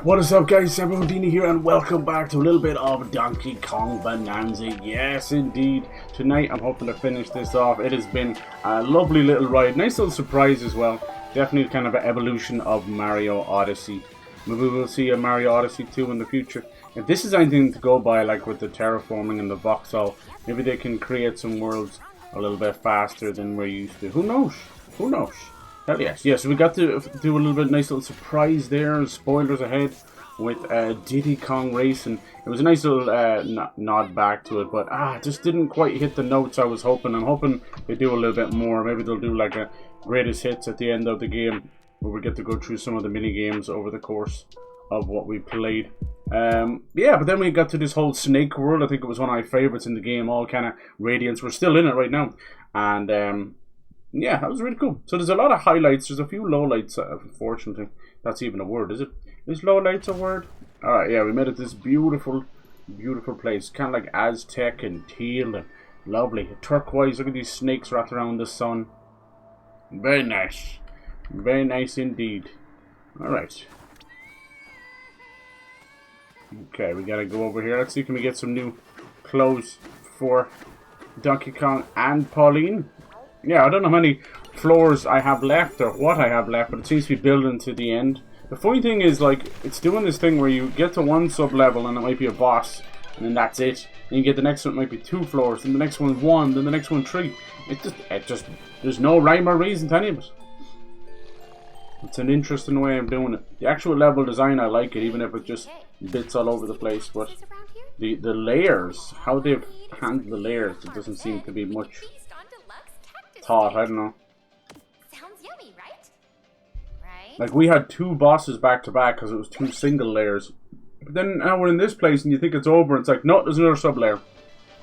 What is up, guys? Pauline here, and welcome back to a little bit of Donkey Kong Bonanza. Yes, indeed. Tonight, I'm hoping to finish this off. It has been a lovely little ride. Nice little surprise as well. Definitely kind of an evolution of Mario Odyssey. Maybe we'll see a Mario Odyssey 2 in the future. If this is anything to go by, like with the terraforming and the voxel, maybe they can create some worlds a little bit faster than we're used to. Who knows? Who knows? Hell yes. Yeah, so we got to do a little bit nice little surprise there. Spoilers ahead with Diddy Kong Racing. It was a nice little nod back to it, but just didn't quite hit the notes I was hoping. I'm hoping they do a little bit more. Maybe they'll do like a greatest hits at the end of the game, where we get to go through some of the mini games over the course of what we played. Yeah, but then we got to this whole snake world. I think it was one of my favorites in the game. All kind of radiance. We're still in it right now, and yeah, that was really cool. So there's a lot of highlights. There's a few lowlights, unfortunately. That's even a word, is it? Is lowlights a word? Alright, yeah, we made it this beautiful, beautiful place. Kind of like Aztec and teal and lovely. Turquoise. Look at these snakes wrapped around the sun. Very nice. Very nice indeed. Alright. Okay, we gotta go over here. Let's see, can we get some new clothes for Donkey Kong and Pauline? Yeah, I don't know how many floors I have left or what I have left, but it seems to be building to the end. The funny thing is, like, it's doing this thing where you get to one sub-level and it might be a boss, and then that's it. And you get the next one, it might be 2 floors, and the next one 1, then the next one 3. It just, there's no rhyme or reason to any of it. It's an interesting way of doing it. The actual level design, I like it, even if it just bits all over the place, but the layers, how they've handled the layers, it doesn't seem to be much thought. I don't know. Sounds yummy, right? Like, we had 2 bosses back to back because it was 2 single layers. But then now we're in this place and you think it's over. It's like, no, there's another sub layer.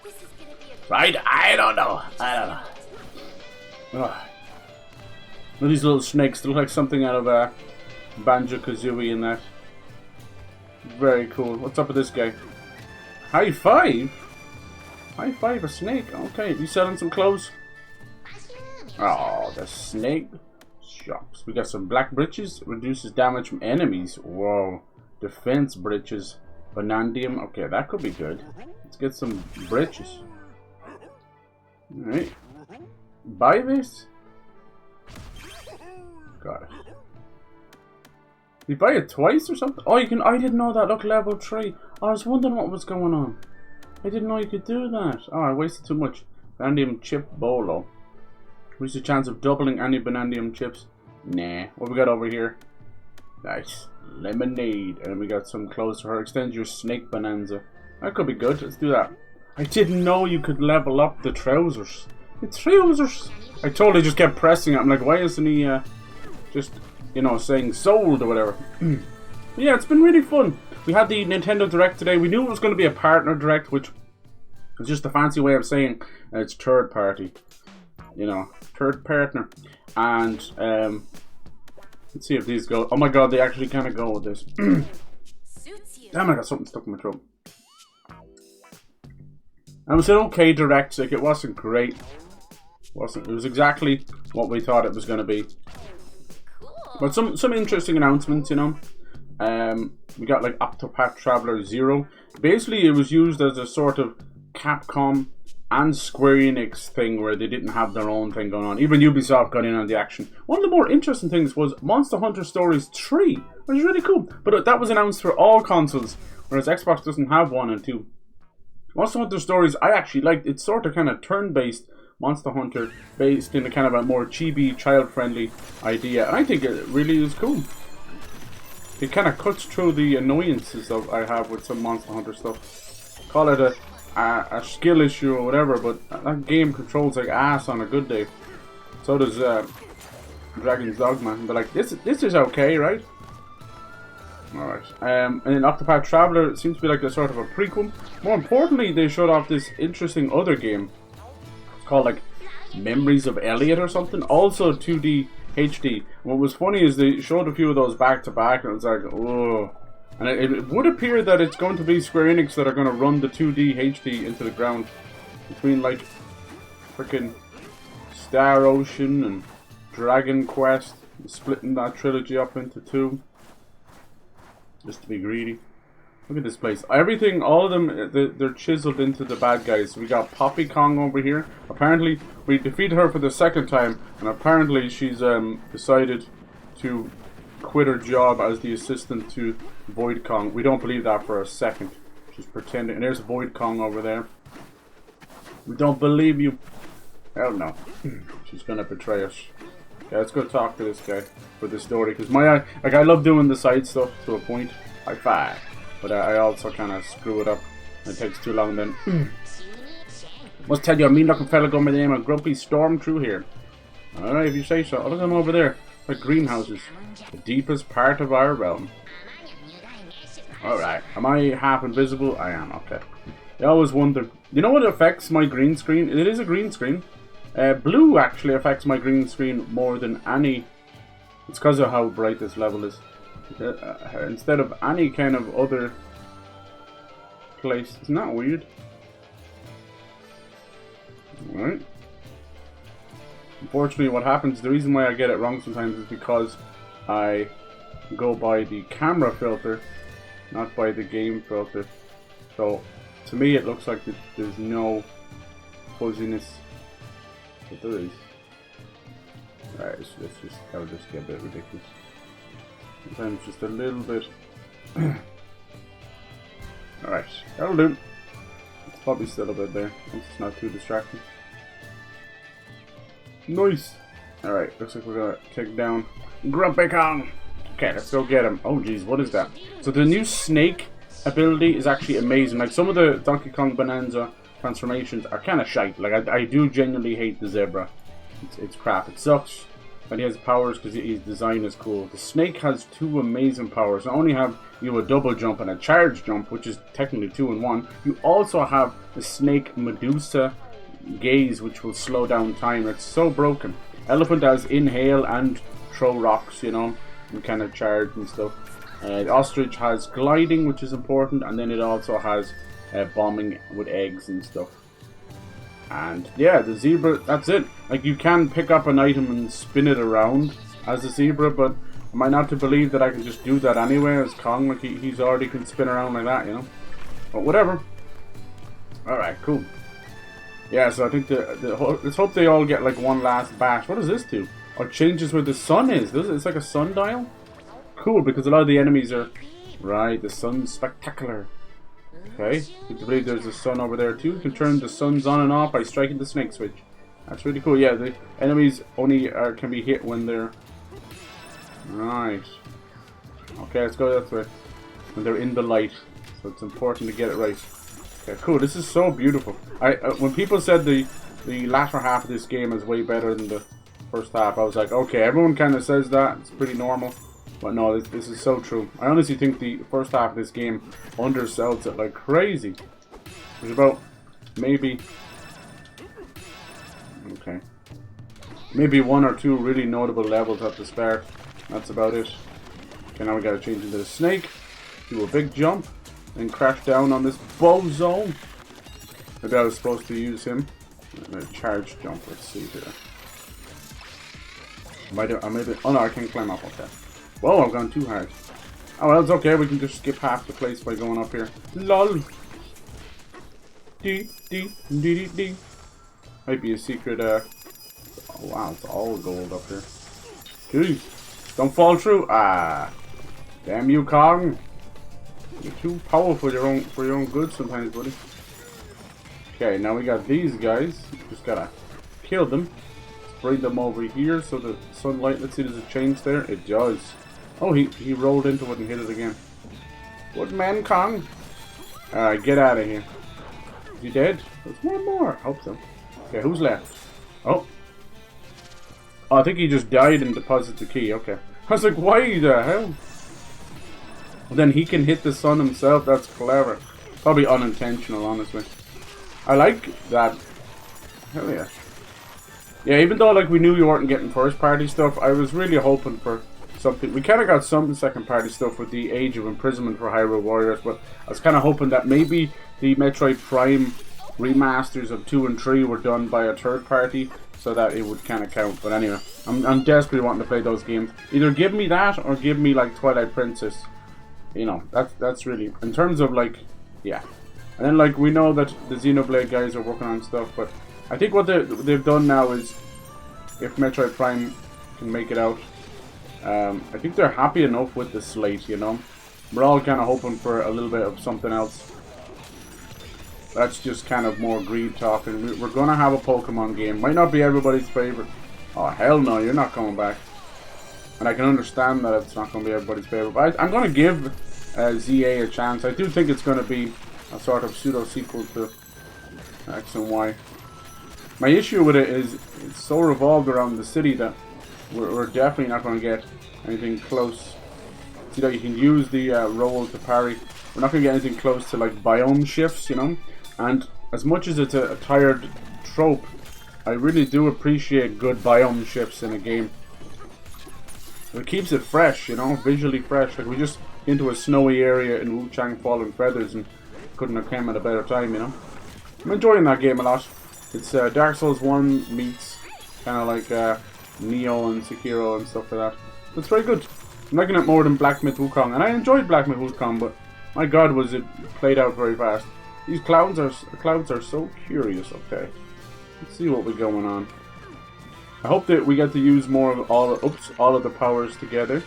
This is gonna be a Right? I don't know. I don't know. Ugh. Look at these little snakes. They look like something out of Banjo-Kazooie and that. Very cool. What's up with this guy? High five? High five a snake? Okay, you selling some clothes? Oh, the snake shops. We got some black breeches. Reduces damage from enemies. Whoa. Defense breeches. Vanadium. Okay, that could be good. Let's get some breeches. Alright. Buy this? Got it. You buy it twice or something? Oh, you can. I didn't know that. Look, level 3. I was wondering what was going on. I didn't know you could do that. Oh, I wasted too much. Vanadium chip bolo. What's the chance of doubling any vanadium chips? Nah. What we got over here? Nice. Lemonade. And we got some clothes for her. Extend your snake bonanza. That could be good. Let's do that. I didn't know you could level up the trousers. The trousers! I totally just kept pressing it. I'm like, why isn't he just, you know, saying sold or whatever? Yeah, it's been really fun. We had the Nintendo Direct today. We knew it was going to be a partner Direct, which is just a fancy way of saying it's third party. You know, third partner. And let's see if these go. Oh my god, they actually kind of go with this. Damn, I got something stuck in my throat. And it was an okay Direct. Like, it wasn't great. It was exactly what we thought it was going to be. But some interesting announcements, you know. We got like Octopath Traveler 0. Basically, it was used as a sort of Capcom and Square Enix thing where they didn't have their own thing going on. Even Ubisoft got in on the action. One of the more interesting things was Monster Hunter Stories 3, which is really cool. But that was announced for all consoles, whereas Xbox doesn't have 1 and 2. Monster Hunter Stories, I actually liked. It's sort of kind of turn-based Monster Hunter, based in a kind of a more chibi, child-friendly idea. And I think it really is cool. It kind of cuts through the annoyances that I have with some Monster Hunter stuff. Call it a skill issue or whatever, but that game controls like ass on a good day. So does Dragon's Dogma. They're like, this is okay, right? Alright. And then Octopath Traveler, it seems to be like a sort of a prequel. More importantly, they showed off this interesting other game. It's called like Memories of Elliot or something. Also 2D HD. And what was funny is they showed a few of those back to back, and it was like, oh. And it would appear that it's going to be Square Enix that are going to run the 2D HD into the ground. Between like freaking Star Ocean and Dragon Quest, splitting that trilogy up into 2. Just to be greedy. Look at this place. Everything, all of them, they're chiseled into the bad guys. So we got Poppy Kong over here. Apparently, we defeated her for the second time. And apparently, she's decided to quit her job as the assistant to Void Kong. We don't believe that for a second. She's pretending. And there's Void Kong over there. We don't believe you. Hell no. She's gonna betray us. Okay, let's go talk to this guy for the story. Because I love doing the side stuff to a point. High five. But I also kind of screw it up. It takes too long then. Must tell you, a mean looking fella going by the name of Grumpy Storm through here. Alright, if you say so. Oh, look at them over there. Like greenhouses. The deepest part of our realm. Alright. Am I half invisible? I am, okay. I always wonder. You know what affects my green screen? It is a green screen. Blue actually affects my green screen more than any. It's because of how bright this level is. Instead of any kind of other place. Isn't that weird? Alright. Unfortunately, what happens, the reason why I get it wrong sometimes is because I go by the camera filter, not by the game filter. So, to me it looks like there's no fuzziness, but there is. Alright, that'll just get a bit ridiculous. Sometimes just a little bit. Alright, that'll do. It's probably still a bit there, once it's not too distracting. Nice! Alright, looks like we're gonna take down Grumpy Kong! Okay, let's go get him. Oh jeez, what is that? So the new snake ability is actually amazing. Like some of the Donkey Kong Bananza transformations are kind of shite. Like I do genuinely hate the zebra. It's crap. It sucks. And he has powers because his design is cool. The snake has two amazing powers. Not only have you a double jump and a charge jump, which is technically 2 in 1, you also have the snake Medusa gaze, which will slow down time. It's so broken. Elephant has inhale and throw rocks, you know, and kind of charge and stuff. The ostrich has gliding, which is important, and then it also has bombing with eggs and stuff. And yeah, the zebra, that's it. Like, you can pick up an item and spin it around as a zebra, but am I not to believe that I can just do that anyway as Kong? Like, he's already can spin around like that, you know? But whatever. Alright, cool. Yeah, so I think let's hope they all get like one last bash. What does this do? Oh, it changes where the sun is. Does it? It's like a sundial? Cool, because a lot of the enemies are... Right, the sun's spectacular. Okay, good to believe there's a sun over there too. You can turn the suns on and off by striking the snake switch. That's really cool. Yeah, the enemies only can be hit when they're... Right. Okay, let's go that way. When they're in the light. So it's important to get it right. Okay, cool. This is so beautiful. When people said the latter half of this game is way better than the first half, I was like, okay, everyone kind of says that. It's pretty normal. But no, this is so true. I honestly think the first half of this game undersells it like crazy. There's about maybe... Okay. Maybe 1 or 2 really notable levels at the start. That's about it. Okay, now we gotta change into the snake. Do a big jump. And crash down on this bozo. Maybe I was supposed to use him. A charge jump, let's see here. Oh no, I can climb up, okay. Whoa, I've gone too hard. Oh well, it's okay, we can just skip half the place by going up here. LOL. Dee dee dee dee dee. Might be a secret, oh wow, it's all gold up here. Jeez. Don't fall through. Ah. Damn you, Kong. You're too powerful for your own good sometimes, buddy. Okay, now we got these guys. Just gotta kill them. Let's bring them over here so the sunlight. Let's see, there's a change there. It does. Oh, he rolled into it and hit it again. Good man, Kong. Alright, get out of here. Is he dead? There's one more. I hope so. Okay, who's left? Oh, I think he just died and deposited the key. Okay. I was like, why the hell? Then he can hit the sun himself. That's clever. Probably unintentional, honestly. I like that. Hell yeah. Yeah, even though like we knew we weren't getting first party stuff, I was really hoping for something. We kind of got some second party stuff with the Age of Imprisonment for Hyrule Warriors, but I was kind of hoping that maybe the Metroid Prime remasters of 2 and 3 were done by a third party, so that it would kind of count. But anyway, I'm desperately wanting to play those games. Either give me that or give me like Twilight Princess. you know, that's really, in terms of like, yeah. And then like we know that the Xenoblade guys are working on stuff, but I think what they've done now is, if Metroid Prime can make it out, I think they're happy enough with the slate, you know. We're all kind of hoping for a little bit of something else. That's just kind of more greed talking. We're gonna have a Pokemon game. Might not be everybody's favorite. Oh hell no, you're not coming back. And I can understand that it's not going to be everybody's favorite. But I'm going to give ZA a chance. I do think it's going to be a sort of pseudo-sequel to X and Y. My issue with it is it's so revolved around the city that we're definitely not going to get anything close. See that you can use the roll to parry. We're not going to get anything close to like biome shifts, you know. And as much as it's a tired trope, I really do appreciate good biome shifts in a game. It keeps it fresh, you know, visually fresh. Like we just into a snowy area in Wu-Chang Fallen Feathers and couldn't have come at a better time, you know. I'm enjoying that game a lot. It's Dark Souls 1 meets kind of like Neo and Sekiro and stuff like that. It's very good. I'm liking it more than Black Myth Wukong, and I enjoyed Black Myth Wukong, but my god was it played out very fast. These clouds are so curious. Okay, let's see what we're going on. I hope that we get to use more of all of the powers together,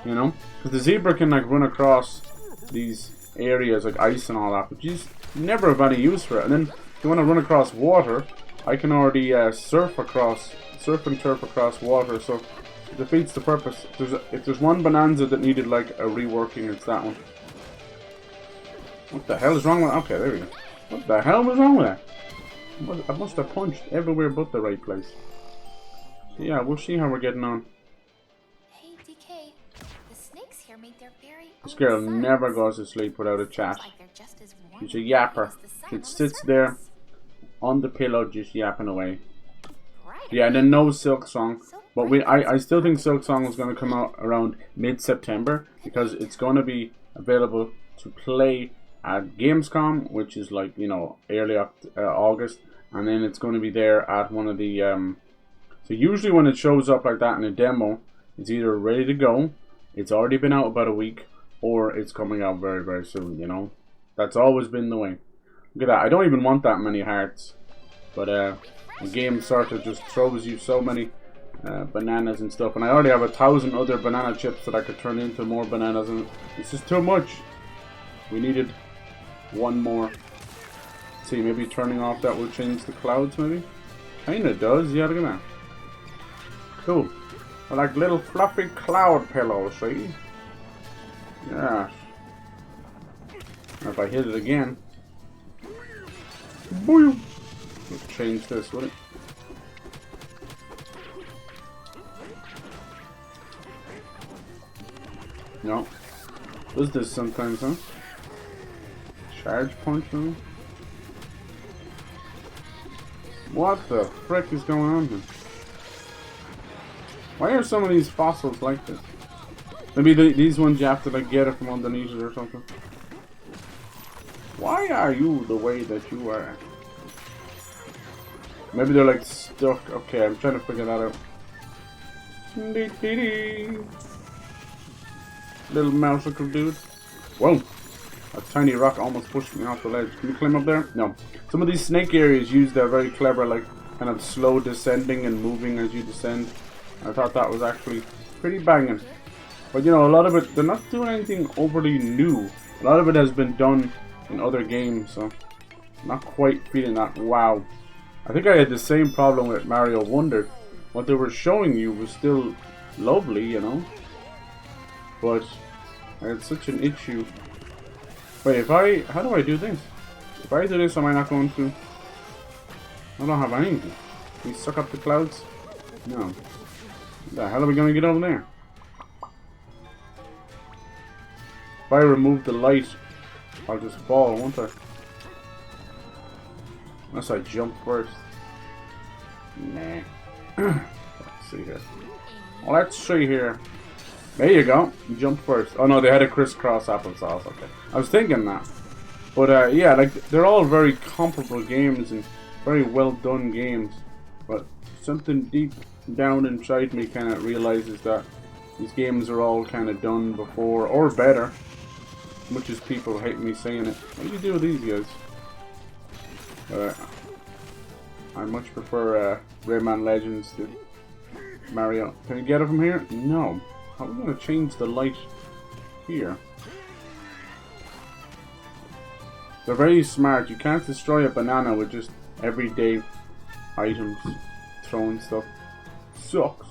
you know, because the zebra can like run across these areas like ice and all that, but you just never have any use for it. And then if you want to run across water, I can already surf and turf across water, so it defeats the purpose. If there's one Bananza that needed like a reworking, it's that one. What the hell is wrong with? Okay, there we go. What the hell was wrong with that? I must have punched everywhere but the right place. Yeah, we'll see how we're getting on. Hey, DK. The snakes here make their very This own girl sounds. never goes to sleep without a chat. Like they're just as warm She's a yapper. as the sun She on the sits there surface. on the pillow just yapping away. Right. Yeah, and then no Silk Song. So But I still think Silk Song is going to come out around mid-September because it's going to be available to play at Gamescom, which is like, you know, early August, and then it's going to be there at one of the so usually when it shows up like that in a demo, it's either ready to go, it's already been out about a week, or it's coming out very, very soon, you know. That's always been the way. Look at that, I don't even want that many hearts, but the game sort of just throws you so many bananas and stuff, and I already have 1,000 other banana chips that I could turn into more bananas, and it's just too much. We needed one more. Let's see, maybe turning off that will change the clouds, maybe? Kinda does, yeah, look at that. Cool. They're like little fluffy cloud pillows, see? Yeah. If I hit it again. Boom! Let's change this, would it? No. Does this sometimes, huh? Charge punch, maybe? What the frick is going on here? Why are some of these fossils like this? Maybe these ones you have to like get it from underneath it or something. Why are you the way that you are? Maybe they're like stuck. Okay, I'm trying to figure that out. Little mouseicle dude. Whoa! A tiny rock almost pushed me off the ledge. Can you climb up there? No. Some of these snake areas use their very clever, like, kind of slow descending and moving as you descend. I thought that was actually pretty banging. But you know, a lot of it, they're not doing anything overly new. A lot of it has been done in other games, so I'm not quite feeling that wow. I think I had the same problem with Mario Wonder. What they were showing you was still lovely, you know. But I had such an issue. Wait, how do I do this? If I do this, am I not going to? I don't have anything. Can we suck up the clouds? No. The hell are we going to get over there? If I remove the light, I'll just fall, won't I? Unless I jump first. Nah. Let's see here. Let's see here. There you go. You jump first. Oh no, they had a crisscross applesauce. Okay. I was thinking that. But yeah, like they're all very comparable games and very well done games. But something deep down inside me kind of realizes that these games are all kind of done before or better. much as people hate me saying it. What do you do with these guys? I much prefer Rayman Legends to Mario. Can you get it from here? No. How are we going to change the light here? They're very smart. You can't destroy a banana with just everyday items. Throwing stuff. Sucks.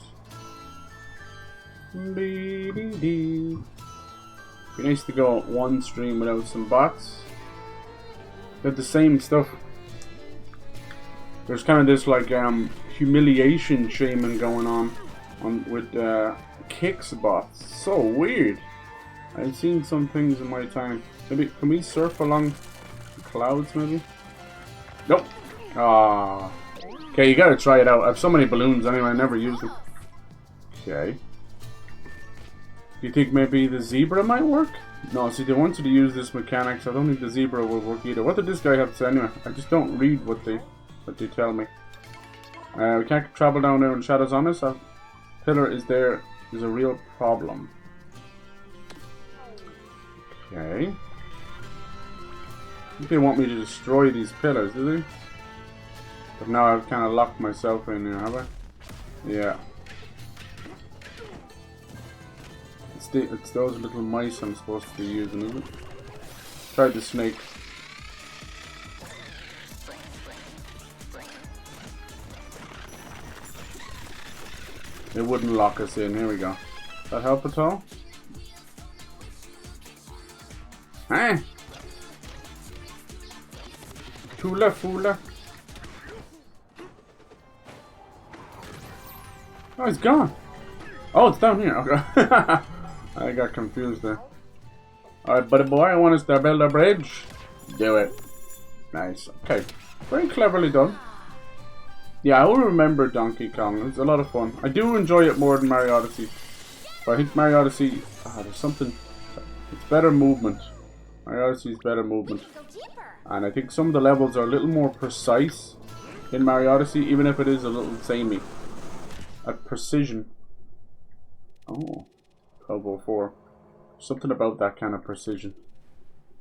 Be nice to go one stream without some bots. They have the same stuff. There's kind of this like humiliation shaman going on with kicks bots. So weird. I've seen some things in my time. Maybe can we surf along the clouds maybe? Nope. Ah. Okay, you gotta try it out. I have so many balloons anyway, I never use them. Okay. Do you think maybe the zebra might work? No, see, they wanted to use this mechanic, so I don't think the zebra will work either. What did this guy have to say anyway? I just don't read what they tell me. We can't travel down there when shadows on us. Our pillar is a real problem. Okay. I think they want me to destroy these pillars, do they? But now I've kind of locked myself in here, have I? Yeah. It's those little mice I'm supposed to be using, isn't it? Tried the snake. It wouldn't lock us in. Here we go. That help at all? Hey! Fula, fula. Oh, he's gone. Oh, it's down here. Okay. I got confused there. Alright, buddy boy, I want us to build a bridge. Do it. Nice. Okay. Very cleverly done. Yeah, I will remember Donkey Kong. It's a lot of fun. I do enjoy it more than Mario Odyssey. But I think Mario Odyssey... there's something... It's better movement. Mario Odyssey is better movement. And I think some of the levels are a little more precise in Mario Odyssey, even if it is a little samey. At precision. Oh. 1204. Something about that kind of precision.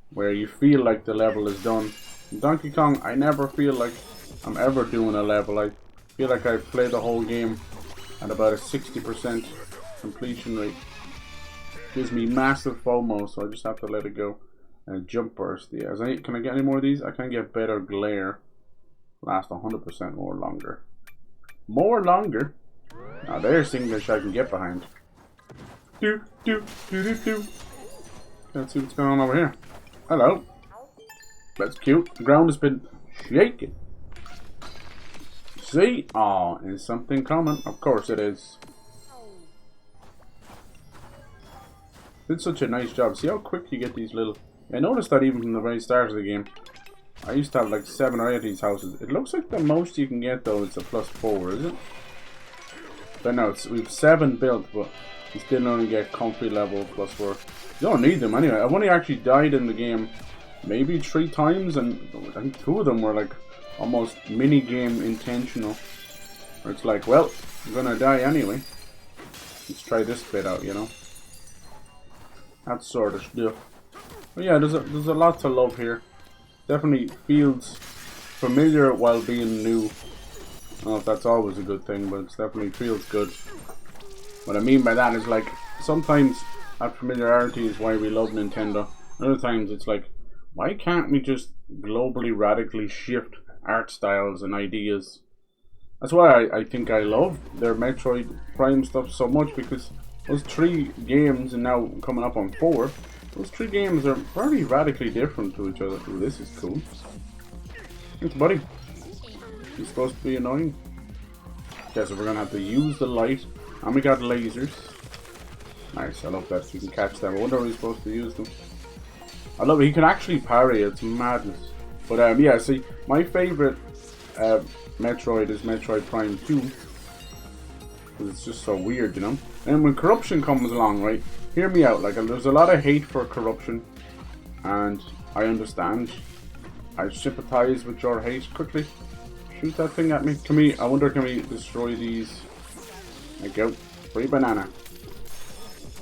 Where you feel like the level is done. In Donkey Kong, I never feel like I'm ever doing a level. I feel like I play the whole game at about a 60% completion rate. Gives me massive FOMO, so I just have to let it go. And jump burst, yeah. Can I get any more of these? I can get better glare. Last 100% more longer. More longer? Now there's English I can get behind. Do. Let's see what's going on over here. Hello. That's cute. The ground has been shaking. See? Oh, is something coming? Of course it is. Did such a nice job. See how quick you get these little... I noticed that even from the very start of the game. I used to have like 7 or 8 of these houses. It looks like the most you can get though is a +4, is it? But no, we've 7 built, but you still only get comfy level +4. You don't need them anyway. I've only actually died in the game maybe 3 times, and I think 2 of them were like almost mini-game intentional. Where it's like, well, I'm gonna die anyway. Let's try this bit out, you know. That sort of stuff. But yeah, there's a lot to love here. Definitely feels familiar while being new. I don't know if that's always a good thing, but it definitely feels good. What I mean by that is like, sometimes that familiarity is why we love Nintendo. Other times it's like, why can't we just globally radically shift art styles and ideas? That's why I think I love their Metroid Prime stuff so much, because those 3 games, and now coming up on 4, those 3 games are very radically different to each other. Ooh, this is cool. Thanks, buddy. He's supposed to be annoying. Okay, so we're gonna have to use the light. And we got lasers. Nice, I love that. You can catch them. I wonder how he's supposed to use them. I love it. He can actually parry. It's madness. But yeah, see, my favorite Metroid is Metroid Prime 2. Because it's just so weird, you know? And when corruption comes along, right? Hear me out. Like, there's a lot of hate for corruption. And I understand. I sympathize with your hate. Quickly. Shoot that thing at me. I wonder, can we destroy these? There we go. Free banana.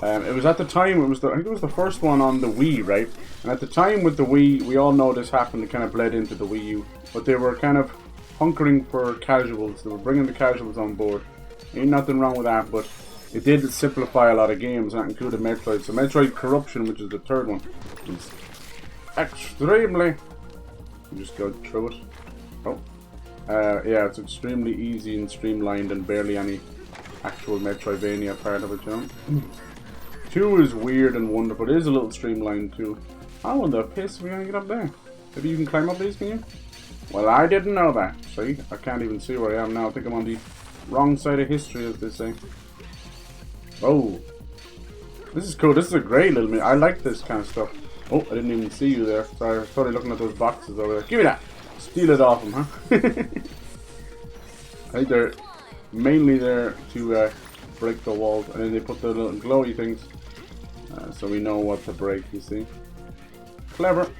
It was at the time, I think it was the first one on the Wii, right? And at the time with the Wii, we all know this happened, it kind of bled into the Wii U. But they were kind of hunkering for casuals, they were bringing the casuals on board. Ain't nothing wrong with that, but it did simplify a lot of games, and that included Metroid. So Metroid Corruption, which is the third one, is extremely... Just go through it. Oh. Yeah, it's extremely easy and streamlined and barely any actual Metroidvania part of it, you know? 2 is weird and wonderful. It is a little streamlined too. How in the piss are we gonna get up there? Maybe you can climb up these, can you? Well, I didn't know that. See? I can't even see where I am now. I think I'm on the wrong side of history, as they say. Oh. This is cool. This is a great little... I like this kind of stuff. Oh, I didn't even see you there. Sorry, I was totally looking at those boxes over there. Give me that! Steal it off them, huh? I think they're mainly there to break the walls. And then they put the little glowy things. So we know what to break, you see. Clever.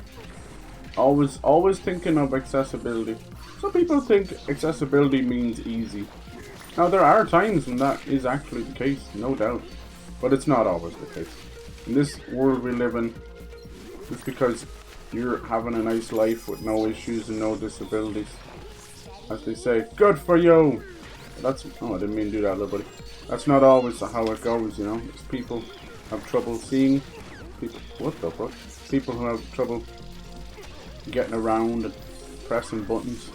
Always thinking of accessibility. Some people think accessibility means easy. Now there are times when that is actually the case, no doubt. But it's not always the case. In this world we live in, just because you're having a nice life with no issues and no disabilities, as they say, good for you! That's... oh, I didn't mean to do that, little buddy. That's not always how it goes, you know. It's people have trouble seeing. People... what the fuck? People who have trouble getting around and pressing buttons.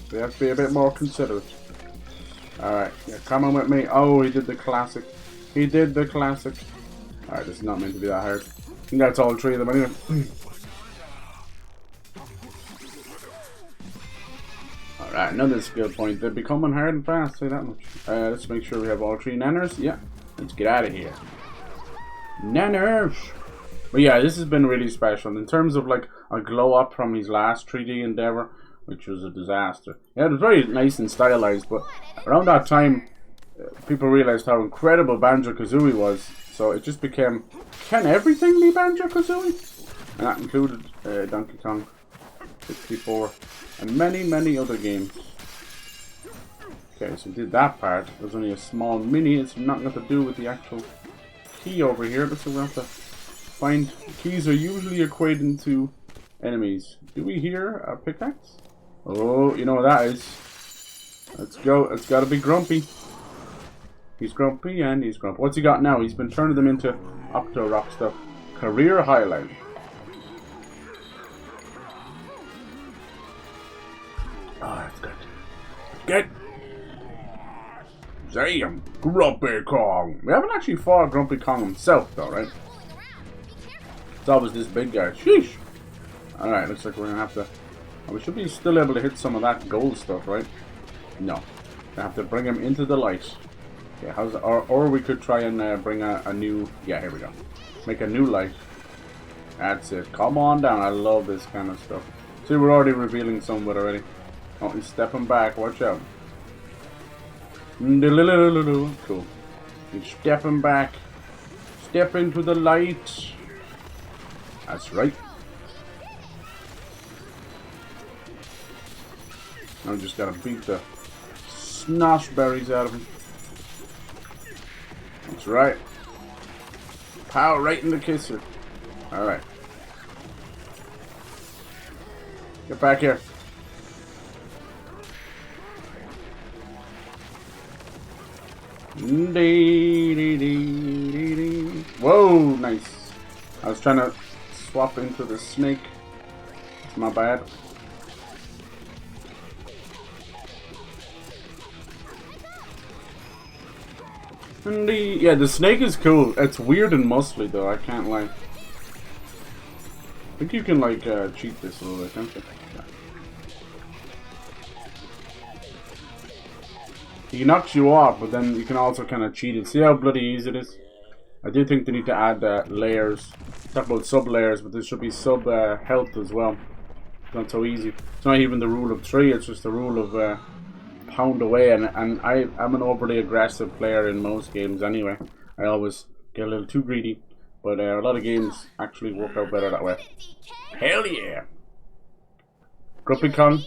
They have to be a bit more considerate. Alright, yeah, come on with me. Oh, he did the classic. He did the classic. Alright, this is not meant to be that hard. I think that's all 3 of them anyway. Alright, another skill point. They're becoming hard and fast, say that much. Let's make sure we have all 3 nanners. Yeah, let's get out of here. Nanners! But yeah, this has been really special. In terms of like a glow up from his last 3D endeavor, which was a disaster. Yeah, it was very nice and stylized, but around that time, people realized how incredible Banjo-Kazooie was. So it just became, can everything be Banjo-Kazooie? And that included Donkey Kong 64 and many, many other games. Okay, so we did that part. There's only a small mini. It's nothing to do with the actual key over here. That's what we have to find. Keys are usually equated to enemies. Do we hear a pickaxe? Oh, you know what that is. Let's go. It's got to be Grumpy. He's grumpy and he's grumpy. What's he got now? He's been turning them into Octo Rock stuff. Career highlight. Oh, that's good. Get. Damn, Grumpy Kong. We haven't actually fought Grumpy Kong himself, though, right? It's always this big guy. Sheesh. Alright, looks like we're gonna have to... oh, we should be still able to hit some of that gold stuff, right? No. We have to bring him into the light. Yeah, how's that? Or we could try and bring a new... yeah, here we go. Make a new light. That's it. Come on down. I love this kind of stuff. See, we're already revealing some of it already. Oh, he's stepping back. Watch out. Cool. He's stepping back. Step into the light. That's right. Now we just gotta beat the snoshberries out of him. That's right. Pow, right in the kisser. Alright. Get back here. Whoa, nice. I was trying to swap into the snake. It's my bad. Yeah, the snake is cool. It's weird and muscly though, I can't lie. I think you can like cheat this a little bit, can't you? Yeah. He knocks you off, but then you can also kind of cheat it. See how bloody easy it is? I do think they need to add layers. Talk about sub layers, but there should be sub health as well. It's not so easy. It's not even the rule of 3, it's just the rule of pound away, and I'm an overly aggressive player in most games anyway. I always get a little too greedy, but a lot of games actually work out better that way. Hell yeah! Grumpy Kong.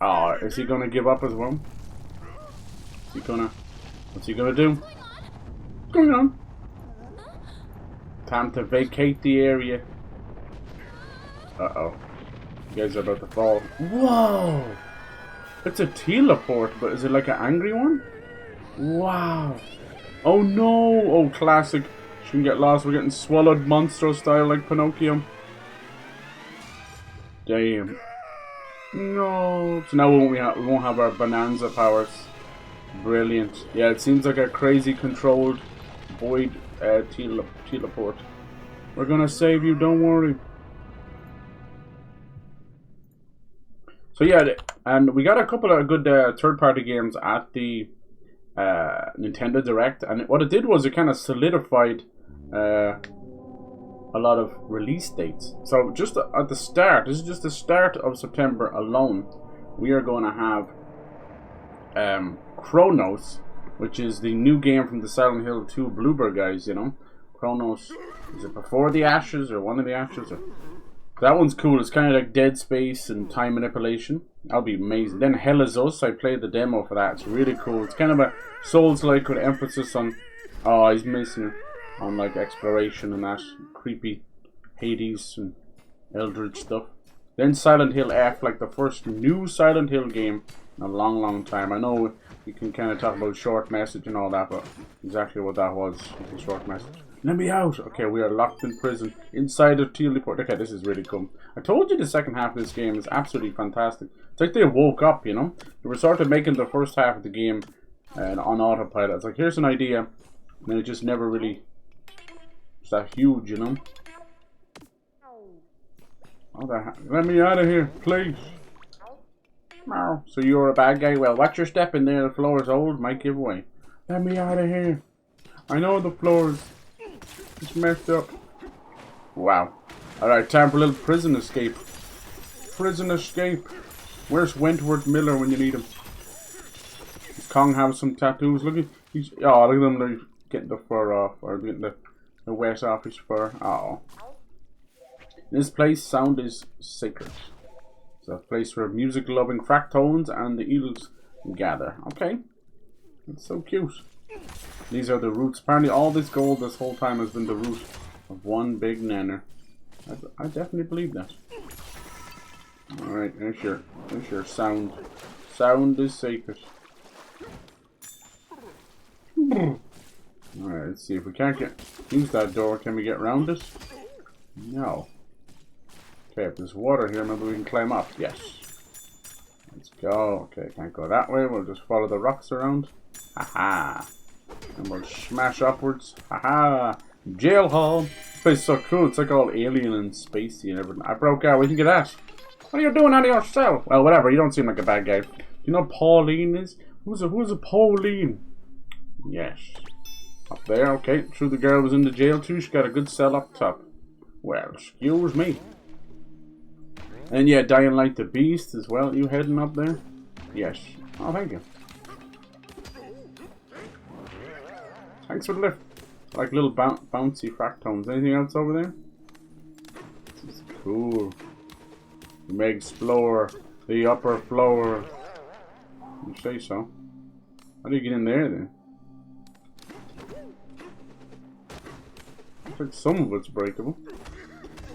Oh, is he gonna give up as well? Is he gonna What's he gonna do? What's going on? Time to vacate the area. Uh-oh. You guys are about to fall. Whoa! It's a teleport, but is it like an angry one? Wow. Oh no! Oh, classic. Shouldn't get lost. We're getting swallowed monster style like Pinocchio. Damn. No. So now we won't have our Bananza powers. Brilliant. Yeah, it seems like a crazy controlled void teleport. We're gonna save you, don't worry. So yeah, and we got a couple of good third-party games at the Nintendo Direct, and what it did was it kind of solidified a lot of release dates. So just at the start, this is just the start of September alone, we are going to have Chronos, which is the new game from the Silent Hill 2 Bloober guys, you know. Chronos, is it Before the Ashes or One of the Ashes? Or... That one's cool. It's kind of like Dead Space and time manipulation. That'll be amazing. Then Hell is Us, I played the demo for that. It's really cool. It's kind of a Souls-like with emphasis on... Oh, he's missing on like exploration and that. Creepy Hades and Eldritch stuff. Then Silent Hill F, like the first new Silent Hill game in a long, long time. I know you can kind of talk about short message and all that, but exactly what that was a short message. Let me out! Okay, we are locked in prison inside a teleport. Okay, this is really cool. I told you the second half of this game is absolutely fantastic. It's like they woke up, you know? They were sort of making the first half of the game on autopilot. It's like, here's an idea, and it just never really was that huge, you know? Oh, let me out of here, please. So you're a bad guy? Well, watch your step in there. The floor is old, might give away. Let me out of here. I know the floor is just messed up. Wow. Alright, time for a little prison escape. Prison escape. Where's Wentworth Miller when you need him? Does Kong have some tattoos? Look at them, they're getting the fur off, or getting the wet off his fur. Oh. In this place, sound is sacred. It's a place where music-loving fractones and the eels gather. Okay. That's so cute. These are the roots. Apparently all this gold this whole time has been the root of one big nanner. I definitely believe that. Alright, there's your sound. Sound is sacred. Alright, let's see if we can't use that door. Can we get around it? No. Okay, if there's water here, maybe we can climb up. Yes. Let's go. Okay, can't go that way. We'll just follow the rocks around. Haha. And we'll smash upwards. Haha. Jail hall. This place is so cool. It's like all alien and spacey and everything. I broke out. What do you think of that? What are you doing out of your cell? Well, whatever. You don't seem like a bad guy. You know Pauline is? Who's a Pauline? Yes. Up there. Okay. True, the girl was in the jail too. She got a good cell up top. Well, excuse me. And yeah, Dying Like the Beast as well. You heading up there? Yes. Oh, thank you. Thanks for the lift. Like little bouncy fractones. Anything else over there? This is cool. You may explore the upper floor. You say so. How do you get in there then? Looks like some of it's breakable.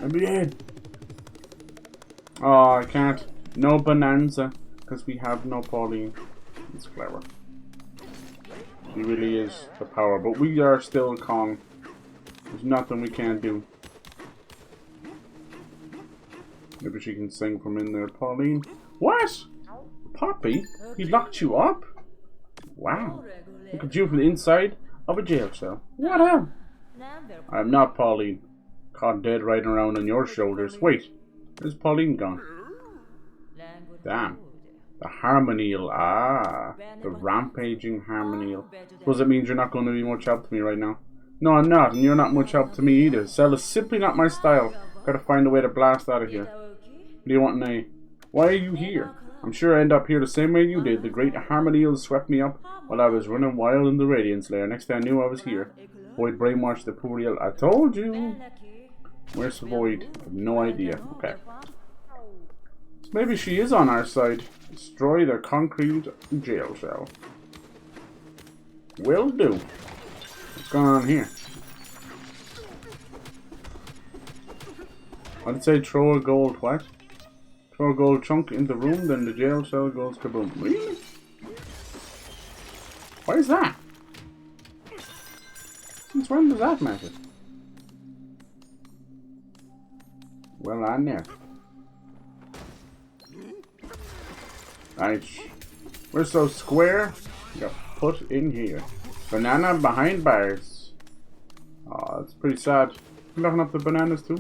Let me in. Oh, I can't. No Bananza, because we have no Pauline. It's clever. She really is the power, but we are still Kong. There's nothing we can't do. Maybe she can sing from in there. Pauline. What? Poppy? He locked you up? Wow. Look at you from the inside of a jail cell. What happened? I'm not Pauline. Caught dead riding around on your shoulders. Wait. Where's Pauline gone? Damn. The Harmonial. Ah. The rampaging Harmonial. Suppose that means you're not going to be much help to me right now. No, I'm not. And you're not much help to me either. Cell is simply not my style. Gotta find a way to blast out of here. What do you want, Nay? Why are you here? I'm sure I end up here the same way you did. The great Harmonial swept me up while I was running wild in the Radiance Lair. Next thing I knew, I was here. Void brainwashed the poor real. I told you. Where's the Void? I have no idea. Okay. So maybe she is on our side. Destroy the concrete jail cell. Will do. What's going on here? I'd say throw a gold what? Throw a gold chunk in the room, then the jail cell goes kaboom. Really? Why is that? Since when does that matter? Well, on there. Nice. We're so square. Got put in here. Banana behind bars. Oh, that's pretty sad. You looking up the bananas too?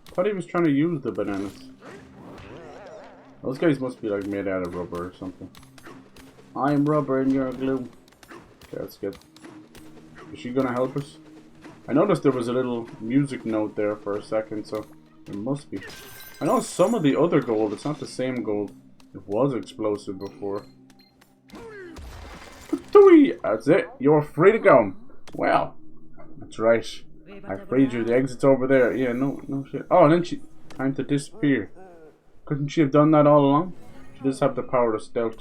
Thought he was trying to use the bananas. Those guys must be like made out of rubber or something. I'm rubber and you're glue. Okay, that's good. Is she gonna help us? I noticed there was a little music note there for a second, so it must be. I know some of the other gold, it's not the same gold. It was explosive before. That's it. You're free to go. Well, that's right. I freed you. The exit's over there. Yeah, no shit. Oh, and then she... Time to disappear. Couldn't she have done that all along? She does have the power to stealth.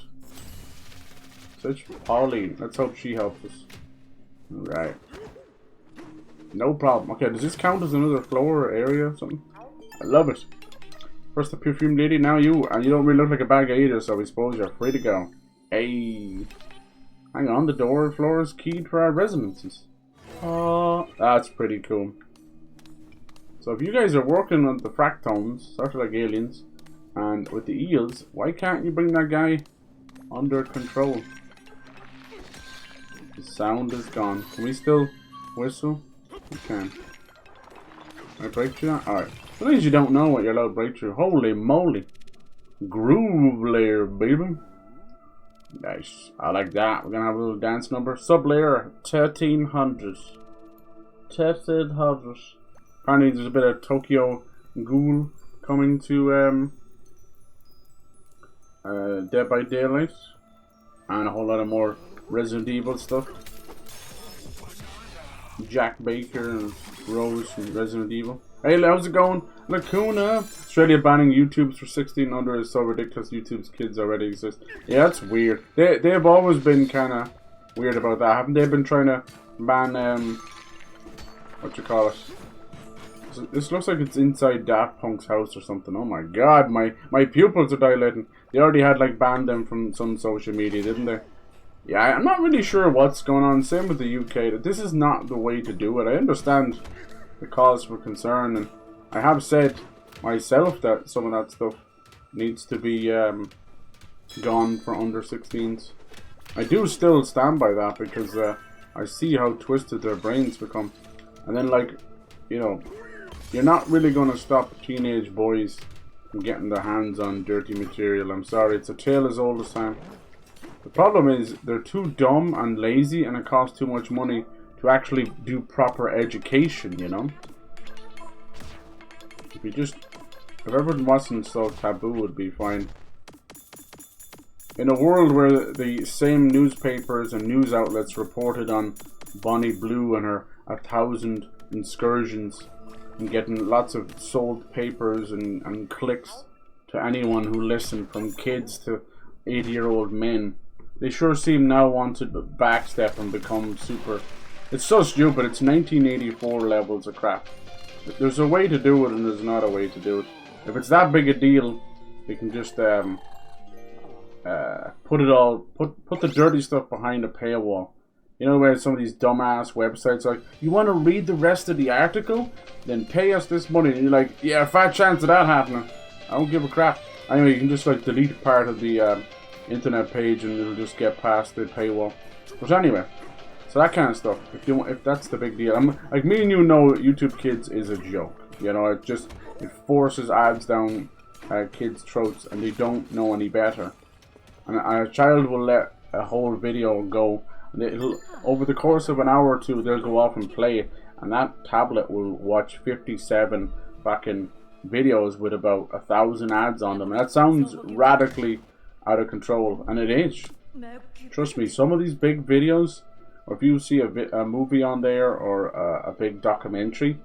Search Pauline. Let's hope she helps us. Right. No problem. Okay, does this count as another floor or area or something? I love it. First the perfume lady, now you. And you don't really look like a bad guy either, so I suppose you're free to go. Hey. Hang on, the door floor is keyed for our residences. Oh, that's pretty cool. So if you guys are working on the fractones, sort of like aliens, and with the eels, why can't you bring that guy under control? The sound is gone. Can we still whistle? We can. Can I break through that? Alright. Sometimes you don't know what you're allowed to break through. Holy moly. Groove layer, baby. Nice. I like that. We're gonna have a little dance number. Sub layer 1300. 1300. Apparently there's a bit of Tokyo Ghoul coming to Dead by Daylight. And a whole lot of more Resident Evil stuff. Jack Baker and Rose from Resident Evil. Hey, how's it going? Lacuna. Australia banning YouTubes for 16 under is so ridiculous. YouTube's kids already exist. Yeah, that's weird. They've always been kind of weird about that. Haven't they been trying to ban, what you call it? This looks like it's inside Daft Punk's house or something. Oh my god, my pupils are dilating. They already had like banned them from some social media, didn't they? Yeah, I'm not really sure what's going on. Same with the UK. This is not the way to do it. I understand the cause for concern, and I have said myself that some of that stuff needs to be gone for under 16s. I do still stand by that because I see how twisted their brains become. And then, like, you know, you're not really going to stop teenage boys from getting their hands on dirty material. I'm sorry, it's a tale as old as time. The problem is they're too dumb and lazy, and it costs too much money to actually do proper education, you know? If everyone wasn't so taboo, it would be fine. In a world where the same newspapers and news outlets reported on Bonnie Blue and her 1,000 excursions and getting lots of sold papers and clicks to anyone who listened, from kids to 80-year-old men, they sure seem now want to backstep and become super. It's so stupid. It's 1984 levels of crap. There's a way to do it and there's not a way to do it. If it's that big a deal, they can just put the dirty stuff behind a paywall. You know, where some of these dumbass websites are like, you want to read the rest of the article? Then pay us this money. And you're like, yeah, fat chance of that happening. I don't give a crap. Anyway, you can just like delete part of the internet page and it'll just get past the paywall. But anyway, so that kind of stuff. If that's the big deal, like me and you know, YouTube Kids is a joke. You know, it forces ads down kids' throats, and they don't know any better. And a child will let a whole video go. And over the course of an hour or two, they'll go off and play, and that tablet will watch 57 fucking videos with about 1,000 ads on them. And that sounds radically out of control, and it is. Trust me, some of these big videos, or if you see a movie on there or a big documentary,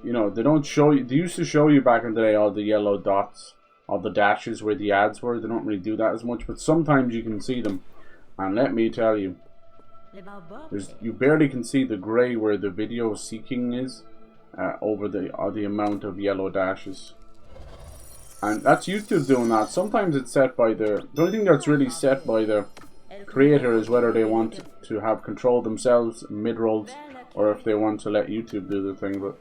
you know, they don't show you. They used to show you back in the day all the yellow dots, all the dashes where the ads were. They don't really do that as much, but sometimes you can see them. And let me tell you, You barely can see the grey where the video seeking is over the amount of yellow dashes. And that's YouTube doing that. Sometimes it's set by the only thing that's really set by the creator is whether they want to have control themselves mid-rolls or if they want to let YouTube do the thing. But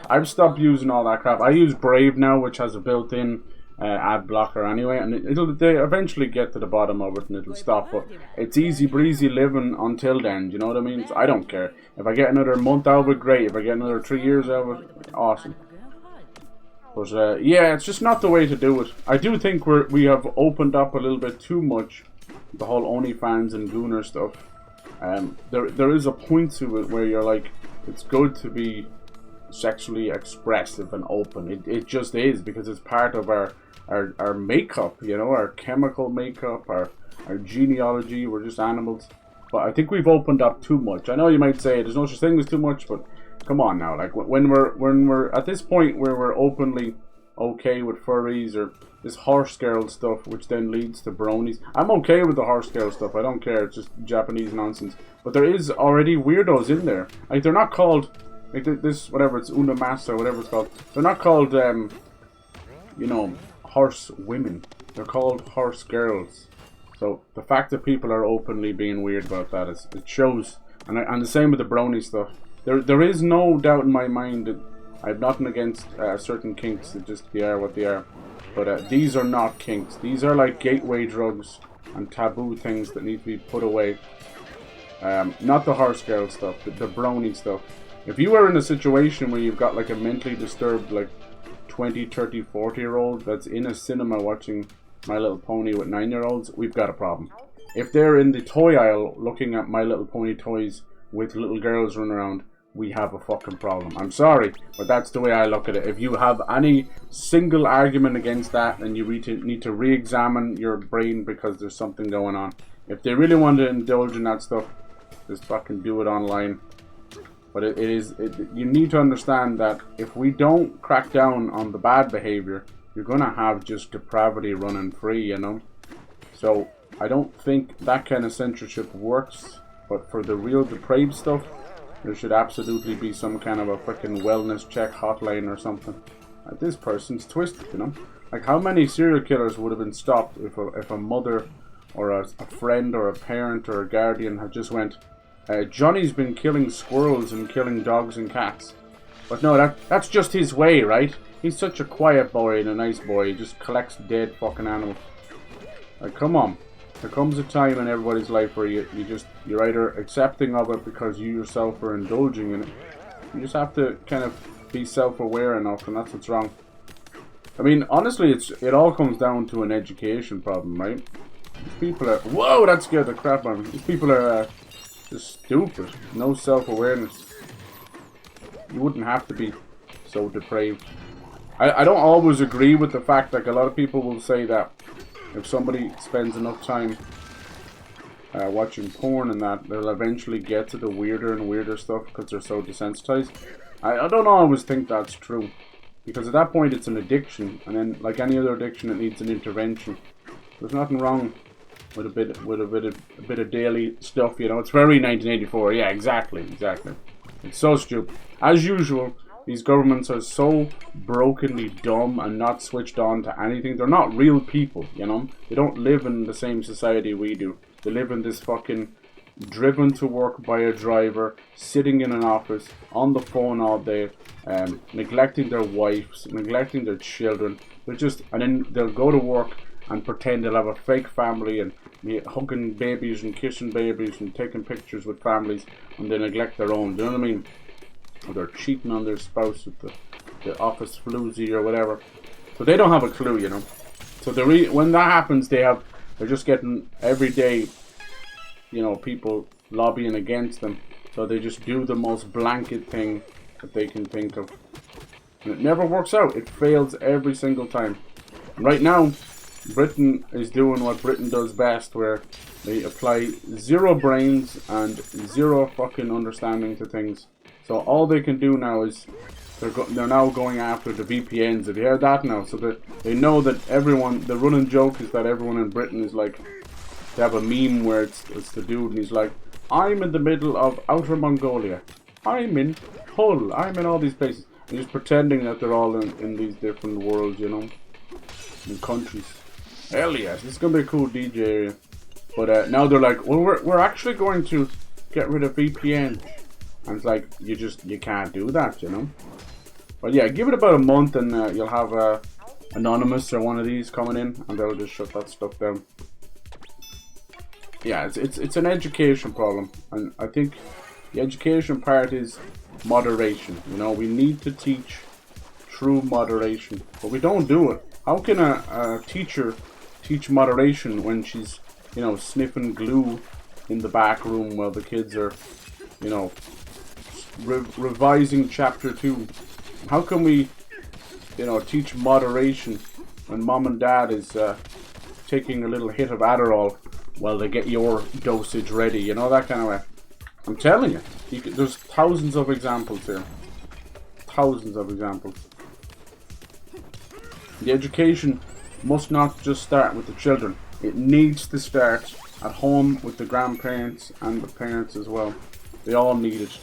I've stopped using all that crap. I use Brave now, which has a built-in ad blocker anyway, and they eventually get to the bottom of it and it'll stop. But it's easy breezy living until then, you know what I mean? So I don't care. If I get another month out of it, great. If I get another 3 years out of it, awesome. But yeah, it's just not the way to do it. I do think we have opened up a little bit too much, the whole OnlyFans and Gooner stuff. There is a point to it where you're like, it's good to be sexually expressive and open. It just is, because it's part of our makeup, you know, our chemical makeup, our genealogy. We're just animals. But I think we've opened up too much. I know you might say there's no such thing as too much, but come on now. Like when we're at this point where we're openly okay with furries or this horse girl stuff, which then leads to bronies. I'm okay with the horse girl stuff. I don't care. It's just Japanese nonsense. But there is already weirdos in there. Like, they're not called like this, whatever it's Unamasa or whatever it's called. They're not called you know, horse women. They're called horse girls. So the fact that people are openly being weird about that it shows. And the same with the brony stuff. There is no doubt in my mind that I have nothing against certain kinks. That just they are what they are. But these are not kinks. These are like gateway drugs and taboo things that need to be put away. Not the horse girl stuff, the brony stuff. If you are in a situation where you've got like a mentally disturbed like 20, 30, 40-year-old that's in a cinema watching My Little Pony with 9-year-olds, we've got a problem. If they're in the toy aisle looking at My Little Pony toys with little girls running around, we have a fucking problem. I'm sorry, but that's the way I look at it. If you have any single argument against that, then you need to re-examine your brain, because there's something going on. If they really want to indulge in that stuff, just fucking do it online. But you need to understand that if we don't crack down on the bad behavior, you're gonna have just depravity running free, you know. So I don't think that kind of censorship works. But for the real depraved stuff, there should absolutely be some kind of a freaking wellness check hotline or something. Like, this person's twisted, you know. Like, how many serial killers would have been stopped if a mother or a friend or a parent or a guardian had just went, Johnny's been killing squirrels and killing dogs and cats. But no, that's just his way, right? He's such a quiet boy and a nice boy. He just collects dead fucking animals. Like, come on. There comes a time in everybody's life where you're either accepting of it because you yourself are indulging in it. You just have to kind of be self-aware enough, and that's what's wrong. I mean, honestly, it all comes down to an education problem, right? These people are... Whoa, that scared the crap out of me. These people are just stupid. No self-awareness. You wouldn't have to be so depraved. I don't always agree with the fact, like, a lot of people will say that if somebody spends enough time watching porn and that, they'll eventually get to the weirder and weirder stuff because they're so desensitized. I don't always think that's true, because at that point it's an addiction, and then like any other addiction, it needs an intervention. There's nothing wrong with a bit of daily stuff, you know. It's very 1984. Yeah, exactly. It's so stupid. As usual, these governments are so brokenly dumb and not switched on to anything. They're not real people, you know. They don't live in the same society we do. They live in this fucking driven to work by a driver, sitting in an office, on the phone all day, neglecting their wives, neglecting their children. And then they'll go to work and pretend they'll have a fake family and be hugging babies and kissing babies and taking pictures with families, and they neglect their own. Do you know what I mean? Or they're cheating on their spouse with the office floozy or whatever. So they don't have a clue, you know. So when that happens, they're just getting every day, you know, people lobbying against them. So they just do the most blanket thing that they can think of. And it never works out. It fails every single time. And right now, Britain is doing what Britain does best, where they apply zero brains and zero fucking understanding to things. So all they can do now is they're now going after the VPNs. Have you heard that now? So they know that the running joke is that everyone in Britain is like, they have a meme where it's the dude and he's like, I'm in the middle of Outer Mongolia. I'm in Hull. I'm in all these places. And just pretending that they're all in these different worlds, you know, in countries. Hell yes, this is gonna be a cool DJ area. But now they're like, well, we're actually going to get rid of VPN. And it's like, you can't do that, you know. But yeah, give it about a month and you'll have Anonymous or one of these coming in, and they'll just shut that stuff down. Yeah, it's an education problem, and I think the education part is moderation. You know, we need to teach true moderation, but we don't do it. How can a teacher teach moderation when she's, you know, sniffing glue in the back room while the kids are, you know, revising chapter 2? How can we, you know, teach moderation when mom and dad is taking a little hit of Adderall while they get your dosage ready? You know, that kind of way. I'm telling you, there's thousands of examples here. Thousands of examples. The education must not just start with the children. It needs to start at home with the grandparents and the parents as well. They all need it.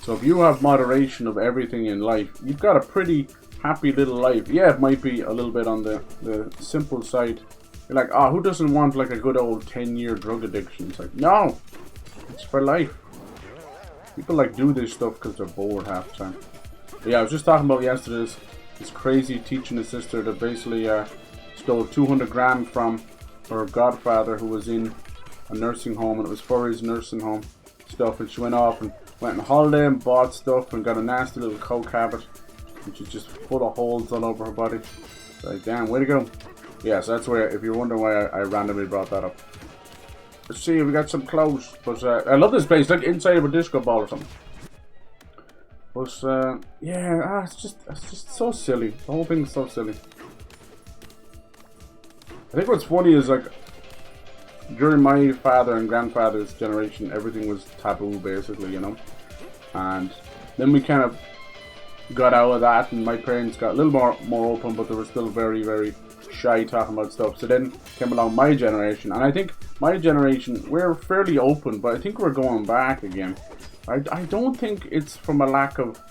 So if you have moderation of everything in life, you've got a pretty happy little life. Yeah, it might be a little bit on the simple side. You're like, oh, who doesn't want like a good old 10-year drug addiction? It's like, no, it's for life. People like do this stuff because they're bored half the time. But yeah, I was just talking about yesterday this crazy teaching assistant that basically stole 200 grand from her godfather who was in a nursing home, and it was for his nursing home stuff, and she went off and went on holiday and bought stuff and got a nasty little coke habit, and she's just full of holes all over her body. Like, damn, way to go. Yeah, so that's where, if you're wondering why I randomly brought that up. Let's see, we got some clothes. But I love this place, like inside of a disco ball or something. But yeah, it's just so silly. The whole thing's so silly. I think what's funny is, like, during my father and grandfather's generation, everything was taboo, basically, you know. And then we kind of got out of that, and my parents got a little more open, but they were still very, very shy talking about stuff. So then came along my generation, and I think my generation, we're fairly open, but I think we're going back again. I don't think it's from a lack of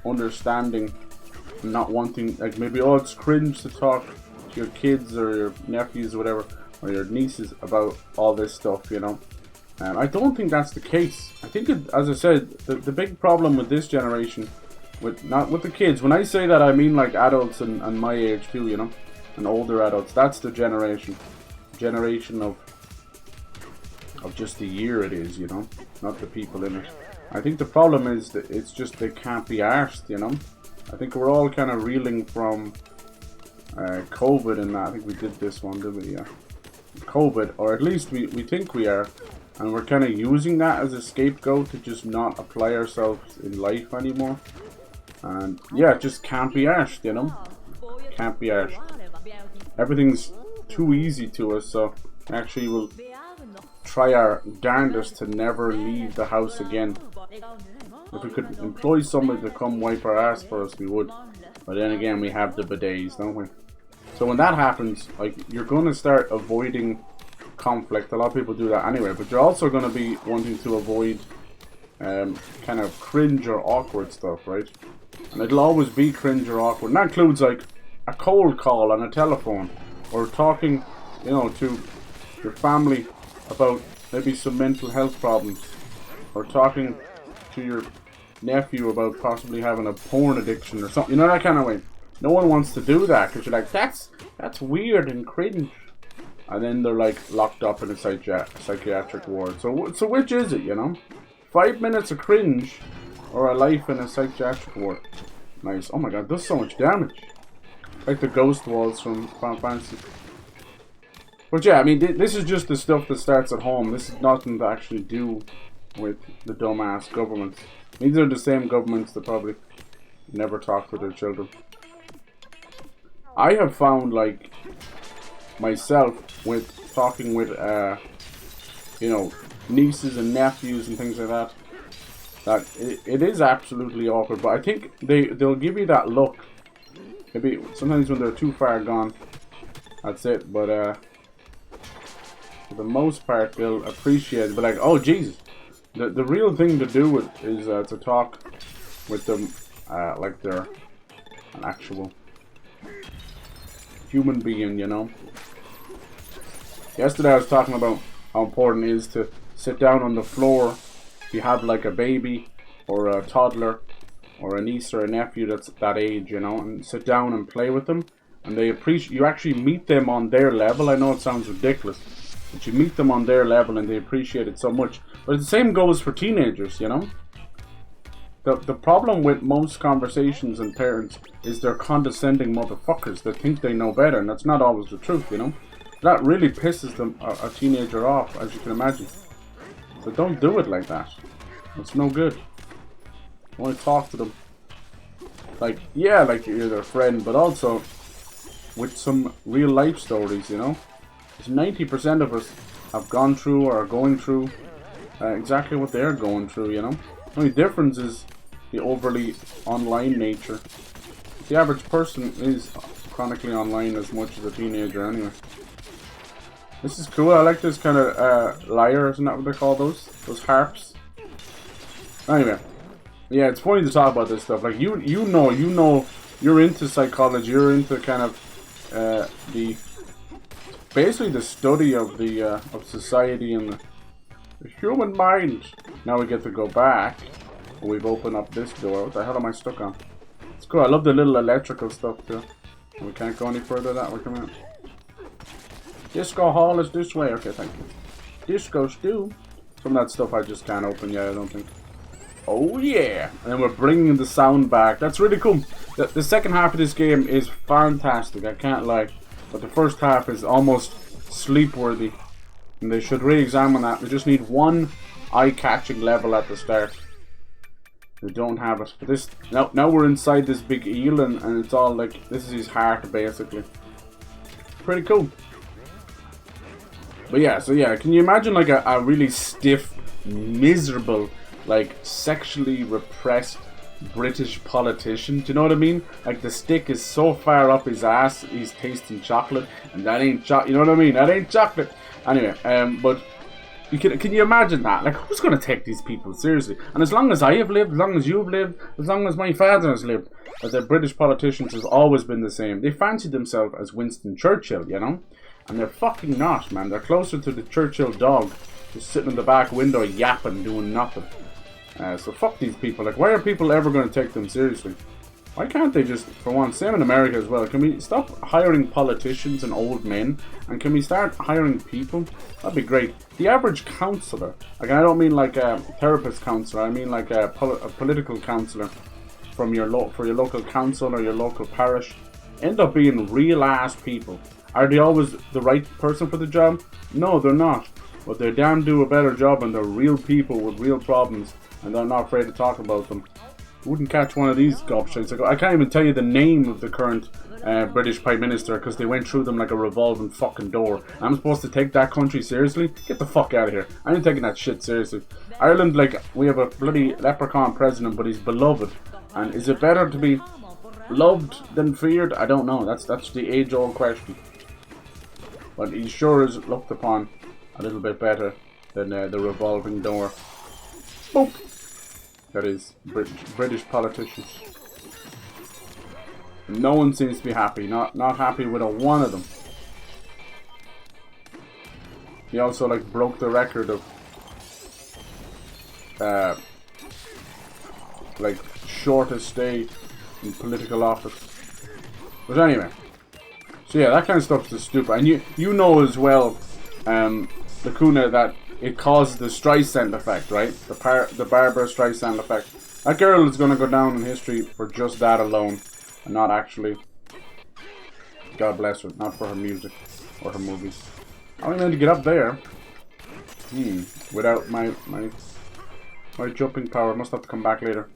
understanding, not wanting, like, maybe, oh, it's cringe to talk to your kids or your nephews or whatever, or your nieces about all this stuff, you know. I don't think that's the case. I think, as I said, the big problem with this generation, not with the kids, when I say that, I mean like adults and my age too, you know, and older adults. That's the generation of just the year it is, you know, not the people in it. I think the problem is that it's just they can't be arsed, you know. I think we're all kind of reeling from COVID and that. I think we did this one, didn't we? Yeah. COVID, or at least we think we are, and we're kind of using that as a scapegoat to just not apply ourselves in life anymore. And yeah, just can't be arsed, you know. Can't be arsed. Everything's too easy to us, so actually we'll try our darndest to never leave the house again. If we could employ somebody to come wipe our ass for us, we would. But then again, we have the bidets, don't we? So when that happens, like, you're going to start avoiding conflict. A lot of people do that anyway, but you're also going to be wanting to avoid kind of cringe or awkward stuff, right? And it'll always be cringe or awkward. And that includes like a cold call on a telephone, or talking, you know, to your family about maybe some mental health problems, or talking to your nephew about possibly having a porn addiction or something, you know, that kind of way. No one wants to do that because you're like, that's weird and cringe, and then they're like locked up in a psychiatric ward. So which is it, you know? 5 minutes of cringe or a life in a psychiatric ward? Nice. Oh my god, does so much damage. Like the ghost walls from Final Fantasy. But yeah, I mean, this is just the stuff that starts at home. This is nothing to actually do with the dumbass governments. These are the same governments that probably never talk to their children. I have found, like, myself with talking with, you know, nieces and nephews and things like that, that it is absolutely awkward. But I think they'll give you that look. Maybe sometimes when they're too far gone, that's it. But for the most part, they'll appreciate it. But like, oh Jesus, the real thing to do is to talk with them like they're an actual human being, you know. Yesterday I was talking about how important it is to sit down on the floor if you have like a baby or a toddler or a niece or a nephew that's that age, you know, and sit down and play with them, and they appreciate, you actually meet them on their level. I know it sounds ridiculous, but you meet them on their level and they appreciate it so much. But the same goes for teenagers, you know. The problem with most conversations and parents is they're condescending motherfuckers that think they know better, and that's not always the truth, you know. That really pisses them a teenager off, as you can imagine. So don't do it like that. It's no good. I want to talk to them like, yeah, like you're their friend, but also with some real life stories, you know. Because 90% of us have gone through or are going through exactly what they're going through, you know. The only difference is the overly online nature. The average person is chronically online as much as a teenager anyway. This is cool. I like this kind of lyre, isn't that what they call those? Those harps. Anyway, yeah, it's funny to talk about this stuff. Like you know, you're into psychology. You're into kind of basically the study of the of society and the human mind. Now we get to go back. We've opened up this door. What the hell am I stuck on? It's cool. I love the little electrical stuff too. We can't go any further that way. Come on. Disco hall is this way. Okay, thank you. Disco stew. Some of that stuff I just can't open yet, I don't think. Oh yeah! And then we're bringing the sound back. That's really cool. The second half of this game is fantastic, I can't lie. But the first half is almost sleep-worthy. And they should re-examine that. We just need one eye-catching level at the start. We don't have it. But this now we're inside this big eel, and it's all like, this is his heart basically. Pretty cool. But yeah, so yeah, can you imagine like a really stiff, miserable, like sexually repressed British politician? Do you know what I mean? Like the stick is so far up his ass, he's tasting chocolate, and that ain't chocolate. You know what I mean? That ain't chocolate. Anyway, but can you imagine that? Like, who's gonna take these people seriously? And as long as I have lived, as long as you've lived, as long as my father has lived, the British politicians have always been the same. They fancy themselves as Winston Churchill, you know. And they're fucking not, man. They're closer to the Churchill dog, just sitting in the back window yapping, doing nothing. So fuck these people. Like, why are people ever going to take them seriously? Why can't they just, for one, same in America as well, can we stop hiring politicians and old men, and can we start hiring people? That'd be great. The average counsellor, like, I don't mean like a therapist counsellor, I mean like a political counsellor from for your local council or your local parish, end up being real ass people. Are they always the right person for the job? No, they're not. But they damn do a better job, and they're real people with real problems, and they're not afraid to talk about them. You wouldn't catch one of these gobshites. I can't even tell you the name of the current British Prime Minister because they went through them like a revolving fucking door. I'm supposed to take that country seriously? Get the fuck out of here. I ain't taking that shit seriously. Ireland, like, we have a bloody leprechaun president, but he's beloved. And is it better to be loved than feared? I don't know. That's the age-old question. But he sure is looked upon a little bit better than the revolving door. Boop! That is British politicians. No one seems to be happy. Not happy with a one of them. He also like broke the record of like shortest stay in political office. But anyway. So yeah, that kind of stuff's just stupid. And you know as well, Lacuna, that it causes the Streisand effect, right? The Barbara Streisand effect. That girl is going to go down in history for just that alone, and not actually, God bless her, not for her music or her movies. I don't even need to get up there. Without my jumping power, must have to come back later.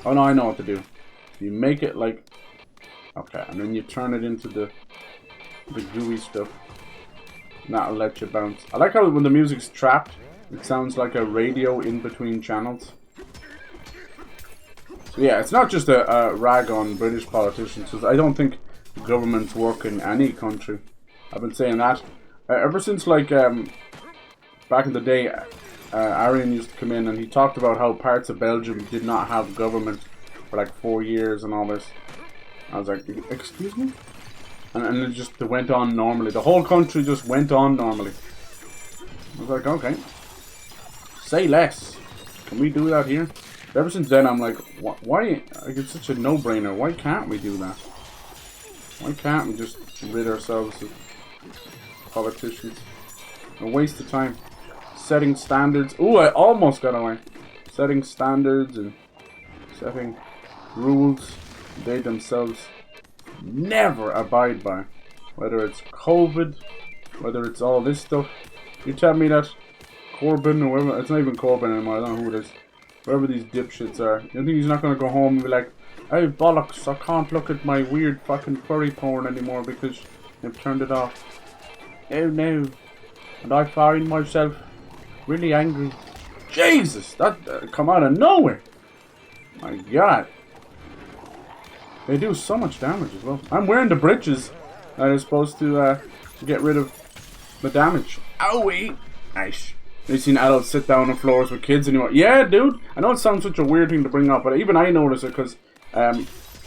Oh no, I know what to do. You make it like, okay, and then you turn it into the gooey stuff. And that'll let you bounce. I like how when the music's trapped, it sounds like a radio in between channels. So yeah, it's not just a rag on British politicians, because I don't think governments work in any country. I've been saying that. Ever since like back in the day, Arian used to come in and he talked about how parts of Belgium did not have government for like 4 years and all this. I was like, excuse me? And it went on normally. The whole country just went on normally. I was like, okay. Say less. Can we do that here? Ever since then, I'm like, why? Like, it's such a no-brainer. Why can't we do that? Why can't we just rid ourselves of politicians? A waste of time. Setting standards. Ooh, I almost got away. Setting standards and setting rules they themselves never abide by. Whether it's COVID, whether it's all this stuff. You tell me that Corbyn or whoever, it's not even Corbyn anymore, I don't know who it is. Whoever these dipshits are. You think he's not going to go home and be like, hey bollocks, I can't look at my weird fucking furry porn anymore because they've turned it off. Oh no. And I find myself really angry. Jesus, that come out of nowhere. My God. They do so much damage as well. I'm wearing the bridges that are supposed to get rid of the damage. Owie! Nice. Have you seen adults sit down on floors with kids anymore? Yeah, dude. I know it sounds such a weird thing to bring up, but even I notice it because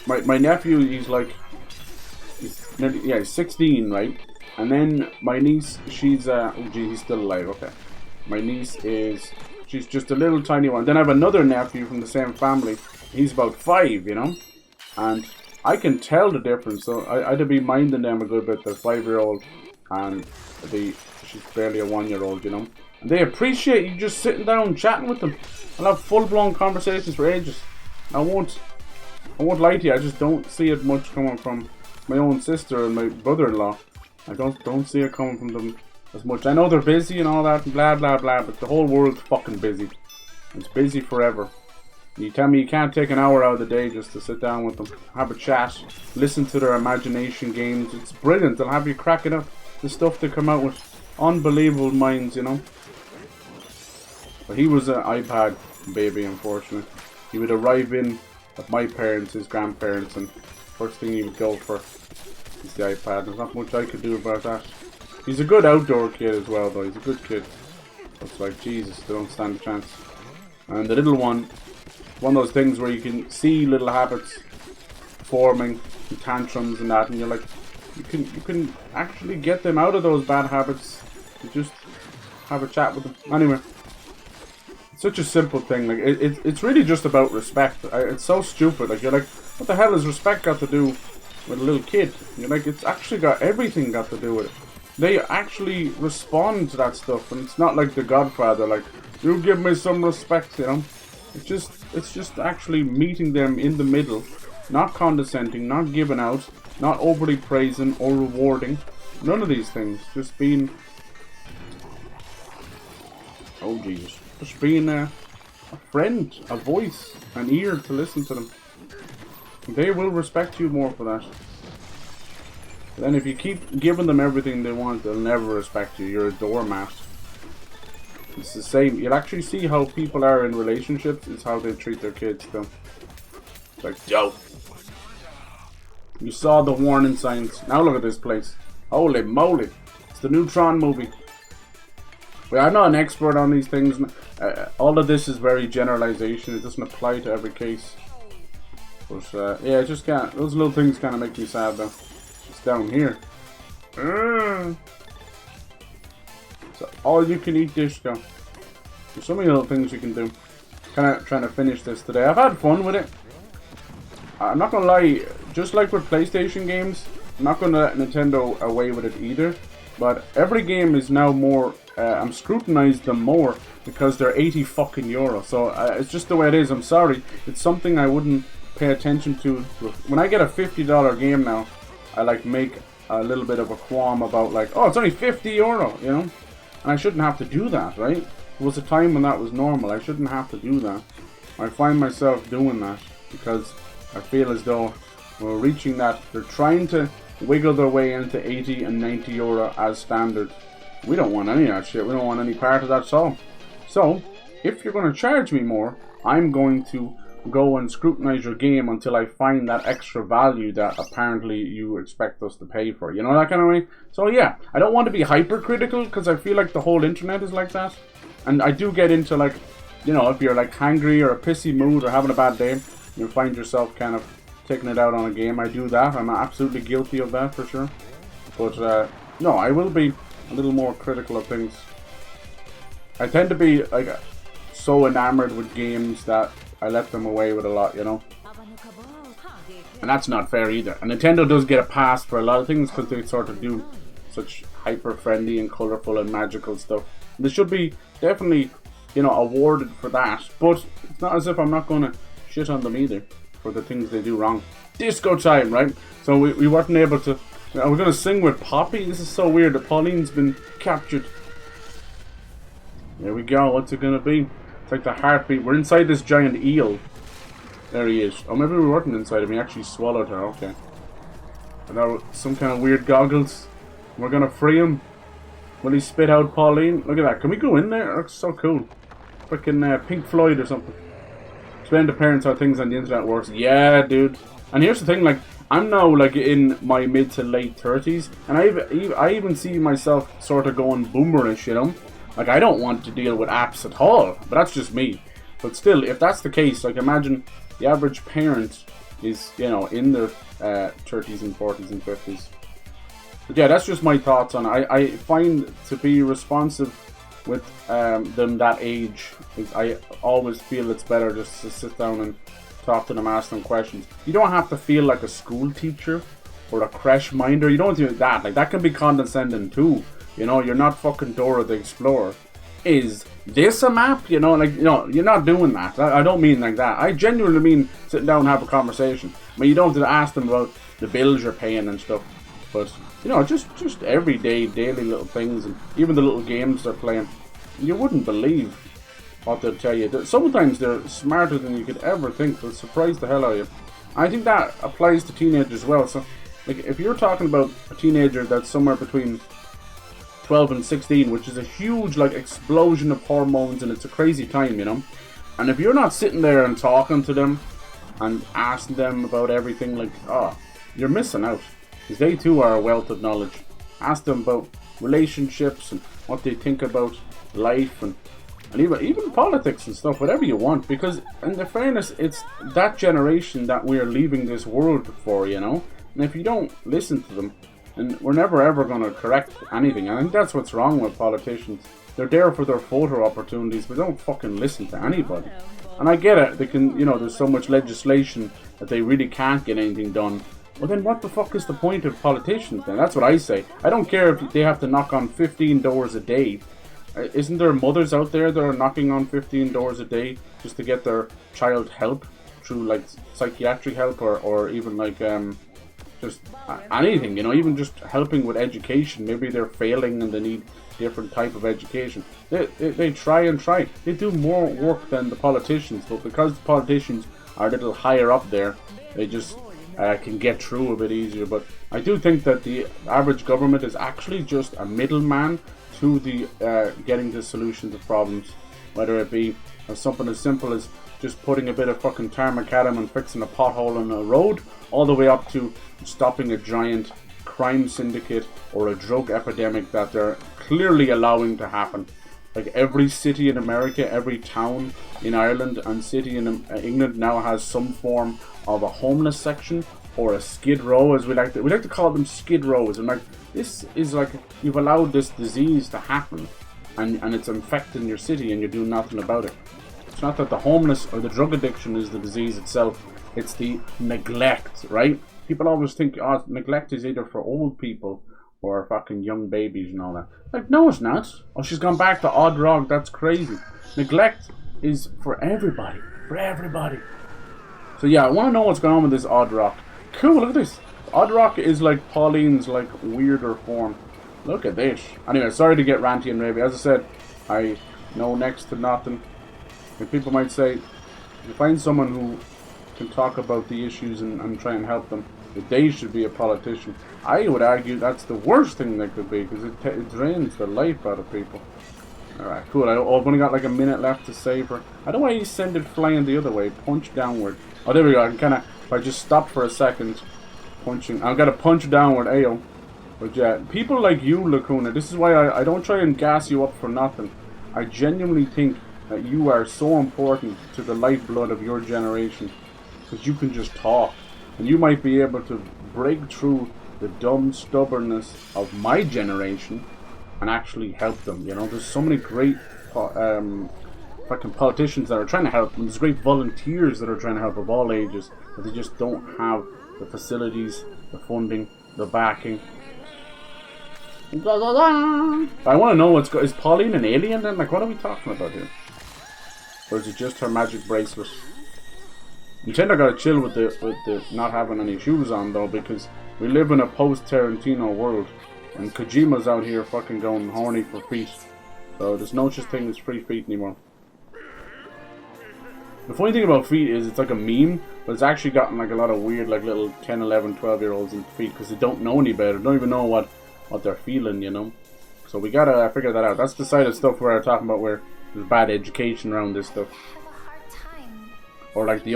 my nephew, he's he's 16, right? And then my niece, she's oh gee, he's still alive. Okay. My niece she's just a little tiny one. Then I have another nephew from the same family. He's about 5, you know, and I can tell the difference. So I'd be minding them a good bit. The 5-year-old and she's barely a 1-year-old, you know. And they appreciate you just sitting down and chatting with them. I'll have full-blown conversations for ages. I won't lie to you. I just don't see it much coming from my own sister and my brother-in-law. I don't see it coming from them as much. I know they're busy and all that and blah blah blah, but the whole world's fucking busy. It's busy forever. You tell me you can't take an hour out of the day just to sit down with them, have a chat, listen to their imagination games. It's brilliant. They'll have you cracking up. The stuff they come out with. Unbelievable minds, you know. But he was an iPad baby, unfortunately. He would arrive in at my parents, his grandparents, and first thing he would go for is the iPad. There's not much I could do about that. He's a good outdoor kid as well, though. He's a good kid. It's like, Jesus, they don't stand a chance. And the little one of those things where you can see little habits forming, and tantrums and that, and you're like, you can actually get them out of those bad habits. You just have a chat with them. Anyway, it's such a simple thing. Like it's really just about respect. It's so stupid. Like you're like, what the hell has respect got to do with a little kid? You're like, it's actually got everything got to do with it. They actually respond to that stuff, and it's not like The Godfather. Like, you give me some respect, you know. It's just actually meeting them in the middle, not condescending, not giving out, not overly praising or rewarding. None of these things. Just being, oh Jesus, just being a friend, a voice, an ear to listen to them. They will respect you more for that. But then if you keep giving them everything they want, they'll never respect you. You're a doormat. It's the same. You'll actually see how people are in relationships is how they treat their kids though. It's like, yo, you saw the warning signs. Now look at this place. Holy moly. It's the new Tron movie. Well, I'm not an expert on these things. All of this is very generalization. It doesn't apply to every case. But yeah, it just can't. Those little things kind of make me sad though. It's down here. So all you can eat disco. There's so many little things you can do. Kind of trying to finish this today. I've had fun with it. I'm not gonna lie. Just like with PlayStation games, I'm not gonna let Nintendo away with it either. But every game is now more. I'm scrutinized them more because they're 80 fucking euro. So it's just the way it is. I'm sorry. It's something I wouldn't pay attention to. When I get a $50 game now, I like make a little bit of a qualm about like, oh, it's only 50 euro, you know. And I shouldn't have to do that, right? There was a time when that was normal. I shouldn't have to do that. I find myself doing that because I feel as though we're reaching that. They're trying to wiggle their way into 80 and 90 euro as standard. We don't want any of that shit. We don't want any part of that at all. So, if you're going to charge me more, I'm going to go and scrutinize your game until I find that extra value that apparently you expect us to pay for. You know, that kind of way? So yeah, I don't want to be hypercritical because I feel like the whole internet is like that. And I do get into like, you know, if you're like hangry or a pissy mood or having a bad day, you find yourself kind of taking it out on a game. I do that. I'm absolutely guilty of that for sure. But no, I will be a little more critical of things. I tend to be like so enamored with games that I let them away with a lot, you know. And that's not fair either. And Nintendo does get a pass for a lot of things because they sort of do such hyper-friendly and colourful and magical stuff. They should be definitely, you know, awarded for that. But it's not as if I'm not going to shit on them either for the things they do wrong. Disco time, right? So we weren't able to... We're going to sing with Poppy. This is so weird that Pauline's been captured. There we go. What's it going to be? It's like the heartbeat. We're inside this giant eel. There he is. Oh, maybe we weren't inside him. He actually swallowed her. Okay. And now some kind of weird goggles. We're going to free him. Will he spit out Pauline? Look at that. Can we go in there? That looks so cool. Freaking Pink Floyd or something. Explain to parents how things on the internet works. Yeah, dude. And here's the thing, like, I'm now, like, in my mid to late 30s. And I even see myself sort of going boomerish, you know? Like, I don't want to deal with apps at all. But that's just me. But still, if that's the case, like, imagine the average parent is, you know, in their 30s and 40s and 50s. But yeah, that's just my thoughts on it. I find to be responsive with them that age, I always feel it's better just to sit down and talk to them, ask them questions. You don't have to feel like a school teacher or a creche minder. You don't do that. Like, that can be condescending too. You know, you're not fucking Dora the Explorer. Is this a map? You know, like, you know, you're not doing that. I don't mean like that. I genuinely mean sitting down and have a conversation. I mean, you don't have to ask them about the bills you're paying and stuff. But, you know, just everyday, daily little things, and even the little games they're playing. You wouldn't believe what they'll tell you. Sometimes they're smarter than you could ever think. They'll surprise the hell out of you. I think that applies to teenagers as well. So, like, if you're talking about a teenager that's somewhere between 12 and 16, which is a huge, like, explosion of hormones, and it's a crazy time, you know. And if you're not sitting there and talking to them and asking them about everything, like, oh, you're missing out. Because they too are a wealth of knowledge. Ask them about relationships and what they think about life and even politics and stuff, whatever you want. Because, in the fairness, it's that generation that we're leaving this world for, you know. And if you don't listen to them, and we're never ever going to correct anything. I think that's what's wrong with politicians. They're there for their photo opportunities, but don't fucking listen to anybody. And I get it. They can, you know, there's so much legislation that they really can't get anything done. Well, then what the fuck is the point of politicians then? That's what I say. I don't care if they have to knock on 15 doors a day. Isn't there mothers out there that are knocking on 15 doors a day just to get their child help through, like, psychiatric help or even, like, just anything, you know, even just helping with education. Maybe they're failing and they need different type of education. They try and try. They do more work than the politicians, but because the politicians are a little higher up there, they just can get through a bit easier. But I do think that the average government is actually just a middleman to the getting the solution to problems, whether it be something as simple as just putting a bit of fucking tarmac at them and fixing a pothole on a road, all the way up to stopping a giant crime syndicate or a drug epidemic that they're clearly allowing to happen. Like, every city in America, every town in Ireland and city in England now has some form of a homeless section or a skid row, as we like to call them, skid rows. And like, this is like, you've allowed this disease to happen and it's infecting your city and you're doing nothing about it. It's not that the homeless or the drug addiction is the disease itself, it's the neglect, right? People always think, oh, neglect is either for old people or fucking young babies and all that. Like, no, it's not. Oh, she's gone back to Odd Rock. That's crazy. Neglect is for everybody. For everybody. So yeah, I want to know what's going on with this Odd Rock. Cool, look at this. Odd Rock is like Pauline's, like, weirder form. Look at this. Anyway, sorry to get ranty and ravey. As I said, I know next to nothing. And people might say, you find someone who can talk about the issues and try and help them, that they should be a politician. I would argue that's the worst thing they could be, because it drains the life out of people. Alright, cool. I've only got like a minute left to save her. I don't know why he send it flying the other way. Punch downward. Oh, there we go. I can kind of, if I just stop for a second, punching. I've got to punch downward, ayo. But yeah, people like you, Lacuna, this is why I don't try and gas you up for nothing. I genuinely think that you are so important to the lifeblood of your generation. Because you can just talk. And you might be able to break through the dumb stubbornness of my generation and actually help them, you know. There's so many great fucking politicians that are trying to help, and there's great volunteers that are trying to help of all ages, but they just don't have the facilities, the funding, the backing. I want to know is Pauline an alien then? Like, what are we talking about here? Or is it just her magic bracelet? Nintendo gotta chill with the not having any shoes on though, because we live in a post-Tarantino world, and Kojima's out here fucking going horny for feet. So there's no such thing as free feet anymore. The funny thing about feet is it's like a meme, but it's actually gotten like a lot of weird like little 10, 11, 12 year olds into feet because they don't know any better. They don't even know what they're feeling, you know. So we gotta figure that out. That's the side of stuff where I'm talking about where there's bad education around this stuff. Or like the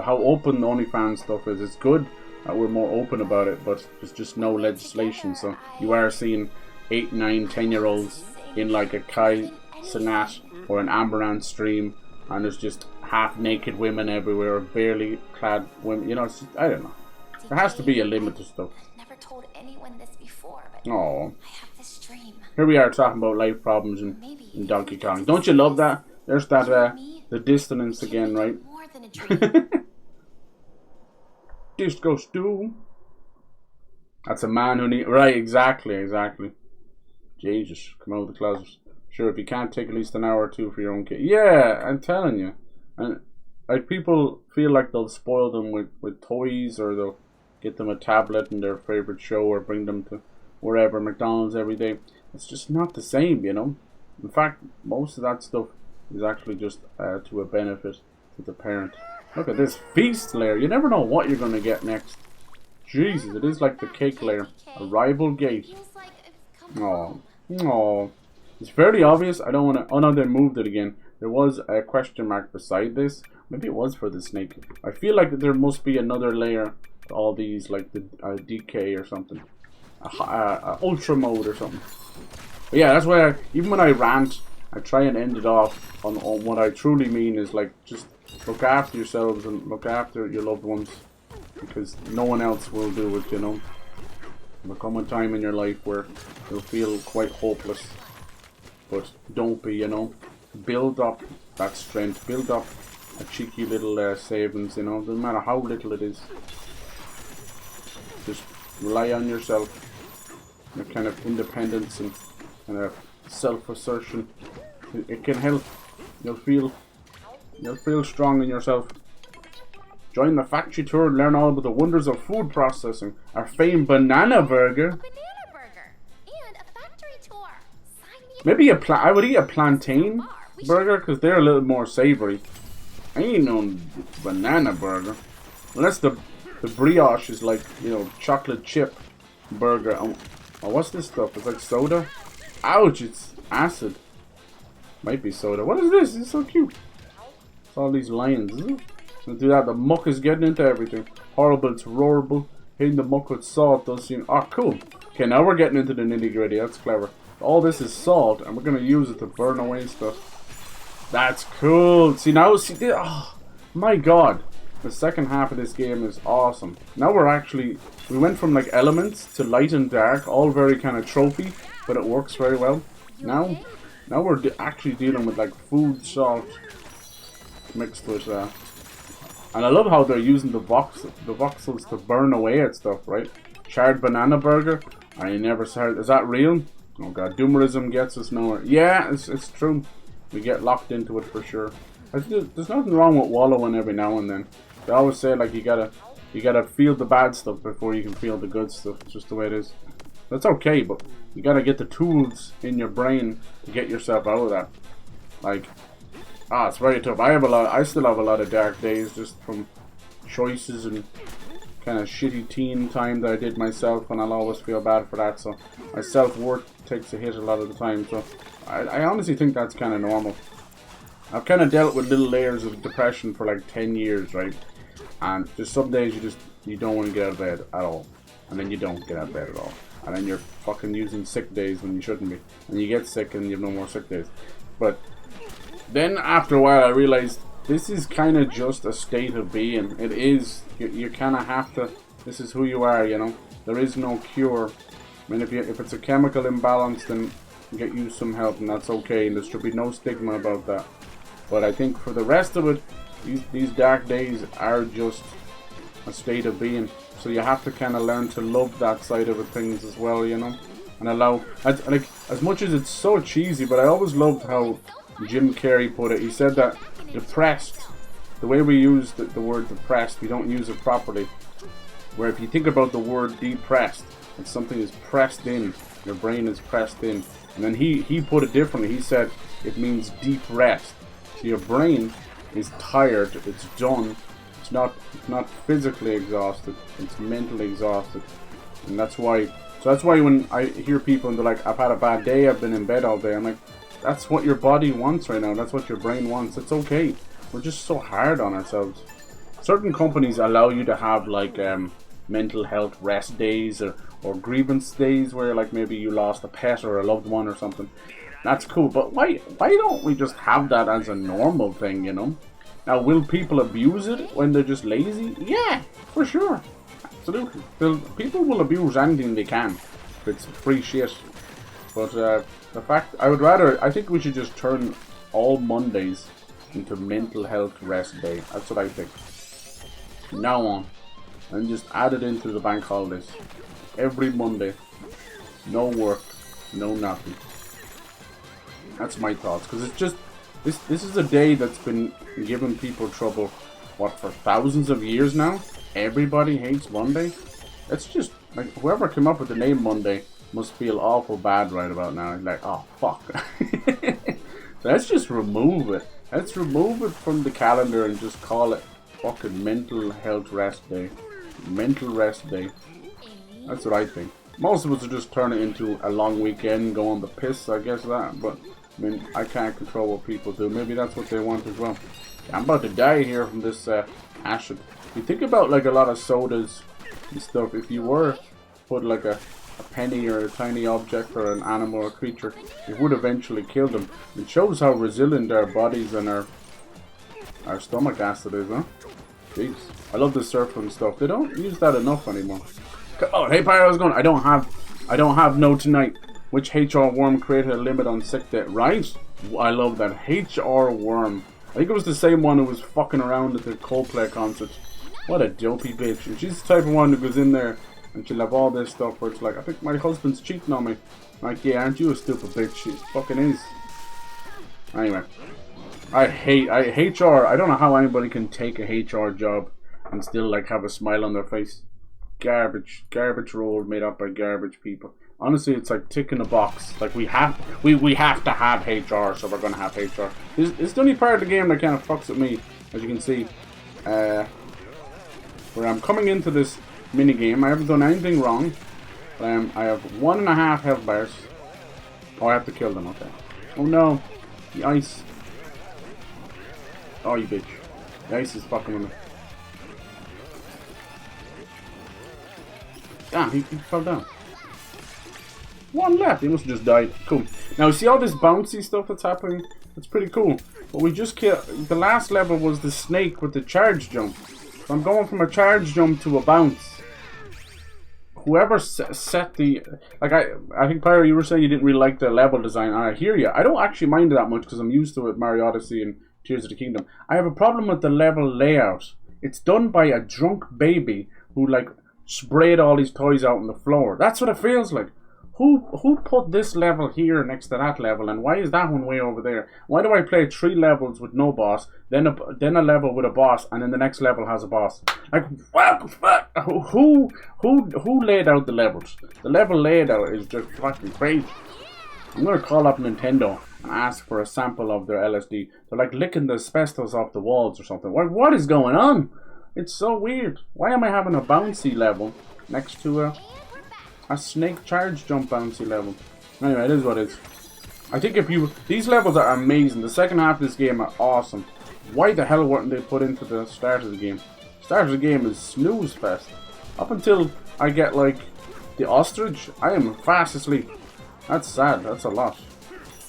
how open the OnlyFans stuff is. It's good that we're more open about it, but there's just no legislation. So you are seeing 8, 9, 10-year-olds in like a Kai Cenat or an Amaranth stream, and there's just half-naked women everywhere, barely clad women. You know, it's just, I don't know. There has to be a limit to stuff. Never told anyone this before, but Oh, I have this dream. here we are talking about life problems in Donkey Kong. Don't you love that? There's that the dissonance again, right? More than a dream. Disco stew. That's a man who need right. Exactly. Jesus, come out of the closet. Sure, if you can't take at least an hour or two for your own kid. Yeah, I'm telling you. And like people feel like they'll spoil them with toys, or they'll get them a tablet and their favorite show, or bring them to wherever, McDonald's every day. It's just not the same, you know. In fact, most of that stuff is actually just to a benefit to the parent. Look at this feast layer. You never know what you're going to get next. Jesus, it is like the cake layer. A rival gate. Oh, it's fairly obvious. I don't want to. Oh no, they moved it again. There was a question mark beside this. Maybe it was for the snake. I feel like there must be another layer to all these, like the DK or something, ultra mode or something. But yeah, that's why even when I rant, I try and end it off on what I truly mean is like just look after yourselves and look after your loved ones, because no one else will do it, you know. There'll come a time in your life where you'll feel quite hopeless, but don't be, you know. Build up that strength, build up a cheeky little savings, you know, doesn't matter how little it is. Just rely on yourself, your kind of independence and kind of self-assertion. It can help. You'll feel strong in yourself. Join the factory tour and learn all about the wonders of food processing. Our famed banana burger. Banana burger and a factory tour. Sign me Maybe I would eat a plantain burger because they're a little more savory. I ain't no banana burger. Unless the brioche is like, you know, chocolate chip burger. Oh, what's this stuff? It's like soda? Ouch, it's acid. Might be soda. What is this? It's so cute. It's all these lions, isn't it? Don't do that. The muck is getting into everything. Horrible, it's roarable. Hitting the muck with salt does seem... Oh, cool. Okay, now we're getting into the nitty-gritty. That's clever. All this is salt, and we're going to use it to burn away stuff. That's cool. See, now... See, oh, my God. The second half of this game is awesome. Now we're actually... We went from, like, elements to light and dark. All very kind of trophy, but it works very well. Now we're actually dealing with, like, food, salt, mixed with... And I love how they're using the voxels to burn away at stuff, right? Charred banana burger. I never saw it. Is that real? Oh god, doomerism gets us nowhere. Yeah, it's true. We get locked into it for sure. There's nothing wrong with wallowing every now and then. They always say like you gotta feel the bad stuff before you can feel the good stuff. It's just the way it is. That's okay, but you gotta get the tools in your brain to get yourself out of that. Like, it's very tough. I still have a lot of dark days just from choices and kind of shitty teen time that I did myself, and I'll always feel bad for that. So my self-worth takes a hit a lot of the time. So I honestly think that's kind of normal. I've kind of dealt with little layers of depression for like 10 years, right? And just some days you don't want to get out of bed at all. And then you don't get out of bed at all. And then you're fucking using sick days when you shouldn't be. And you get sick and you have no more sick days. But then after a while I realized this is kind of just a state of being. It is. You kind of have to. This is who you are, you know. There is no cure. I mean, if it's a chemical imbalance, then get you some help, and that's okay. And there should be no stigma about that. But I think for the rest of it, these dark days are just a state of being. So you have to kind of learn to love that side of things as well, you know. And allow, as much as it's so cheesy, but I always loved how Jim Carrey put it. He said that depressed, the way we use the word depressed, we don't use it properly. Where if you think about the word depressed, it's something is pressed in, your brain is pressed in. And then he put it differently. He said it means deep rest. So your brain is tired, it's done. It's not physically exhausted, it's mentally exhausted. And that's why when I hear people and they're like, I've had a bad day, I've been in bed all day, I'm like, that's what your body wants right now, that's what your brain wants. It's okay. We're just so hard on ourselves. Certain companies allow you to have like mental health rest days or grievance days where like maybe you lost a pet or a loved one or something. That's cool, but why don't we just have that as a normal thing, you know? Now, will people abuse it when they're just lazy? Yeah, for sure. Absolutely. People will abuse anything they can if it's free shit. But the fact, I think we should just turn all Mondays into mental health rest day. That's what I think. From now on. And just add it into the bank holidays. Every Monday. No work. No nothing. That's my thoughts. Because it's just, this is a day that's been giving people trouble, what, for thousands of years now? Everybody hates Monday? It's just, like, whoever came up with the name Monday must feel awful bad right about now. Like, oh, fuck. So let's just remove it. Let's remove it from the calendar and just call it fucking mental health rest day. Mental rest day. That's what I think. Most of us will just turn it into a long weekend, go on the piss, I guess that. But, I mean, I can't control what people do. Maybe that's what they want as well. I'm about to die here from this acid. You think about like a lot of sodas and stuff. If you were to put like a penny or a tiny object or an animal or creature, it would eventually kill them. It shows how resilient our bodies and our stomach acid is, huh? Jeez. I love the surfing stuff. They don't use that enough anymore. Oh, hey Pyro, how's it going? I don't have no tonight. Which HR worm created a limit on sick day? Right? I love that. HR worm. I think it was the same one who was fucking around at the Coldplay concert. What a dopey bitch. And she's the type of one who goes in there and she'll have all this stuff where it's like, I think my husband's cheating on me. Like, yeah, aren't you a stupid bitch? She fucking is. Anyway. I hate HR. I don't know how anybody can take a HR job and still like have a smile on their face. Garbage role made up by garbage people. Honestly, it's like ticking a box. Like we have to have HR, so we're gonna have HR. It's the only part of the game that kind of fucks with me, as you can see. Where I'm coming into this mini game, I haven't done anything wrong. I have 1.5 health bars. Oh, I have to kill them. Okay. Oh no, the ice. Oh, you bitch. The ice is fucking with me. Damn, he fell down. One left. He must have just died. Cool. Now, see all this bouncy stuff that's happening? It's pretty cool. But we just killed... The last level was the snake with the charge jump. So I'm going from a charge jump to a bounce. Whoever set the... Like, I think, Pyro, you were saying you didn't really like the level design. And I hear you. I don't actually mind it that much because I'm used to it, Mario Odyssey and Tears of the Kingdom. I have a problem with the level layout. It's done by a drunk baby who, like, sprayed all these toys out on the floor. That's what it feels like. Who put this level here next to that level, and why is that one way over there? Why do I play 3 levels with no boss, then a level with a boss, and then the next level has a boss? Like, what the fuck? Who laid out the levels? The level layout is just fucking crazy. I'm gonna call up Nintendo and ask for a sample of their LSD. They're like licking the asbestos off the walls or something. What is going on? It's so weird. Why am I having a bouncy level next to a snake charge jump bouncy level? Anyway, it is what it is. I think if you... These levels are amazing. The second half of this game are awesome. Why the hell weren't they put into the start of the game? Start of the game is snooze fest. Up until I get, like, the ostrich, I am fast asleep. That's sad. That's a lot.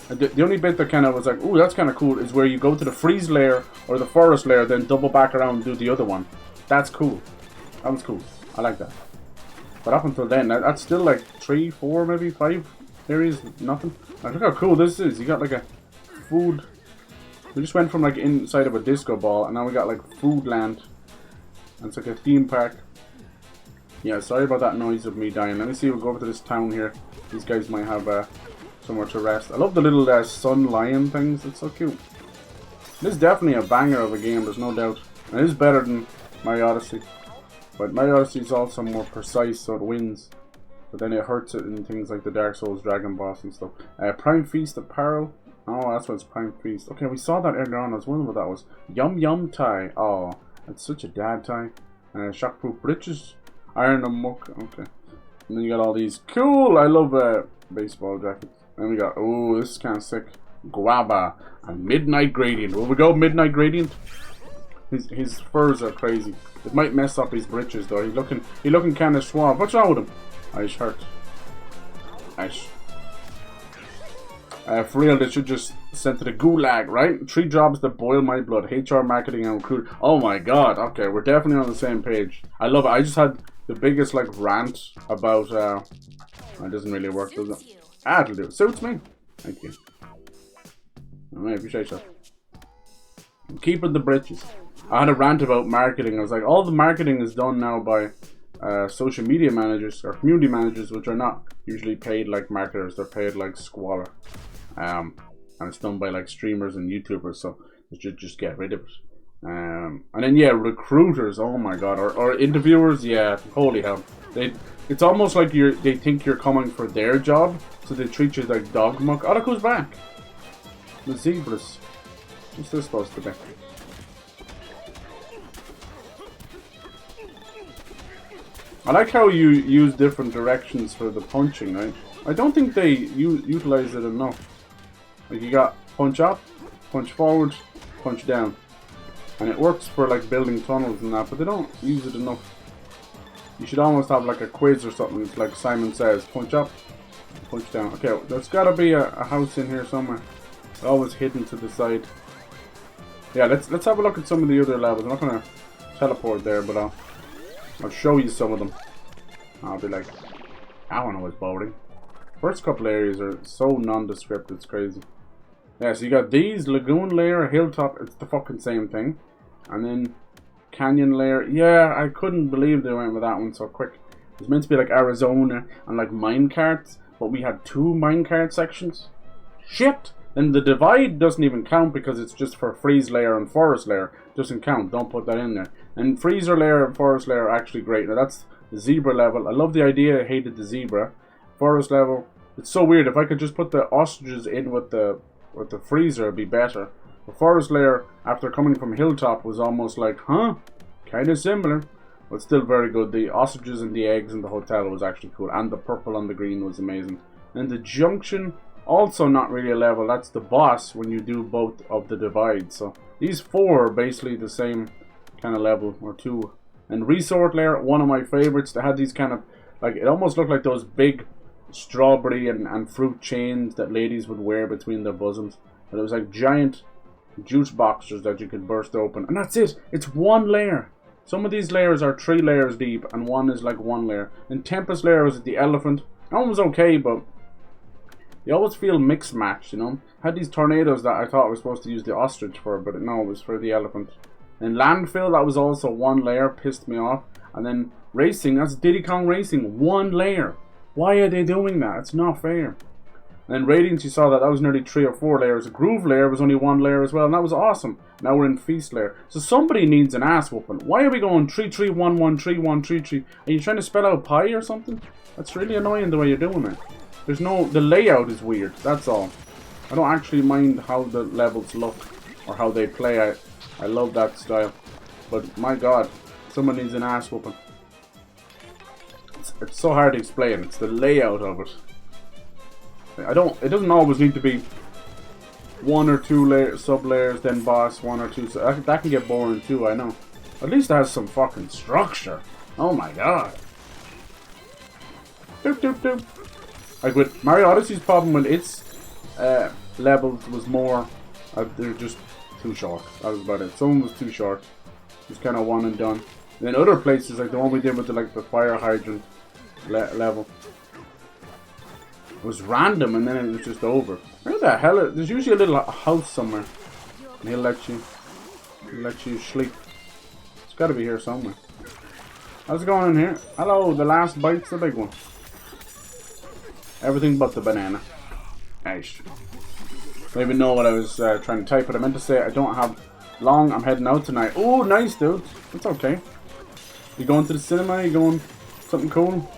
The only bit that kind of was like, ooh, that's kind of cool, is where you go to the freeze layer or the forest layer, then double back around and do the other one. That's cool. That was cool. I like that. But up until then, that's still like 3, 4, maybe 5 areas. Nothing. Like, look how cool this is. You got like a food. We just went from like inside of a disco ball, and now we got like food land. And it's like a theme park. Yeah, sorry about that noise of me dying. Let me see. We'll go over to this town here. These guys might have somewhere to rest. I love the little sun lion things. It's so cute. This is definitely a banger of a game. There's no doubt. And it is better than Mario Odyssey. But Mario Odyssey is also more precise, so it wins. But then it hurts it in things like the Dark Souls Dragon Boss and stuff. Prime Feast Apparel. Oh, that's what it's Prime Feast. Okay, we saw that earlier on. I was wondering what that was. Yum Yum tie. Oh, that's such a dad tie. Shockproof Breeches. Iron and Muck. Okay. And then you got all these. Cool! I love baseball jackets. Then we got, oh, this is kind of sick. Guava and Midnight Gradient. Will we go Midnight Gradient? His furs are crazy. It might mess up his britches though. He's looking kind of suave. What's wrong with him? Ice hurt. Ice. For real, they should just send to the gulag, right? 3 jobs that boil my blood. HR, marketing, and recruit. Oh my god. Okay, we're definitely on the same page. I love it. I just had the biggest like rant about. It doesn't really work, does it? Ah, it'll do. It suits me. Thank you. I appreciate that. I'm keeping the britches. I had a rant about marketing. I was like, all the marketing is done now by social media managers or community managers, which are not usually paid like marketers. They're paid like squalor. And it's done by like streamers and YouTubers, so they should just get rid of it. And then yeah, recruiters. Oh my god, or interviewers. Yeah, holy hell. It's almost like they think you're coming for their job, so they treat you like dog muck. Oh, look who's back. The zebras. What's this supposed to be? I like how you use different directions for the punching, right? I don't think they utilize it enough. Like you got punch up, punch forward, punch down. And it works for like building tunnels and that, but they don't use it enough. You should almost have like a quiz or something. It's like Simon Says, punch up, punch down. Okay, there's gotta be a house in here somewhere. Always hidden to the side. Yeah, let's have a look at some of the other levels. I'm not gonna teleport there, but I'll show you some of them. I'll be like, I don't know what's boring. First couple areas are so nondescript, it's crazy. Yeah, so you got these, lagoon layer, hilltop, it's the fucking same thing. And then canyon layer. Yeah, I couldn't believe they went with that one so quick. It was meant to be like Arizona and like minecarts, but we had 2 minecart sections. Shit! Then the divide doesn't even count because it's just for freeze layer and forest layer. Doesn't count, don't put that in there. And freezer layer and forest layer are actually great. Now that's the zebra level. I love the idea, I hated the zebra. Forest level, it's so weird. If I could just put the ostriches in with the freezer, it'd be better. The forest layer, after coming from hilltop, was almost like, huh? Kind of similar, but still very good. The ostriches and the eggs in the hotel was actually cool. And the purple on the green was amazing. And the junction, also not really a level. That's the boss when you do both of the divides. So these 4 are basically the same kind of level, or 2. And resort layer, one of my favorites. They had these kind of, like, it almost looked like those big strawberry and fruit chains that ladies would wear between their bosoms. But it was like giant juice boxes that you could burst open. And that's it. It's 1 layer. Some of these layers are 3 layers deep, and one is like 1 layer. And Tempest layer was the elephant. That one was okay, but you always feel mixed match, you know. Had these tornadoes that I thought were supposed to use the ostrich for, but no, it was for the elephant. And landfill, that was also 1 layer, pissed me off. And then racing, that's Diddy Kong Racing, 1 layer. Why are they doing that? It's not fair. And then Radiance, you saw that was nearly 3 or 4 layers. The Groove layer was only 1 layer as well, and that was awesome. Now we're in Feast layer. So somebody needs an ass whooping. Why are we going 3 3 1 1 3 1 3 3? Are you trying to spell out pi or something? That's really annoying the way you're doing it. There's no, the layout is weird, that's all. I don't actually mind how the levels look or how they play. I love that style. But my god, someone needs an ass whooping. It's so hard to explain. It's the layout of it. It doesn't always need to be one or two sub layers, then boss, one or two. So that can get boring too. I know. At least it has some fucking structure. Oh my god. Doop doop doop. Like with Mario Odyssey's problem with its levels was more, they're just too short. That was about it. Some was too short. It was kind of one and done. And then other places, like the one we did with the fire hydrant level, it was random and then it was just over. Where the hell? There's usually a little house somewhere, and he'll let you sleep. It's got to be here somewhere. How's it going in here? Hello, the last bite's the big one. Everything but the banana. Nice. I don't even know what I was trying to type, but I meant to say I don't have long. I'm heading out tonight. Oh, nice, dude. That's okay. You going to the cinema? You going something cool?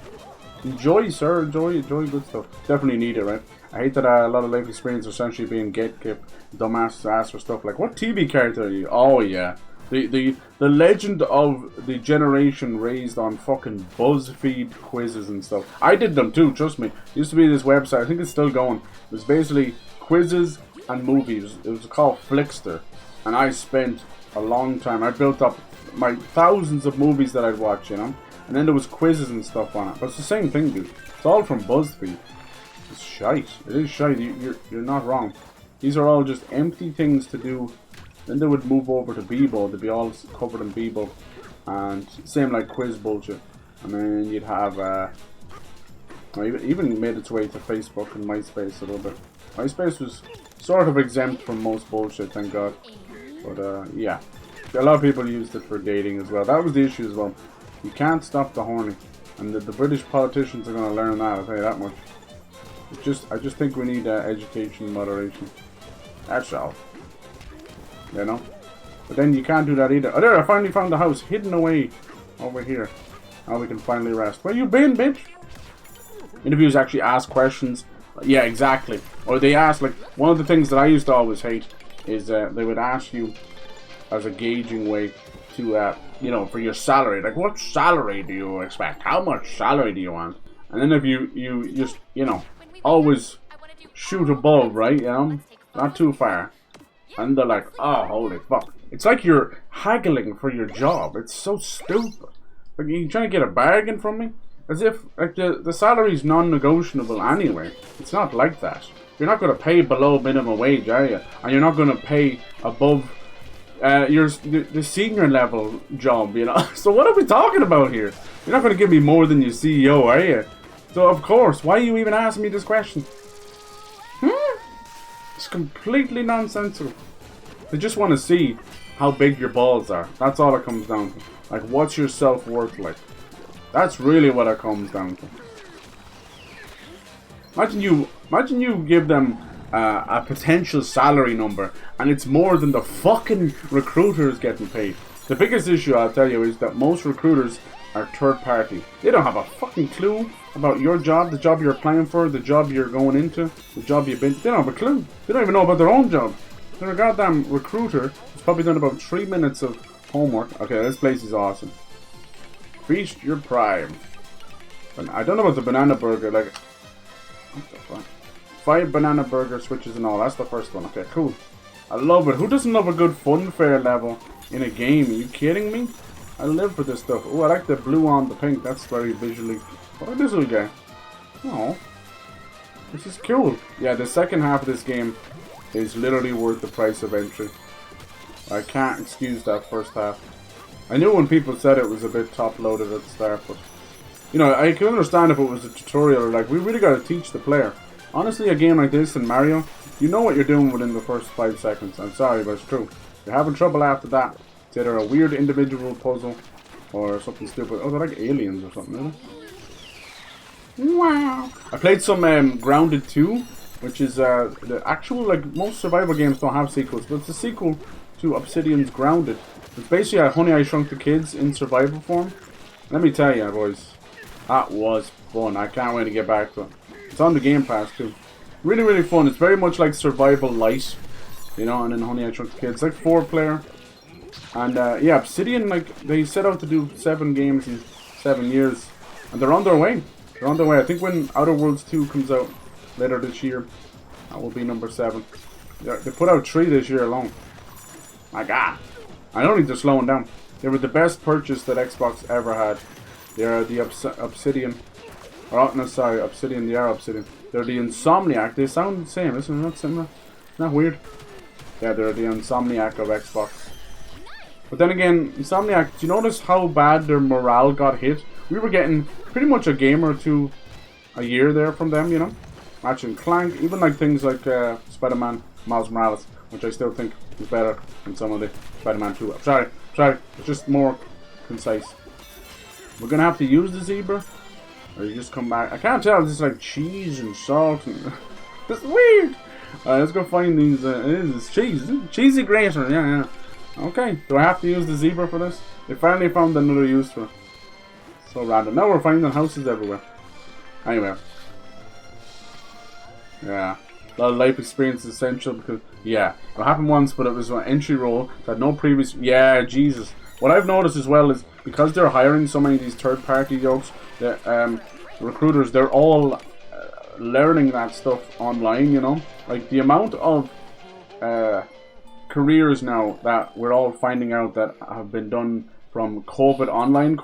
Enjoy, sir. Enjoy good stuff. Definitely need it, right? I hate that a lot of life experience are essentially being gatekept. Dumbasses ask for stuff like, what TV character are you? Oh, yeah. The legend of the generation raised on fucking BuzzFeed quizzes and stuff. I did them too, trust me. It used to be this website, I think it's still going. It was basically quizzes and movies. It was called Flickster. And I spent a long time. I built up my thousands of movies that I'd watch, you know. And then there was quizzes and stuff on it. But it's the same thing, dude. It's all from BuzzFeed. It's shite. It is shite. You're not wrong. These are all just empty things to do. Then they would move over to Bebo. They'd be all covered in Bebo. And same like quiz bullshit. And then you'd have, even made its way to Facebook and MySpace a little bit. MySpace was sort of exempt from most bullshit, thank God. But, yeah. A lot of people used it for dating as well. That was the issue as well. You can't stop the horny. And the British politicians are going to learn that, I'll tell you that much. I just think we need education and moderation. That's all. You know? But then you can't do that either. Oh, there, I finally found the house hidden away over here. Now we can finally rest. Where you been, bitch? Interviews actually ask questions. Yeah, exactly. Or they ask, like, one of the things that I used to always hate is they would ask you as a gauging way to, you know, for your salary. Like, what salary do you expect? How much salary do you want? And then if you just, you know, always shoot above, right, you know? Not too far. And they're like, oh, holy fuck. It's like you're haggling for your job. It's so stupid. Like, are you trying to get a bargain from me? As if, like, the salary's non-negotiable anyway. It's not like that. You're not going to pay below minimum wage, are you? And you're not going to pay above the senior level job, you know? So what are we talking about here? You're not going to give me more than your CEO, are you? So, of course, why are you even asking me this question? It's completely nonsensical. They just want to see how big your balls are. That's all it comes down to. Like, what's your self-worth like? That's really what it comes down to. Imagine you give them a potential salary number, and it's more than the fucking recruiters getting paid. The biggest issue, I'll tell you, is that most recruiters are third party. They don't have a fucking clue about your job, the job you're applying for, the job you're going into, the job you've been. They don't have a clue. They don't even know about their own job. They're a goddamn recruiter who's probably done about 3 minutes of homework. Okay, this place is awesome. Feast your prime. But I don't know about the banana burger. Like, what the fuck? 5 banana burger switches and all. That's the first one. Okay, cool. I love it. Who doesn't love a good fun fair level in a game? Are you kidding me? I live for this stuff. Oh, I like the blue on the pink. That's very visually. What is this little guy? Oh, this is cool. Yeah, the second half of this game is literally worth the price of entry. I can't excuse that first half. I knew when people said it was a bit top-loaded at the start, but you know, I can understand if it was a tutorial. Or like, we really got to teach the player. Honestly, a game like this in Mario, you know what you're doing within the first 5 seconds. I'm sorry, but it's true. If you're having trouble after that, it's either a weird individual puzzle or something stupid. Oh, they're like aliens or something, isn't it? Wow. I played some Grounded 2, which is the actual, like, most survival games don't have sequels, but it's a sequel to Obsidian's Grounded. It's basically a Honey, I Shrunk the Kids in survival form. Let me tell you, boys, that was fun. I can't wait to get back to it. It's on the Game Pass too. Really, really fun. It's very much like Survival Light, you know, and then Honey, I Shrunk the Kids. It's like 4-player. And yeah, Obsidian, like, they set out to do 7 games in 7 years, and they're on their way. They're on their way. I think when Outer Worlds 2 comes out later this year. That will be number 7. They put out 3 this year alone. My God. I don't think they're slowing down. They were the best purchase that Xbox ever had. They are the Obsidian. Or, no, sorry, Obsidian. They are Obsidian. They're the Insomniac. They sound the same, isn't it? Not similar. Isn't that weird? Yeah, they're the Insomniac of Xbox. But then again, Insomniac, do you notice how bad their morale got hit? We were getting pretty much a game or 2 a year there from them, you know? Ratchet and Clank, even like things like Spider-Man Miles Morales, which I still think is better than some of the Spider-Man 2. I'm sorry, it's just more concise. We're gonna have to use the zebra, or you just come back. I can't tell, it's like cheese and salt and... It's weird! Alright, let's go find these, it's cheese, cheesy grater, yeah. Okay, do I have to use the zebra for this? They finally found another use for it. So random. Now we're finding houses everywhere. Anyway. Yeah. A lot of life experience is essential because, yeah, it happened once, but it was an entry role that had no previous... Yeah, Jesus. What I've noticed as well is because they're hiring so many of these third-party jokes, the recruiters, they're all learning that stuff online, you know? Like, the amount of careers now that we're all finding out that have been done from COVID online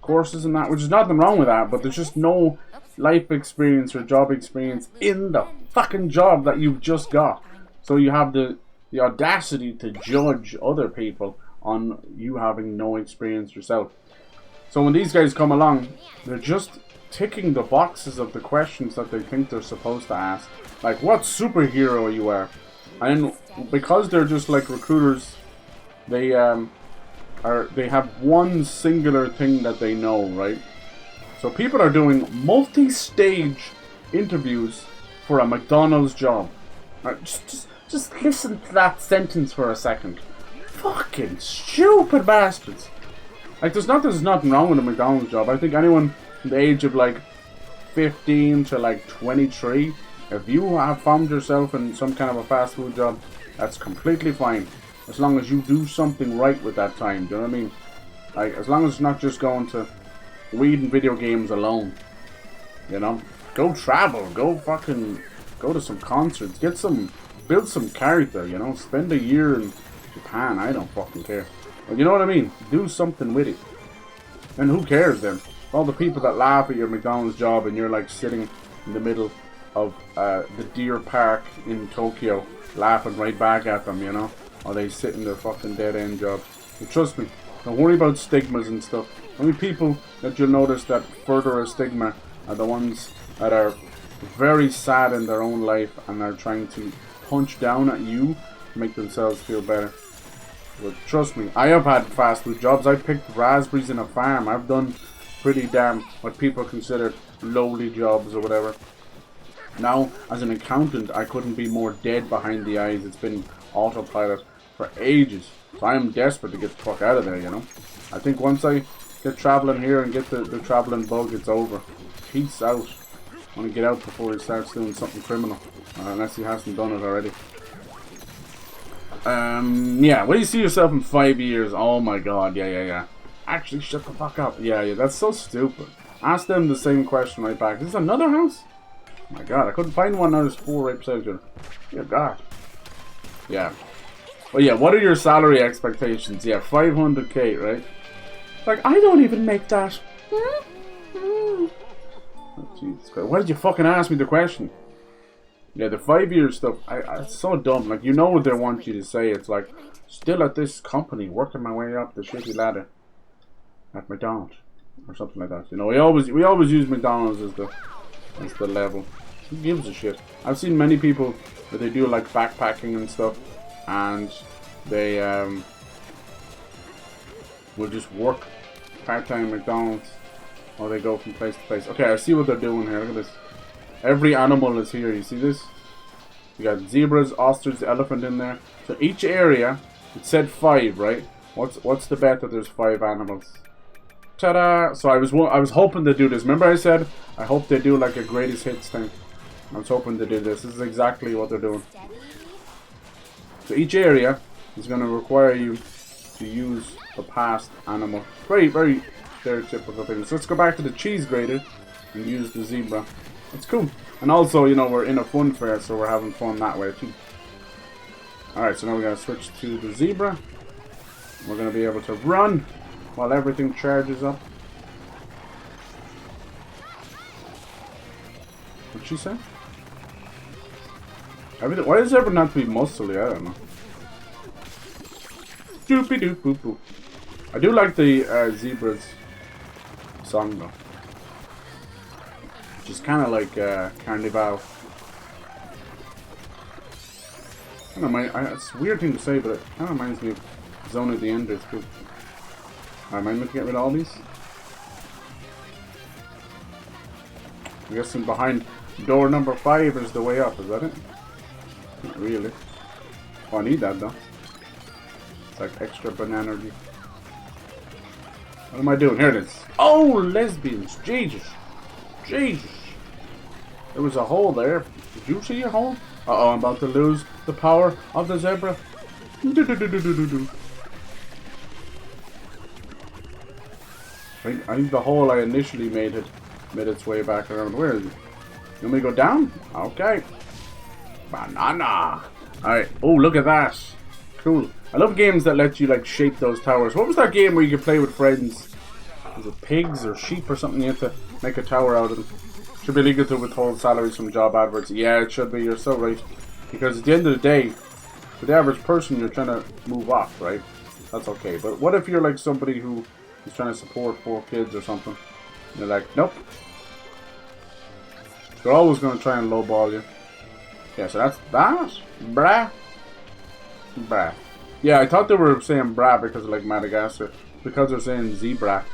courses and that, which is nothing wrong with that, but there's just no life experience or job experience in the fucking job that you've just got. So you have the audacity to judge other people on you having no experience yourself. So when these guys come along, they're just ticking the boxes of the questions that they think they're supposed to ask. Like, what superhero you are. And because they're just like recruiters, they have one singular thing that they know, right? So people are doing multi-stage interviews for a McDonald's job. Right, just listen to that sentence for a second. Fucking stupid bastards. Like, there's nothing wrong with a McDonald's job. I think anyone from the age of like 15 to like 23, if you have found yourself in some kind of a fast food job, that's completely fine. As long as you do something right with that time, do you know what I mean? Like, as long as it's not just going to weed and video games alone. You know? Go travel, go to some concerts, build some character, you know? Spend a year in Japan, I don't fucking care. But you know what I mean? Do something with it. And who cares then? All the people that laugh at your McDonald's job and you're like sitting in the middle of the Deer Park in Tokyo laughing right back at them, you know? Or they sit in their fucking dead-end job. But trust me, don't worry about stigmas and stuff. The only people that you'll notice that further a stigma are the ones that are very sad in their own life and are trying to punch down at you to make themselves feel better. But trust me, I have had fast food jobs. I picked raspberries in a farm. I've done pretty damn what people consider lowly jobs or whatever. Now, as an accountant, I couldn't be more dead behind the eyes. It's been autopilot for ages. So I am desperate to get the fuck out of there, you know. I think once I get traveling here and get the traveling bug, it's over. Peace out. I want to get out before he starts doing something criminal. Unless he hasn't done it already. Yeah, where do you see yourself in 5 years? Oh my god, yeah. Actually, shut the fuck up. Yeah, that's so stupid. Ask them the same question right back. Is this another house? Oh my god, I couldn't find one. Now there's 4 right beside each other. Dear god. Yeah. Well, yeah, what are your salary expectations? Yeah, 500k, right? Like, I don't even make that. Oh, Jesus Christ. Why did you fucking ask me the question? Yeah, the 5-year stuff, it's so dumb. Like, you know what they want you to say. It's like, still at this company, working my way up the shitty ladder at McDonald's. Or something like that. You know, we always use McDonald's as the level. Who gives a shit? I've seen many people that they do like backpacking and stuff, and they will just work part-time McDonald's, or they go from place to place. Okay, I see what they're doing here. Look at this. Every animal is here. You see this? You got zebras, ostrich, elephant in there. So each area, it said 5, right? What's the bet that there's 5 animals? Ta-da! So I was hoping to do this. Remember I said I hope they do like a greatest hits thing. I was hoping to do this. This is exactly what they're doing. So each area is going to require you to use the past animal. Very, very stereotypical thing. So let's go back to the cheese grater and use the zebra. It's cool. And also, you know, we're in a fun fair, so we're having fun that way too. Alright, so now we're going to switch to the zebra. We're going to be able to run while everything charges up. What'd she say? Everything. Why does everyone have to be muscly? I don't know. Doopy doop boop boop. I do like the zebra's song though. Which is kind of like Carnival. It's a weird thing to say, but it kind of reminds me of Zone of the Enders too. Am I meant to get rid of all these? I'm guessing behind door number 5 is the way up, is that it? Not really. Oh, I need that though. It's like extra banana leaf. What am I doing? Here it is. Oh, lesbians. Jesus. Jesus. There was a hole there. Did you see a hole? Uh-oh, I'm about to lose the power of the zebra. I think the hole I initially made its way back around. Where is it? You want me to go down? Okay. Banana. Alright. Oh, look at that. Cool. I love games that let you like shape those towers. What was that game where you could play with friends? Was it pigs or sheep or something? You had to make a tower out of them. Should be legal to withhold salaries from job adverts. Yeah, it should be. You're so right. Because at the end of the day, for the average person, you're trying to move off, right? That's okay. But what if you're like somebody who is trying to support 4 kids or something? And you're like, nope. They're always going to try and lowball you. Yeah, so that's that. Brah. Brah. Yeah, I thought they were saying brah because of like Madagascar. Because they're saying zebra,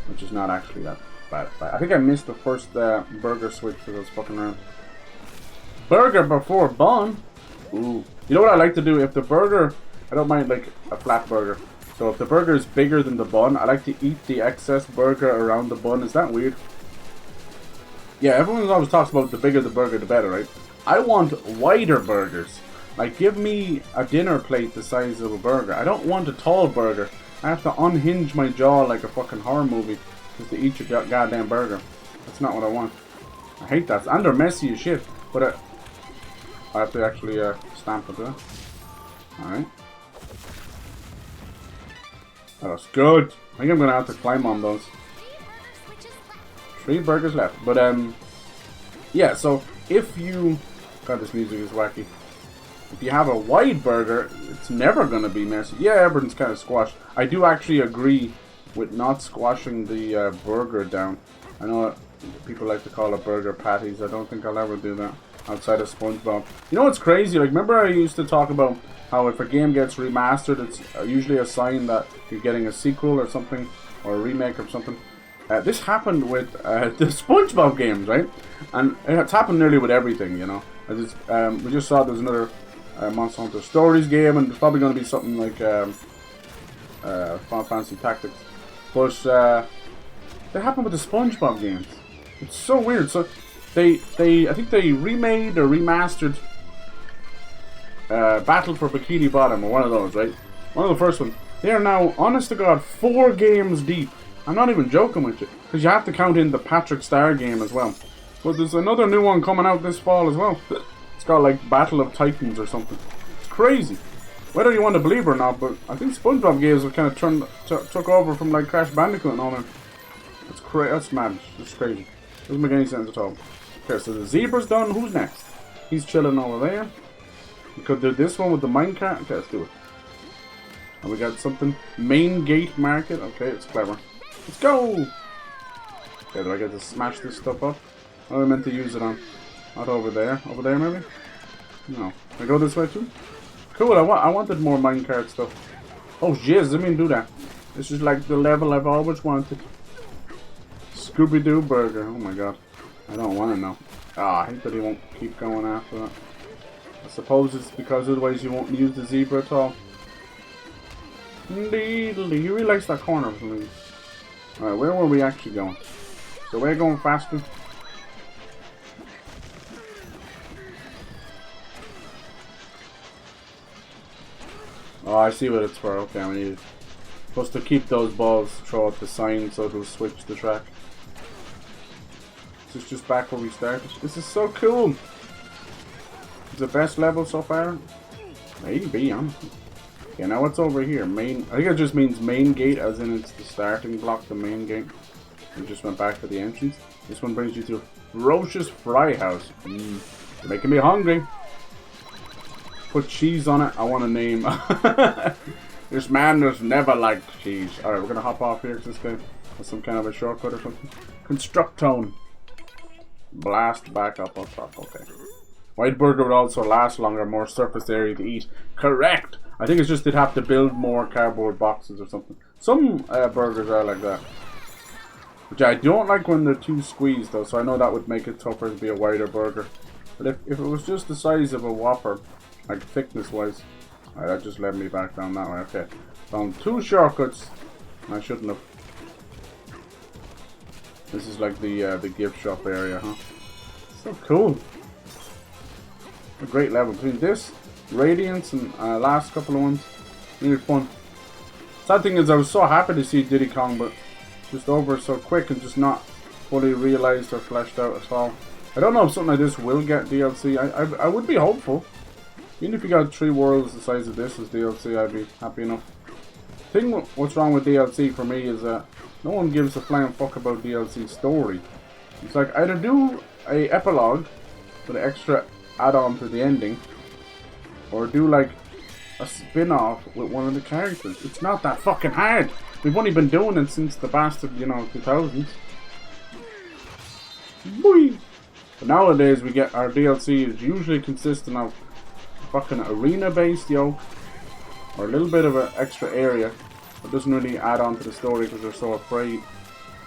which is not actually that bad. I think I missed the first burger switch because I was fucking around. Burger before bun? Ooh. You know what I like to do? If the burger, I don't mind like a flat burger. So if the burger is bigger than the bun, I like to eat the excess burger around the bun. Is that weird? Yeah, everyone always talks about the bigger the burger, the better, right? I want wider burgers. Like, give me a dinner plate the size of a burger. I don't want a tall burger. I have to unhinge my jaw like a fucking horror movie just to eat your goddamn burger. That's not what I want. I hate that. And they're messy as shit. But I have to actually stamp it there. Alright. That's good. I think I'm going to have to climb on those. 3 burgers left. But, yeah, so if you... God, this music is wacky. If you have a wide burger, it's never going to be messy. Yeah, everything's kind of squashed. I do actually agree with not squashing the burger down. I know people like to call it burger patties. I don't think I'll ever do that outside of SpongeBob. You know what's crazy? Like, remember I used to talk about how if a game gets remastered, it's usually a sign that you're getting a sequel or something, or a remake or something. This happened with the SpongeBob games, right? And it's happened nearly with everything, you know. We just saw there's another Monster Hunter Stories game, and there's probably going to be something like Final Fantasy Tactics. But they happen with the SpongeBob games. It's so weird. So I think they remade or remastered Battle for Bikini Bottom, or one of those, right? One of the first ones. They are now, honest to God, 4 games deep. I'm not even joking with you, because you have to count in the Patrick Star game as well. But there's another new one coming out this fall as well. It's called like Battle of Titans or something. It's crazy. Whether you want to believe it or not, but I think SpongeBob games have kind of took over from like Crash Bandicoot and all that. That's mad. It's crazy. Doesn't make any sense at all. Okay, so the zebra's done. Who's next? He's chilling over there. We could do this one with the minecart. Okay, let's do it. And we got something. Main gate market. Okay, it's clever. Let's go! Okay, do I get to smash this stuff up? What am I meant to use it on? Not over there. Over there, maybe? No. Can I go this way too? Cool, I wanted more minecart stuff. Oh, jizz, I didn't mean do that. This is like the level I've always wanted. Scooby-Doo burger. Oh my god. I don't want to know. Ah, I hate that he won't keep going after that. I suppose it's because otherwise you won't use the zebra at all. He really likes that corner for me. Alright, where were we actually going? So we're going faster. Oh, I see what it's for. Okay, we need supposed to keep those balls, throw out the sign so it'll switch the track. This is just back where we started. This is so cool. It's the best level so far. Maybe, honestly. Okay, now what's over here? Main. I think it just means main gate, as in it's the starting block, the main gate. We just went back to the entrance. This one brings you to Ferocious Fry House. You're making me hungry. Put cheese on it. I want a name. This man has never liked cheese. Alright, we're gonna hop off here because this guy has some kind of a shortcut or something. Construct tone. Blast back up on top. Okay. White burger would also last longer, more surface area to eat. Correct! I think it's just they'd have to build more cardboard boxes or something. Some burgers are like that. Which I don't like when they're too squeezed though, so I know that would make it tougher to be a wider burger. But if it was just the size of a Whopper, like thickness wise, that just led me back down that way. Okay. Found 2 shortcuts. I shouldn't have. This is like the gift shop area, huh? So cool. A great level between this, Radiance, and last couple of ones. Really fun. Sad thing is, I was so happy to see Diddy Kong, but just over so quick and just not fully realized or fleshed out at all. I don't know if something like this will get DLC. I would be hopeful. Even if you got 3 worlds the size of this as DLC, I'd be happy enough. The thing what's wrong with DLC for me is that no one gives a flying fuck about DLC story. It's like either do a epilogue with an extra add-on to the ending, or do like a spin-off with one of the characters. It's not that fucking hard. We've only been doing it since the bastard, 2000s. Boy. But nowadays we get our DLC is usually consistent of fucking arena based, or a little bit of an extra area. It doesn't really add on to the story because they're so afraid.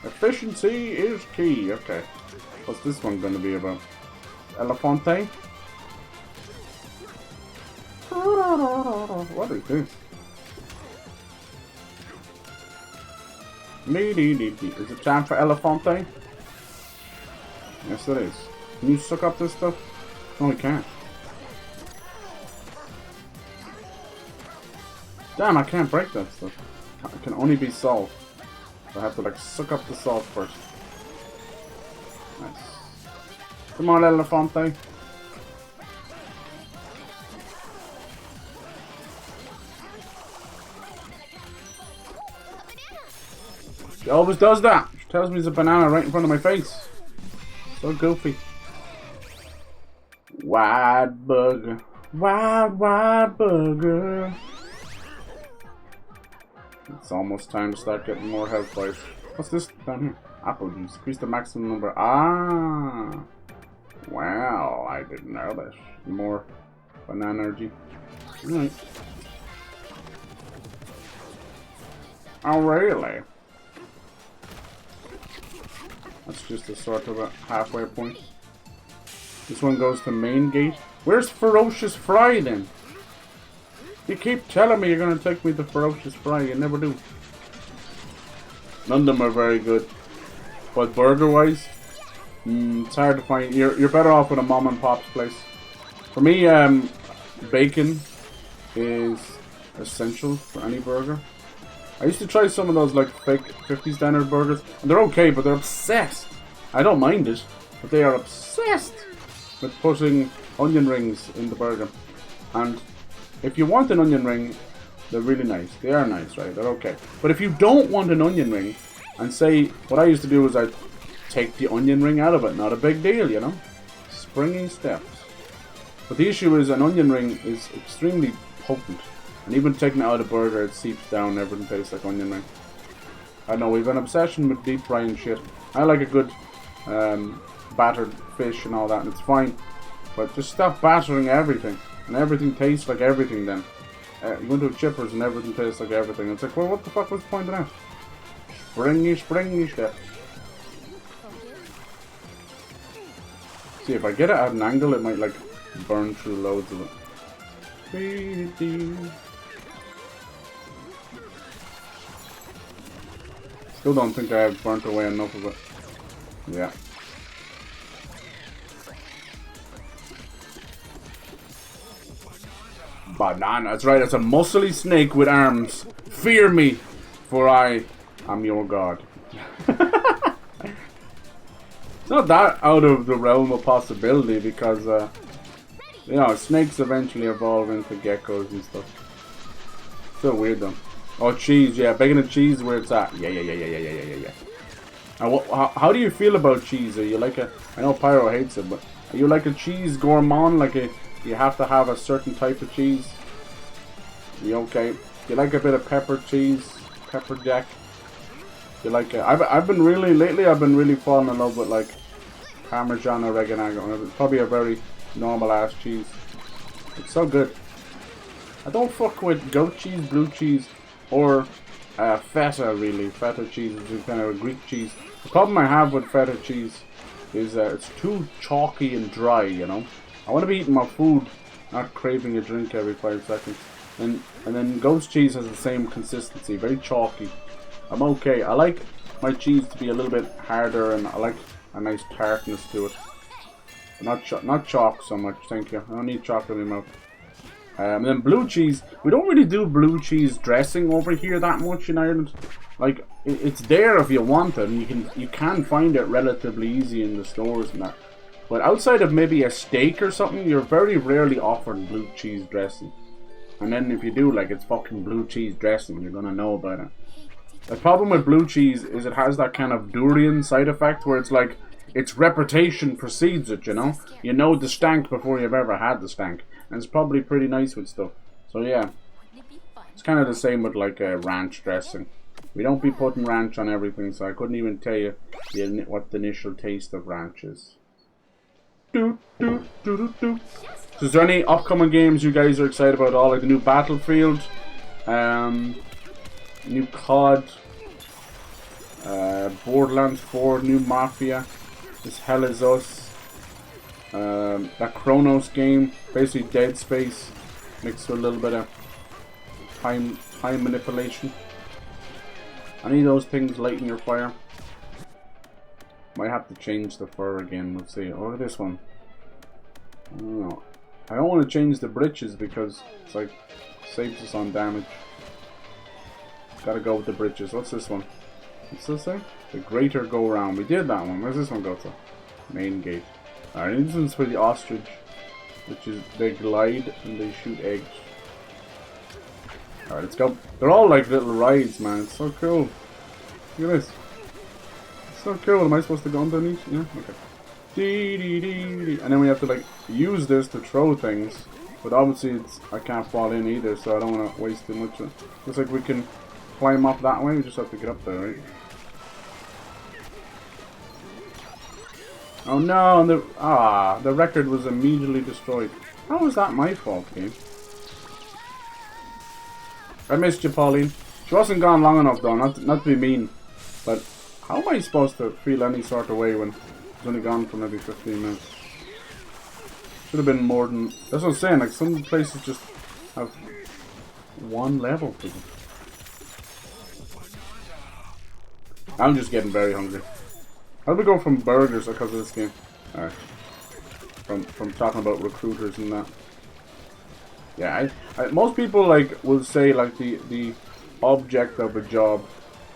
Efficiency is key. Okay. What's this one going to be about? Elefante? What is this? Is it time for Elefante? Yes it is. Can you suck up this stuff? No, we can't. Damn, I can't break that stuff. It can only be salt. I have to like suck up the salt first. Nice. Come on, Elefante. She always does that. She tells me there's a banana right in front of my face. So goofy. Wide burger. Wide burger. It's almost time to start getting more health bars. What's this down here? Apple juice. Increase the maximum number. Ah. Wow, I didn't know this. More banana energy. Alright. Oh, really? That's just a sort of a halfway point. This one goes to main gate. Where's Ferocious Fry then? You keep telling me you're going to take me to Ferocious Fry. You never do. None of them are very good. But burger-wise, it's hard to find. You're better off with a mom and pop's place. For me, bacon is essential for any burger. I used to try some of those like fake 50 standard burgers, and they're okay, but they're obsessed. I don't mind it, but they are obsessed with putting onion rings in the burger. And if you want an onion ring, they're really nice. They are nice, right? They're okay. But if you don't want an onion ring, and say, what I used to do is I'd take the onion ring out of it. Not a big deal, Springy steps. But the issue is an onion ring is extremely potent. And even taking it out of the burger, it seeps down and everything tastes like onion ring. I know, we've an obsession with deep frying shit. I like a good battered fish and all that, and it's fine. But just stop battering everything. And everything tastes like everything then. You go to Chippers and everything tastes like everything. It's like, well, what the fuck was the point of that? Springy step. See, if I get it at an angle, it might like burn through loads of it. Still don't think I have burnt away enough of it. Yeah. Banana. That's right, it's a muscly snake with arms. Fear me, for I am your god. It's not that out of the realm of possibility because, you know, snakes eventually evolve into geckos and stuff. Still weird though. Oh, cheese, yeah, bacon and cheese, where it's at. Yeah. And how do you feel about cheese? Are you like a? I know Pyro hates it, but are you like a cheese gourmand? Like you have to have a certain type of cheese. You okay? Do you like a bit of pepper cheese, pepper jack? You like? I've been really lately. I've been really falling in love with like Parmesan oregano. It's probably a very normal ass cheese. It's so good. I don't fuck with goat cheese, blue cheese, or feta really. Feta cheese is kind of a Greek cheese. The problem I have with feta cheese is it's too chalky and dry, you know. I want to be eating my food, not craving a drink every 5 seconds. And then goat's cheese has the same consistency, very chalky. I'm okay. I like my cheese to be a little bit harder, and I like a nice tartness to it. Not chalk so much, thank you. I don't need chocolate in my mouth. And then blue cheese, we don't really do blue cheese dressing over here that much in Ireland. Like it's there if you want it, and you can find it relatively easy in the stores and that. But outside of maybe a steak or something, you're very rarely offered blue cheese dressing. And then if you do, like, it's fucking blue cheese dressing, you're gonna know about it. The problem with blue cheese is it has that kind of durian side effect where it's like its reputation precedes it, you know? You know the stank before you've ever had the stank. And it's probably pretty nice with stuff. So yeah, it's kind of the same with like ranch dressing. We don't be putting ranch on everything, so I couldn't even tell you what the initial taste of ranch is. So is there any upcoming games you guys are excited about? All like the new Battlefield, new COD, Borderlands 4, new Mafia, This Hell Is Us. That Chronos game, basically Dead Space, mixed with a little bit of time manipulation. Any of those things lighten your fire. Might have to change the fur again. Let's see. Oh, this one. I don't know. I don't want to change the britches because it's like saves us on damage. Gotta go with the britches. What's this one? What's this say? The Greater Go Round. We did that one. Where's this one go to? Main gate. Alright, this one's for the ostrich, which is they glide and they shoot eggs. Alright, let's go. They're all like little rides, man. It's so cool. Look at this. It's so cool. Am I supposed to go underneath? Yeah? Okay. And then we have to like use this to throw things. But obviously I can't fall in either, so I don't want to waste too much. Looks like we can climb up that way. We just have to get up there, right? Oh no, the record was immediately destroyed. How was that my fault, game? I missed you, Pauline. She wasn't gone long enough though, not to be mean. But how am I supposed to feel any sort of way when she's only gone for maybe 15 minutes? Should have been more than... That's what I'm saying, like some places just have one level to them. I'm just getting very hungry. How do we go from burgers because of this game? Alright. From talking about recruiters and that. Yeah, most people like will say like the object of a job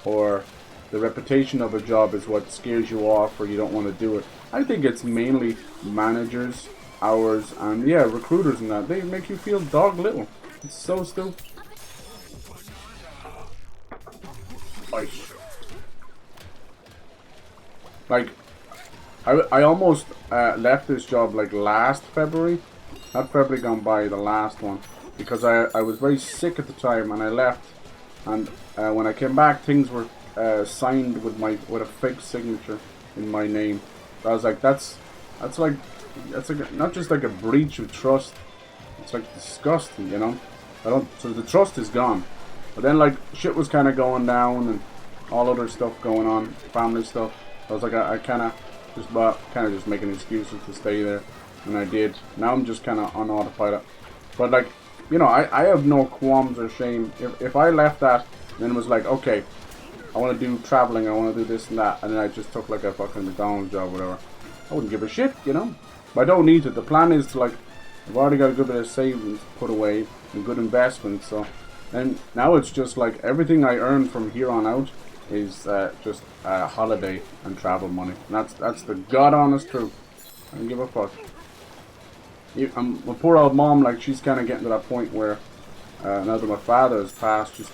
or the reputation of a job is what scares you off or you don't want to do it. I think it's mainly managers, hours, and yeah, recruiters and that. They make you feel dog little. It's so stupid. Like, I almost left this job like last February. Not February gone by, the last one. Because I was very sick at the time and I left. And when I came back, things were signed with a fake signature in my name. So I was like, that's like not just like a breach of trust. It's like disgusting, you know. So the trust is gone. But then like shit was kind of going down and all other stuff going on, family stuff. I was like, I kind of just making excuses to stay there, and I did. Now I'm just kind of on autopilot. But like, you know, I have no qualms or shame. If I left that, and then was like, okay, I want to do traveling, I want to do this and that, and then I just took like a fucking McDonald's job, or whatever, I wouldn't give a shit, you know. But I don't need it. The plan is to like, I've already got a good bit of savings put away and good investments, so. And now it's just like everything I earn from here on out is just holiday and travel money. And that's the god honest truth. I don't give a fuck. My poor old mom, like, she's kind of getting to that point where now that my father has passed, she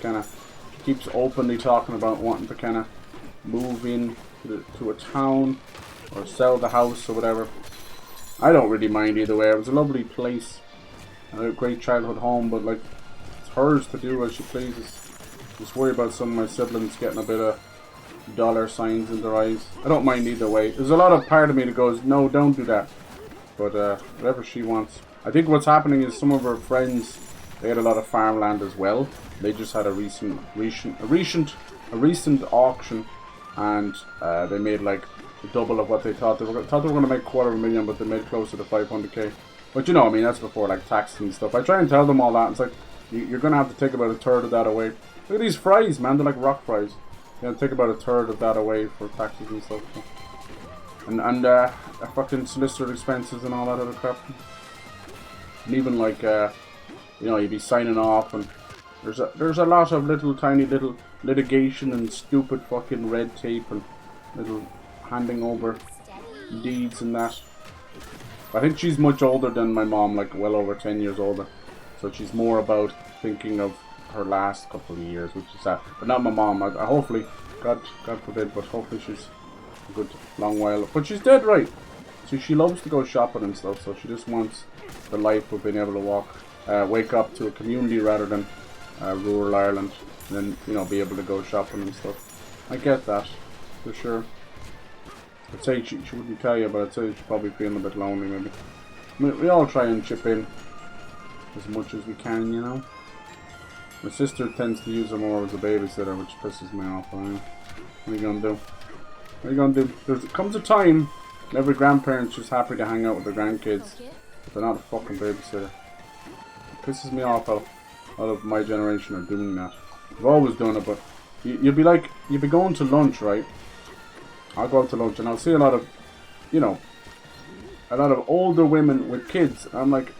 keeps openly talking about wanting to kind of move in to a town or sell the house or whatever. I don't really mind either way. It was a lovely place, a great childhood home, but like, it's hers to do as she pleases. Just worry about some of my siblings getting a bit of dollar signs in their eyes. I don't mind either way. There's a lot of part of me that goes, no, don't do that. But whatever she wants. I think what's happening is some of her friends, they had a lot of farmland as well. They just had a recent auction, and they made like double of what they thought. They were going to make $250,000, but they made closer to 500k. But you know, I mean, that's before like taxes and stuff. I try and tell them all that. It's like, you're going to have to take about a third of that away. Look at these fries, man. They're like rock fries. You're going to take about a third of that away for taxes and stuff. And fucking solicitor expenses and all that other crap. And even like, you know, you'd be signing off, and there's a lot of tiny little litigation and stupid fucking red tape and little handing over deeds and that. I think she's much older than my mom, like well over 10 years older. So she's more about thinking of her last couple of years, which is sad. But not my mom. I hopefully, God forbid, but hopefully she's a good long while. But she's dead right. So she loves to go shopping and stuff, so she just wants the life of being able to wake up to a community rather than rural Ireland, and then, you know, be able to go shopping and stuff. I get that, for sure. I'd say she wouldn't tell you, but I'd say she's probably feeling a bit lonely maybe. We all try and chip in as much as we can, you know. My sister tends to use her more as a babysitter, which pisses me off. What are you gonna do? What are you gonna do? There comes a time every grandparent's just happy to hang out with their grandkids, but they're not a fucking babysitter. It pisses me off how all of my generation are doing that. I've always done it, but you'd be going to lunch, right? I'll go out to lunch and I'll see a lot of, you know, a lot of older women with kids. I'm like,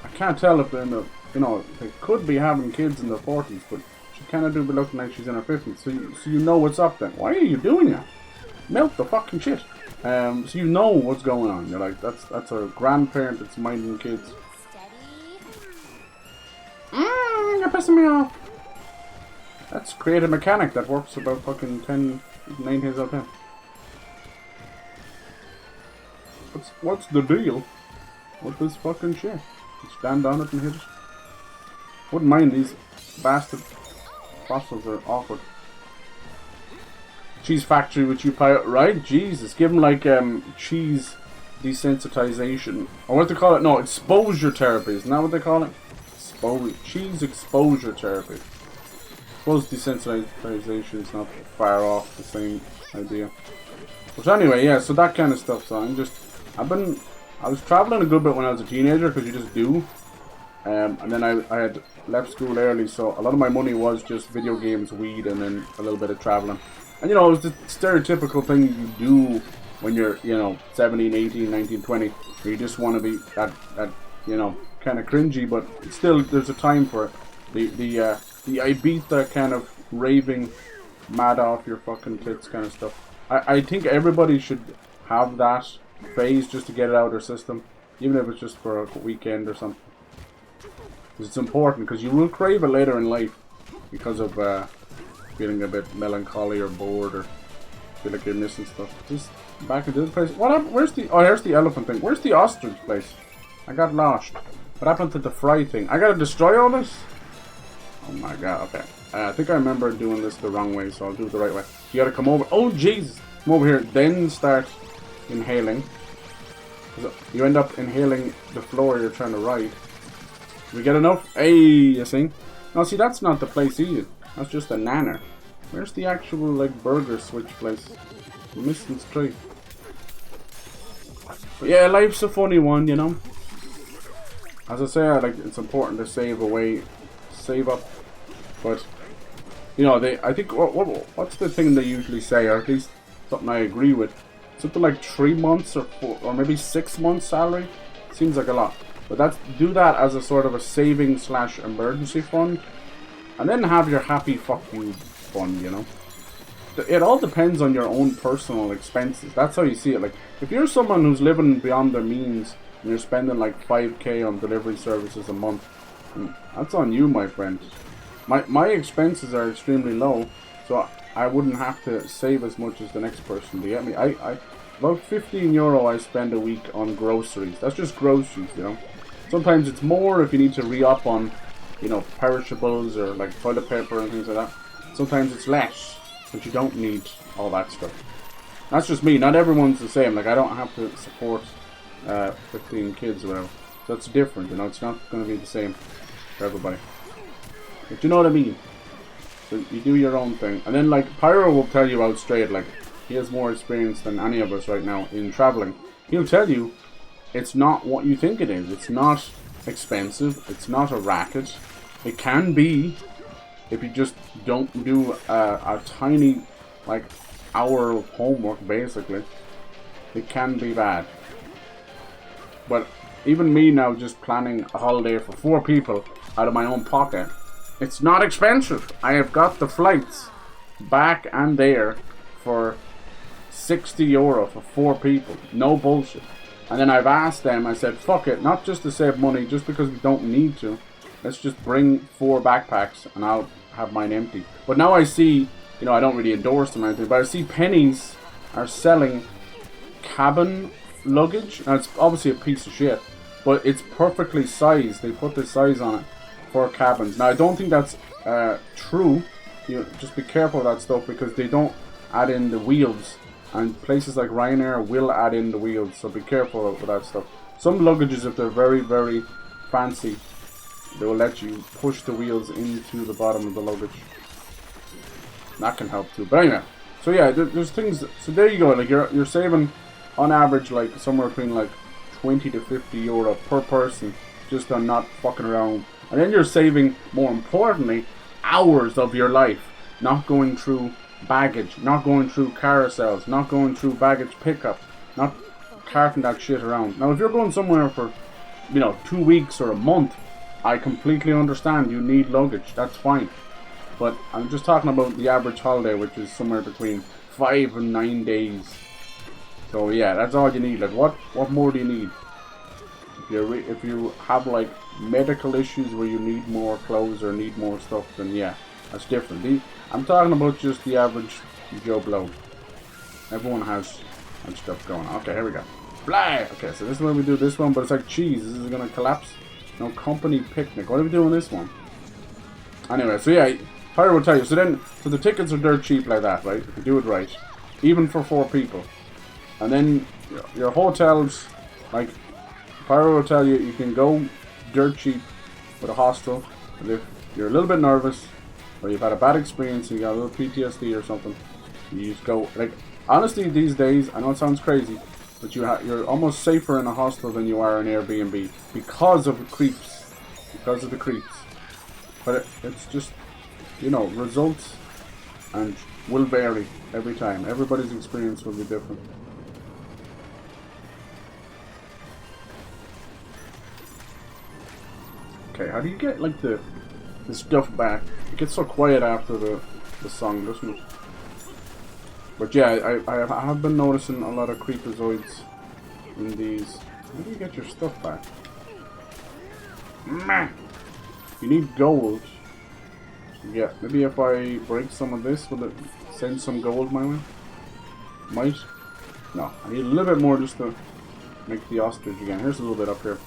I can't tell if they're in the, you know, they could be having kids in their 40s, but she kind of do be looking like she's in her 50s. So you know what's up then. Why are you doing that? Melt the fucking shit. So you know what's going on. You're like, that's a grandparent that's minding kids. You're pissing me off. Let's create a mechanic that works about fucking 9 days out of 10. What's the deal with this fucking shit? You stand on it and hit it. Wouldn't mind these bastard fossils are awkward. Cheese factory which you pilot, right? Jesus, give them like cheese desensitization, or what they call it? No, exposure therapy. Isn't that what they call it? Cheese exposure therapy. I suppose desensitization is not far off the same idea. But anyway, yeah. So that kind of stuff. So I was traveling a good bit when I was a teenager, because you just do. And then I had left school early, so a lot of my money was just video games, weed, and then a little bit of traveling. And, you know, it was the stereotypical thing you do when you're, you know, 17, 18, 19, 20, where you just want to be that you know, kind of cringy, but still, there's a time for it. The Ibiza kind of raving, mad off your fucking tits kind of stuff. I think everybody should have that phase just to get it out of their system, even if it's just for a weekend or something. Because it's important, because you will crave it later in life because of feeling a bit melancholy or bored, or feel like you're missing stuff. Just back into the place. What happened? Where's the... Oh, here's the elephant thing. Where's the ostrich place? I got lost. What happened to the fry thing? I gotta destroy all this? Oh my god, okay. I think I remember doing this the wrong way, so I'll do it the right way. You gotta come over. Oh, jeez! Come over here, then start inhaling. You end up inhaling the floor you're trying to ride. We get enough? Hey, you see? No, see, that's not the place either. That's just a nanner. Where's the actual, like, burger switch place? I'm missing straight. But yeah, life's a funny one, you know? As I say, it's important to save up. But, you know, I think, what's the thing they usually say, or at least something I agree with? Something like 3 months or maybe 6 months salary? Seems like a lot. But do that as a sort of a saving/emergency fund, and then have your happy fuck you fund, you know. it all depends on your own personal expenses. That's how you see it. Like, if you're someone who's living beyond their means and you're spending like 5k on delivery services a month, that's on you, my friend. My expenses are extremely low, so I wouldn't have to save as much as the next person. Do you get me? I about €15 I spend a week on groceries. That's just groceries, you know. Sometimes it's more if you need to re-up on, you know, perishables or like toilet paper and things like that. Sometimes it's less, but you don't need all that stuff. That's just me. Not everyone's the same. Like, I don't have to support 15 kids or whatever. So it's different, you know. It's not going to be the same for everybody. But you know what I mean. So you do your own thing. And then, like, Pyro will tell you out straight, like, he has more experience than any of us right now in traveling. He'll tell you it's not what you think it is. It's not expensive. It's not a racket. It can be if you just don't do a tiny, like, hour of homework, basically. It can be bad. But even me now just planning a holiday for 4 people out of my own pocket, it's not expensive. I have got the flights back and there for €60 for 4 people. No bullshit. And then I've asked them, I said, fuck it, not just to save money, just because we don't need to. Let's just bring 4 backpacks and I'll have mine empty. But now I see, you know, I don't really endorse them or anything, but I see Pennies are selling cabin luggage. Now, it's obviously a piece of shit, but it's perfectly sized. They put the size on it for cabins. Now, I don't think that's true. You just be careful of that stuff because they don't add in the wheels. And places like Ryanair will add in the wheels, so be careful with that stuff. Some luggages, if they're very, very fancy, they will let you push the wheels into the bottom of the luggage. That can help too. But anyway, so yeah, there's things. So there you go. Like you're saving on average like somewhere between like €20 to €50 per person just on not fucking around. And then you're saving, more importantly, hours of your life not going through baggage, not going through carousels, not going through baggage pickup, not carting that shit around. Now, if you're going somewhere for, you know, 2 weeks or a month, I completely understand you need luggage. That's fine. But I'm just talking about the average holiday, which is somewhere between 5 and 9 days. So yeah, that's all you need. Like, what more do you need? If you have like medical issues where you need more clothes or need more stuff, then yeah, that's different. I'm talking about just the average Joe Blow. Everyone has stuff going on. Okay, here we go. Fly! Okay, so this is where we do this one, but it's like cheese. This is gonna collapse. No company picnic. What are we doing this one? Anyway, so yeah, Pyro will tell you. So the tickets are dirt cheap like that, right? If you do it right. Even for 4 people. And then your hotels, like, Pyro will tell you can go dirt cheap with a hostel. And if you're a little bit nervous, or you've had a bad experience, and you got a little PTSD or something, you just go, like, honestly these days, I know it sounds crazy, but you're almost safer in a hostel than you are in Airbnb because of the creeps. Because of the creeps. But it's just, you know, results and will vary every time. Everybody's experience will be different. Okay, how do you get, like, the stuff back? It gets so quiet after the song, doesn't it? But yeah, I have been noticing a lot of creepazoids in these. How do you get your stuff back? Meh. You need gold. Yeah, maybe if I break some of this, will it send some gold my way? Might. No, I need a little bit more just to make the ostrich again. Here's a little bit up here.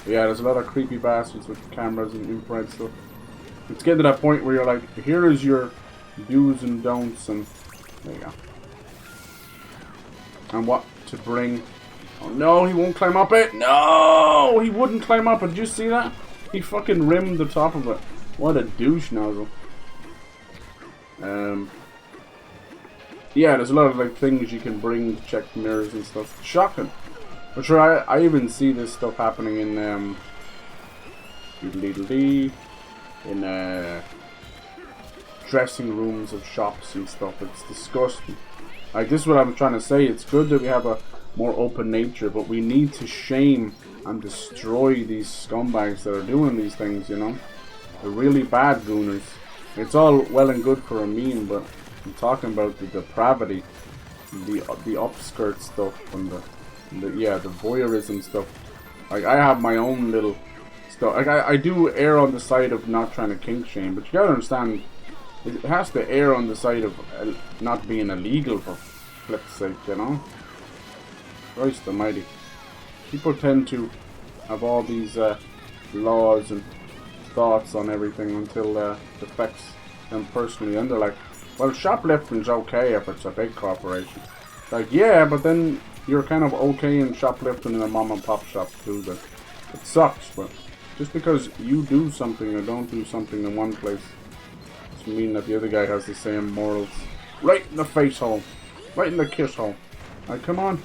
But yeah, there's a lot of creepy bastards with cameras and infrared stuff. It's getting to that point where you're like, here is your do's and don'ts, and there you go. And what to bring. Oh no, he won't climb up it. No, he wouldn't climb up it. Did you see that? He fucking rimmed the top of it. What a douche nozzle. Yeah, there's a lot of like things you can bring to check the mirrors and stuff. Shocking. But sure, I even see this stuff happening in in dressing rooms of shops and stuff. It's disgusting. Like, this is what I'm trying to say. It's good that we have a more open nature, but we need to shame and destroy these scumbags that are doing these things, you know? The really bad gooners. It's all well and good for a meme, but I'm talking about the depravity, the upskirt stuff, and the voyeurism stuff. Like, I have my own little stuff. Like, I do err on the side of not trying to kink shame, but you gotta understand, it has to err on the side of not being illegal, for flip's sake, you know? Christ almighty. People tend to have all these laws and thoughts on everything until it affects them personally, and they're like, well, shoplifting's okay if it's a big corporation. Like, yeah, but then you're kind of okay in shoplifting in a mom and pop shop too. That it sucks, but just because you do something or don't do something in one place doesn't mean that the other guy has the same morals. Right in the face hole, right in the kiss hole. Like, come on,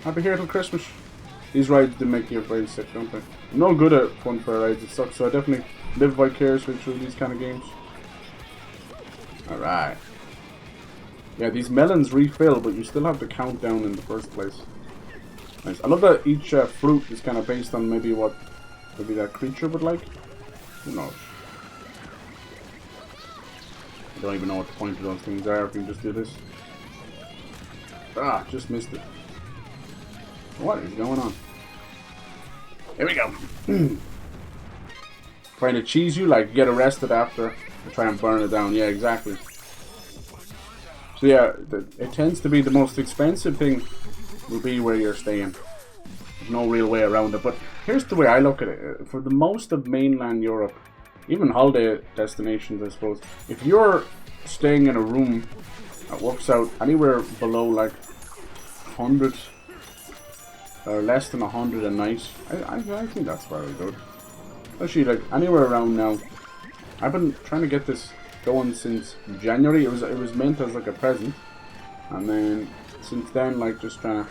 I'll be here till Christmas. These rides do make you very sick, don't they? I'm no good at fun fair rides, it sucks, so I definitely live vicariously through these kind of games. Alright. Yeah, these melons refill, but you still have to count down in the first place. Nice. I love that each fruit is kind of based on maybe what maybe that creature would like. Who knows? I don't even know what the point of those things are if you just do this. Ah, just missed it. What is going on? Here we go. Trying to cheese you, like get arrested after to try and burn it down. Yeah, exactly. So yeah, it tends to be the most expensive thing will be where you're staying. There's no real way around it. But here's the way I look at it. For the most of mainland Europe, even holiday destinations, I suppose, if you're staying in a room that works out anywhere below like 100 or less than 100 a night, I think that's very good. Actually, like anywhere around now. I've been trying to get this going since January. It was meant as like a present, and then since then, like just trying to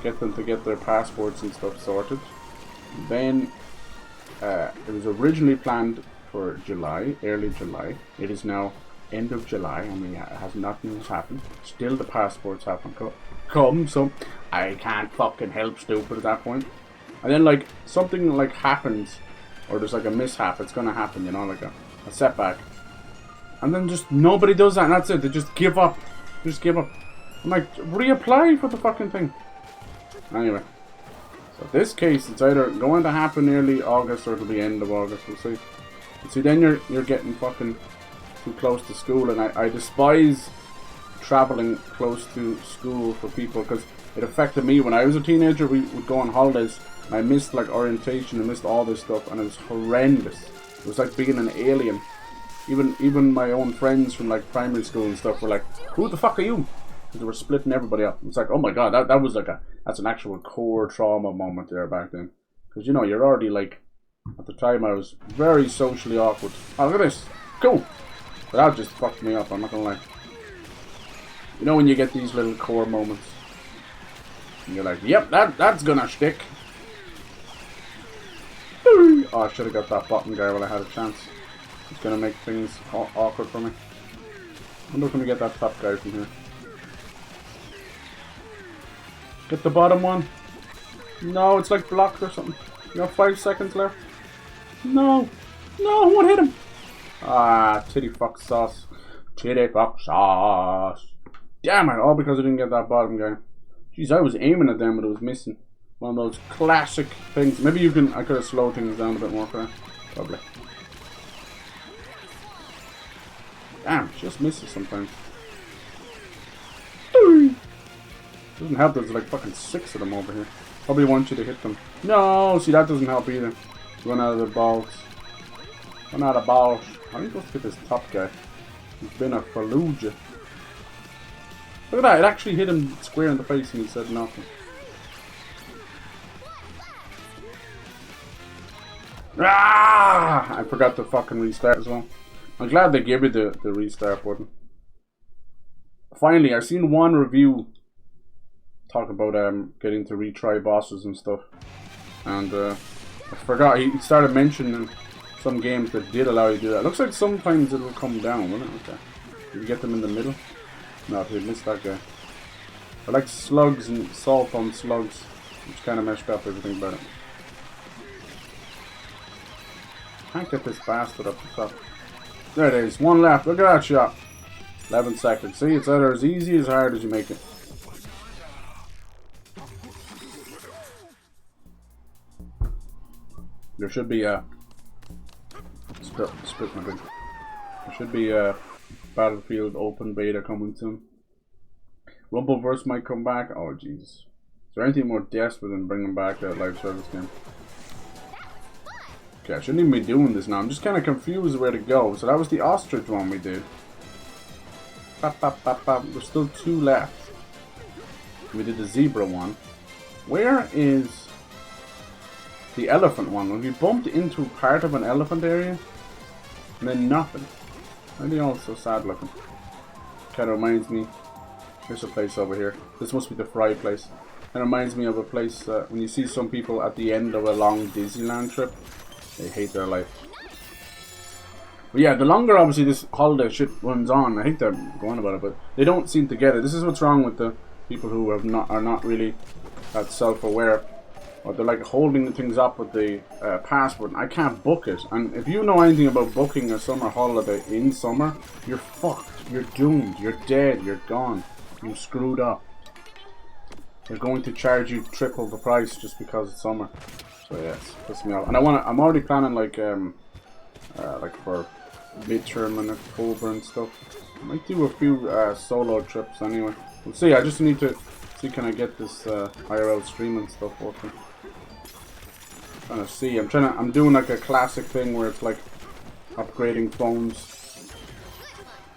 get them to get their passports and stuff sorted. Then it was originally planned for July, early July. It is now end of July, and nothing's happened. Still, the passports haven't come, so I can't fucking help stupid at that point. And then like something like happens, or there's like a mishap. It's gonna happen, you know, like a setback. And then just nobody does that, and that's it. They just give up. Just give up. I'm like, reapply for the fucking thing. Anyway. So this case, it's either going to happen early August or it'll be end of August. We'll see. See, then you're getting fucking too close to school, and I despise traveling close to school for people, because it affected me when I was a teenager. We would go on holidays, and I missed like orientation, and missed all this stuff, and it was horrendous. It was like being an alien. Even my own friends from like primary school and stuff were like, "Who the fuck are you?" Because they were splitting everybody up. It's like, oh my god, that was like that's an actual core trauma moment there back then. Because you know, you're already like, at the time I was very socially awkward. Oh, look at this, cool. But that just fucked me up, I'm not gonna lie. You know when you get these little core moments, and you're like, yep, that's gonna stick. Oh, I should have got that bottom guy while I had a chance. It's gonna make things awkward for me. I'm looking to get that top guy from here. Get the bottom one. No, it's like blocked or something. You got 5 seconds left. No, no, what hit him? Ah, titty fuck sauce. Titty fuck sauce. Damn it, all because I didn't get that bottom guy. Jeez, I was aiming at them, but it was missing. One of those classic things. Maybe I could have slowed things down a bit more for that. Probably. Damn, just misses sometimes. Doesn't help, there's like fucking 6 of them over here. Probably want you to hit them. No, see, that doesn't help either. Run out of the balls. Run out of balls. How are you supposed to hit this top guy? He's been a Fallujah. Look at that, it actually hit him square in the face and he said nothing. Ah! I forgot to fucking restart as well. I'm glad they gave you the restart button. Finally, I've seen one review talk about getting to retry bosses and stuff. And I forgot, he started mentioning some games that did allow you to do that. Looks like sometimes it will come down, won't it? Okay. Did you get them in the middle? No, he missed that guy. I like slugs and salt on slugs, which kind of messed up everything about it. Can't get this bastard up the top. There it is, one left. Look at that shot. 11 seconds. See, it's either as easy as hard as you make it. There should be a split my drink. There should be a Battlefield open beta coming soon. Rumbleverse might come back. Oh jeez. Is there anything more desperate than bringing back that live service game? Okay, I shouldn't even be doing this now. I'm just kind of confused where to go. So that was the ostrich one we did. Bap, bap, bap, bap. There's still 2 left. We did the zebra one. Where is the elephant one? We bumped into part of an elephant area and then nothing. Why are they all so sad looking? Kind of reminds me. Here's a place over here. This must be the fry place. It reminds me of a place when you see some people at the end of a long Disneyland trip. They hate their life. But yeah, the longer obviously this holiday shit runs on, I hate them going about it, but they don't seem to get it. This is what's wrong with the people who are not really that self-aware. Or they're like holding things up with the passport. I can't book it. And if you know anything about booking a summer holiday in summer, you're fucked. You're doomed. You're dead. You're gone. You screwed up. They're going to charge you triple the price just because it's summer. So yeah, it's pissing me off. And I'm already planning like for midterm and October and stuff. I might do a few solo trips anyway. We'll see. I just need to see, can I get this IRL streaming stuff working. Trying to see. I'm doing like a classic thing where it's like upgrading phones.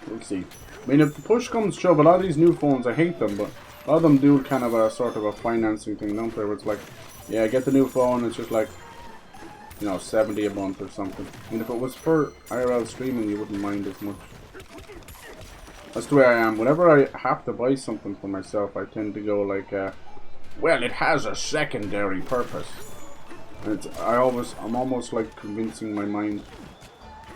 We'll see. I mean, if the push comes to shove, a lot of these new phones, I hate them, but a lot of them do kind of a sort of a financing thing, don't they? Where it's like, yeah, get the new phone, it's just like, you know, 70 a month or something. And if it was for IRL streaming, you wouldn't mind as much. That's the way I am. Whenever I have to buy something for myself, I tend to go like, well, it has a secondary purpose. And I'm almost like convincing my mind.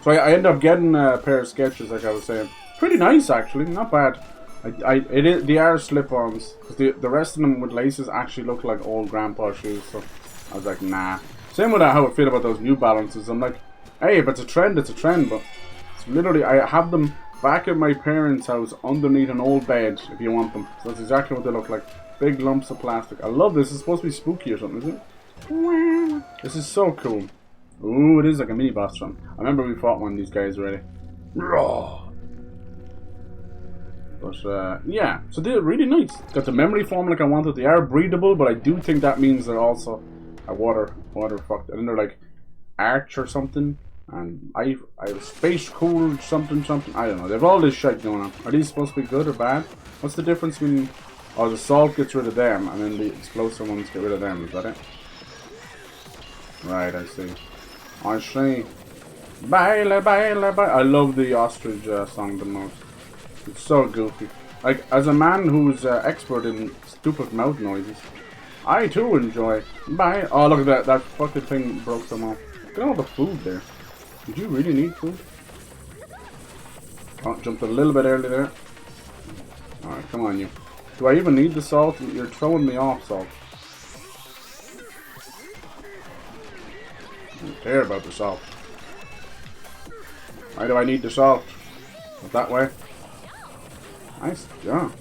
So I end up getting a pair of Skechers, like I was saying. Pretty nice, actually, not bad. They are slip-ons, because the rest of them with laces actually look like old grandpa shoes. So I was like, nah. Same with how I feel about those New Balances. I'm like, hey, if it's a trend, it's a trend. But it's literally, I have them back at my parents' house underneath an old bed, if you want them. So that's exactly what they look like. Big lumps of plastic. I love this. It's supposed to be spooky or something, isn't it? This is so cool. Ooh, it is like a mini boss run. I remember we fought one of these guys already. Raw. But yeah, so they're really nice. Got the memory foam like I wanted. They are breathable, but I do think that means they're also a water fucked. And then they're like arch or something. And I space cooled something. I don't know. They have all this shit going on. Are these supposed to be good or bad? What's the difference between? Oh, the salt gets rid of them, and then the explosive ones get rid of them. Is that it? Right, I see. I see. Baile, baile, baile. I love the ostrich song the most. It's so goofy. Like, as a man who's expert in stupid mouth noises, I too enjoy. Bye. Oh, look at that. That fucking thing broke them off. Look at all the food there. Did you really need food? Oh, jumped a little bit early there. Alright, come on, you. Do I even need the salt? You're throwing me off, salt. I don't care about the salt. Why do I need the salt? Not that way. Nice job.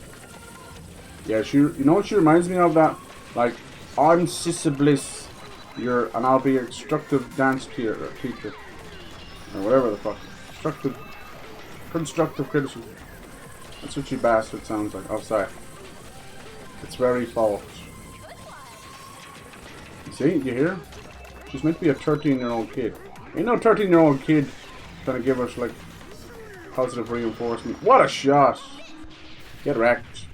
Yeah, you know what she reminds me of? That, like, I'm Sissa Bliss, and I'll be your instructive dance teacher, or whatever the fuck. Constructive criticism. That's what you bastard sounds like. Oh, sorry. It's very false. You see? You hear? She's meant to be a 13-year-old kid. Ain't no 13-year-old kid trying to give us, like, positive reinforcement. What a shot! Get wrecked.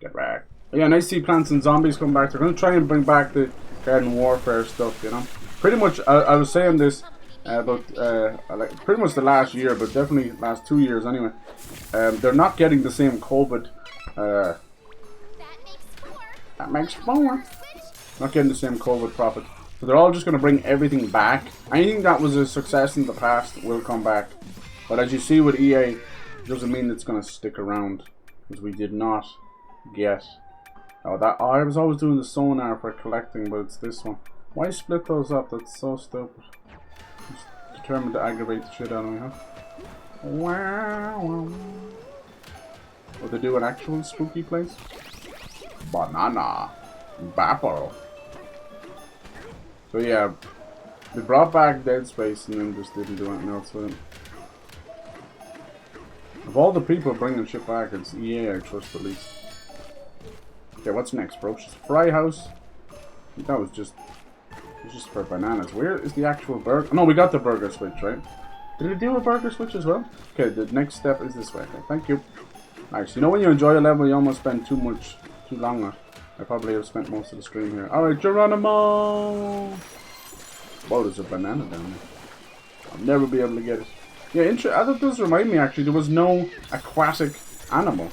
Get wrecked. But yeah, nice to see Plants and Zombies come back. They're going to try and bring back the Garden Warfare stuff, you know. Pretty much, I was saying this about like pretty much the last year, but definitely last 2 years anyway. They're not getting the same COVID. That makes four. Not getting the same COVID profit. So they're all just going to bring everything back. Anything that was a success in the past will come back. But as you see with EA, doesn't mean it's going to stick around, because we did not get I was always doing the sonar for collecting, but it's this one. Why split those up? That's so stupid. Just determined to aggravate the shit out of me, huh? Wow. Will they do an actual spooky place? Banana. Bapple. So yeah, they brought back Dead Space and then just didn't do anything else with it. Of all the people bringing shit back, it's EA I trust the least. Okay, what's next, bro? Just Fry House. That was just for bananas. Where is the actual burger? No, we got the burger switch, right? Did it do a burger switch as well? Okay, the next step is this way. Okay, thank you. Nice. You know when you enjoy a level, you almost spend too long on it. I probably have spent most of the stream here. Alright, Geronimo! Whoa, there's a banana down there. I'll never be able to get it. Yeah, that does remind me actually, there was no aquatic animal.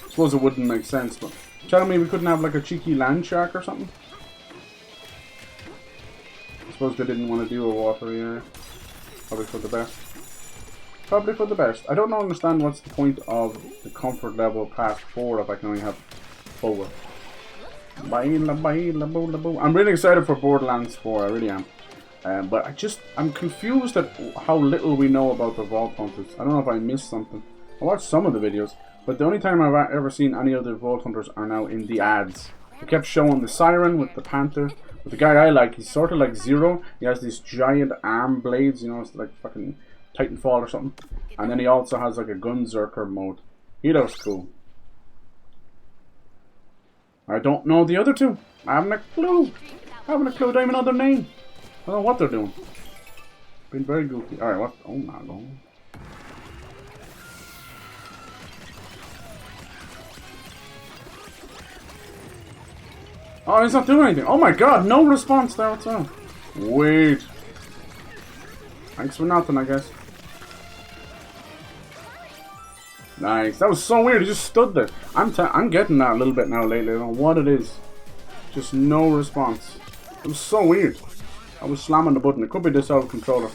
I suppose it wouldn't make sense, but telling me we couldn't have like a cheeky land shark or something? I suppose they didn't want to do a watery area. Probably for the best. Probably for the best. I don't understand what's the point of the comfort level past 4 if I can only have 4. I'm really excited for Borderlands 4, I really am. But I'm confused at how little we know about the Vault Hunters. I don't know if I missed something. I watched some of the videos, but the only time I've ever seen any of the Vault Hunters are now in the ads. They kept showing the Siren with the Panther. But the guy I like, he's sort of like Zero. He has these giant arm blades, you know, it's like fucking Titanfall or something. And then he also has like a Gunzerker mode. He looks cool. I don't know the other two. I haven't a clue. I haven't a clue. Don't even know their name. I don't know what they're doing. Been very goofy. Alright, what? Oh my god. Oh, he's not doing anything. Oh my god, no response there whatsoever. Wait. Thanks for nothing, I guess. Nice. That was so weird. He just stood there. I'm getting that a little bit now lately. I don't know what it is. Just no response. It was so weird. I was slamming the button. It could be this old controller.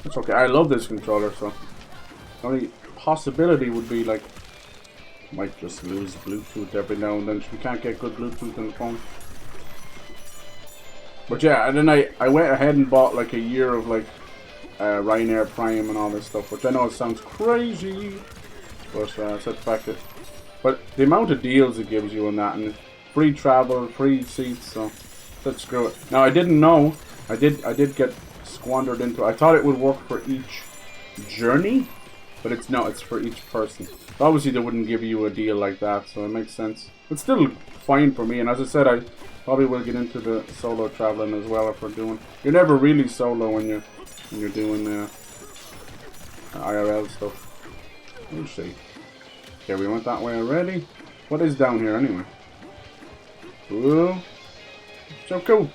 That's okay. I love this controller, so the only possibility would be like might just lose Bluetooth every now and then if we can't get good Bluetooth on the phone. But yeah, and then I went ahead and bought like a year of like Ryanair Prime and all this stuff, which I know it sounds crazy, but it's the fact that. But the amount of deals it gives you on that, and free travel, free seats, so let's screw it. Now I didn't know. I did get squandered into it. I thought it would work for each journey, but it's not. It's for each person. So obviously they wouldn't give you a deal like that, so it makes sense. It's still fine for me, and as I said, I probably will get into the solo traveling as well if we're doing. You're never really solo when you're doing IRL stuff. We'll see. Okay, we went that way already. What is down here anyway? Cool. So cool.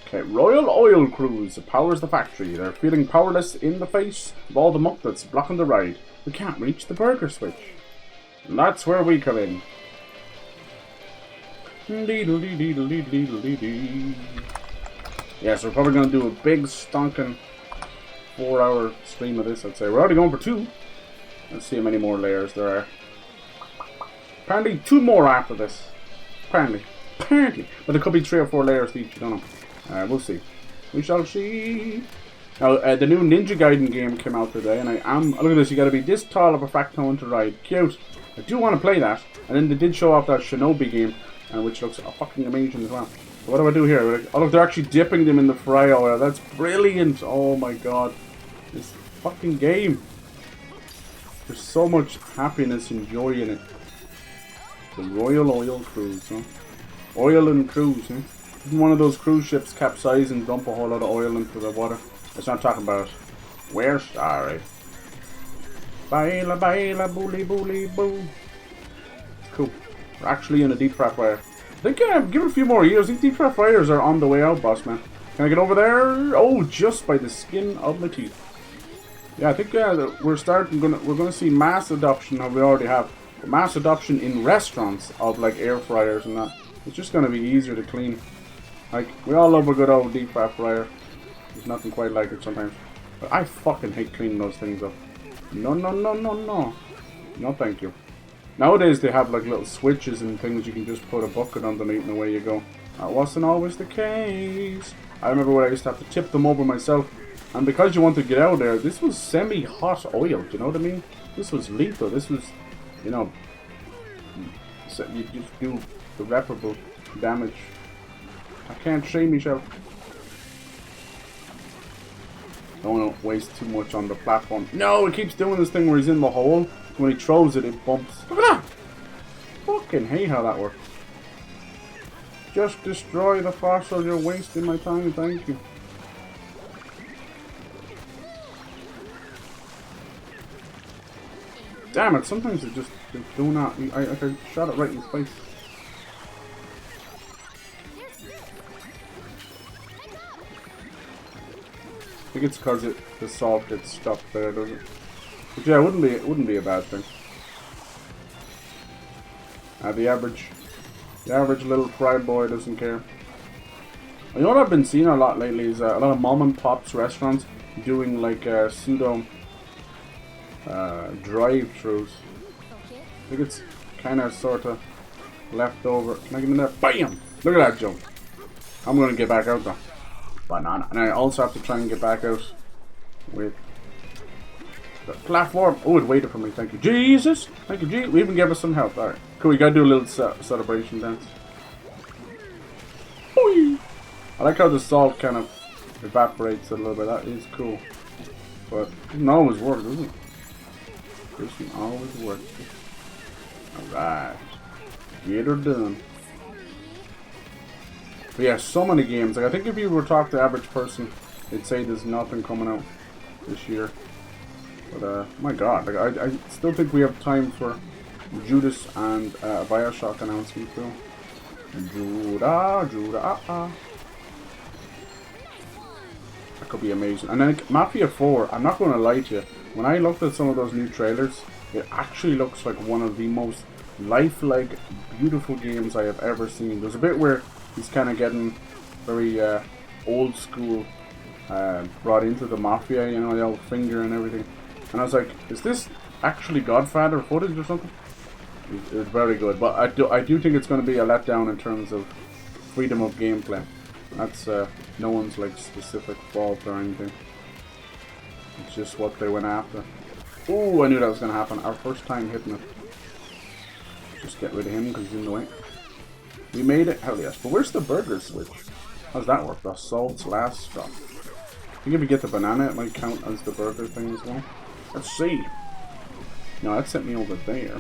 Okay, Royal Oil Cruise powers the factory. They're feeling powerless in the face of all the muck that's blocking the ride. We can't reach the burger switch. And that's where we come in. Yeah, so we're probably going to do a big stonking 4-hour stream of this, I'd say. We're already going for 2. Let's see how many more layers there are. Apparently 2 more after this. Apparently. But there could be 3 or 4 layers to each, I don't know. We'll see. We shall see. Now, the new Ninja Gaiden game came out today, and look at this, you gotta be this tall of a Fractone to ride. Cute. I do want to play that. And then they did show off that Shinobi game, which looks fucking amazing as well. So what do I do here? Oh look, they're actually dipping them in the fry oil. That's brilliant. Oh my god. This fucking game. There's so much happiness and joy in it. The Royal Oil Cruise, huh? Oil and cruise, huh? Isn't one of those cruise ships capsize and dump a whole lot of oil into the water? Let's not talk about it. We're sorry. Baila baila booly booly boo. Cool. We're actually in a deep fry fryer. I think give it a few more years. I think deep fry fryers are on the way out, boss man. Can I get over there? Oh, just by the skin of my teeth. Yeah, I think we're gonna see mass adoption, or we already have mass adoption in restaurants of like air fryers and that. It's just gonna be easier to clean. Like we all love a good old deep fry fryer. There's nothing quite like it sometimes. But I fucking hate cleaning those things up. No, no, no, no, no. No, thank you. Nowadays they have like little switches and things you can just put a bucket underneath and away you go. That wasn't always the case. I remember when I used to have to tip them over myself And because you want to get out of there, this was semi-hot oil, do you know what I mean? This was lethal, this was, you know, so you just do irreparable damage. I can't shame myself. Don't want to waste too much on the platform. No, it keeps doing this thing where he's in the hole. When he throws it, it bumps. Look at that! Fucking hate how that works. Just destroy the fossil, you're wasting my time, thank you. Damn it, sometimes they just do not. I shot it right in his face. I think it's because the salt gets stuck there, doesn't it? But yeah, it wouldn't be a bad thing. The average little fry boy doesn't care. You know what I've been seeing a lot lately is a lot of mom and pops restaurants doing like pseudo drive-throughs. I think it's kind of sort of left over. Can I get in there? Bam! Look at that jump. I'm gonna get back out though. Banana. And I also have to try and get back out with the platform. Oh, it waited for me. Thank you, Jesus. Thank you, Jesus. We even gave us some help. All right. Cool. We gotta do a little celebration dance. Whee! I like how the salt kind of evaporates a little bit. That is cool. But it doesn't always work, does it? It doesn't always work. Alright. Get her done. But yeah, so many games. Like I think if you were to talk to the average person, they'd say there's nothing coming out this year. But my god, like I still think we have time for Judas and Bioshock announcement too. Judah. That could be amazing. And then Mafia 4, I'm not going to lie to you, when I looked at some of those new trailers, it actually looks like one of the most lifelike, beautiful games I have ever seen. There's a bit where he's kind of getting very old school, brought into the Mafia, you know, the old finger and everything. And I was like, is this actually Godfather footage or something? It's very good, but I do think it's going to be a letdown in terms of freedom of gameplay. That's no one's like specific fault or anything. It's just what they went after. Oh, I knew that was going to happen. Our first time hitting it. Just get rid of him because he's in the way. We made it. Hell yes. But where's the burger switch? How's that work? The salt's last stop. I think if you get the banana, it might count as the burger thing as well. Let's see. No, that sent me over there.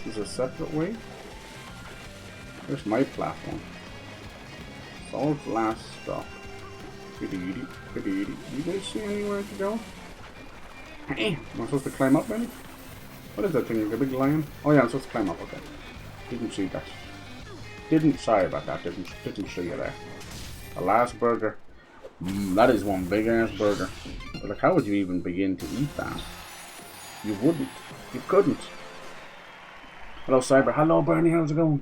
Is there a separate way? There's my platform. Salt's last stop. You guys see anywhere to go? Hey, am I supposed to climb up maybe? What is that thing? Like a big lion? Oh yeah, I'm supposed to climb up. Okay. Didn't see that. Sorry about that. Didn't see you there. The last burger. That is one big ass burger. But like, how would you even begin to eat that? You wouldn't. You couldn't. Hello Cyber. Hello Bernie. How's it going?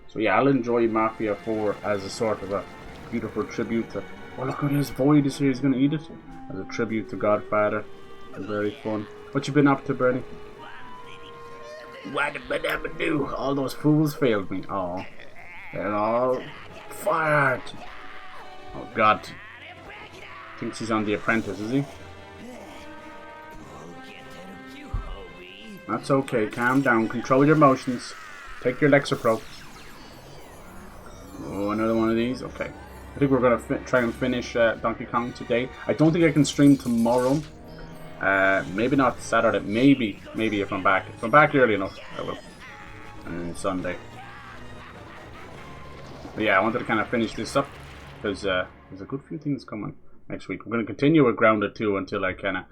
So yeah, I'll enjoy Mafia 4 as a sort of a beautiful tribute to. Oh look at this Void is here. He's gonna eat it as a tribute to Godfather. And very fun. What you been up to, Bernie? What did I do? All those fools failed me. Oh, they're all fired. Oh God. Thinks he's on The Apprentice, is he? That's okay. Calm down. Control your emotions. Take your Lexapro. Oh, another one of these. Okay. I think we're gonna try and finish Donkey Kong today. I don't think I can stream tomorrow. Maybe not Saturday. Maybe if I'm back. If I'm back early enough, I will. And Sunday. But yeah, I wanted to kind of finish this up because there's a good few things coming next week. We're going to continue with Grounded 2 until I kind of.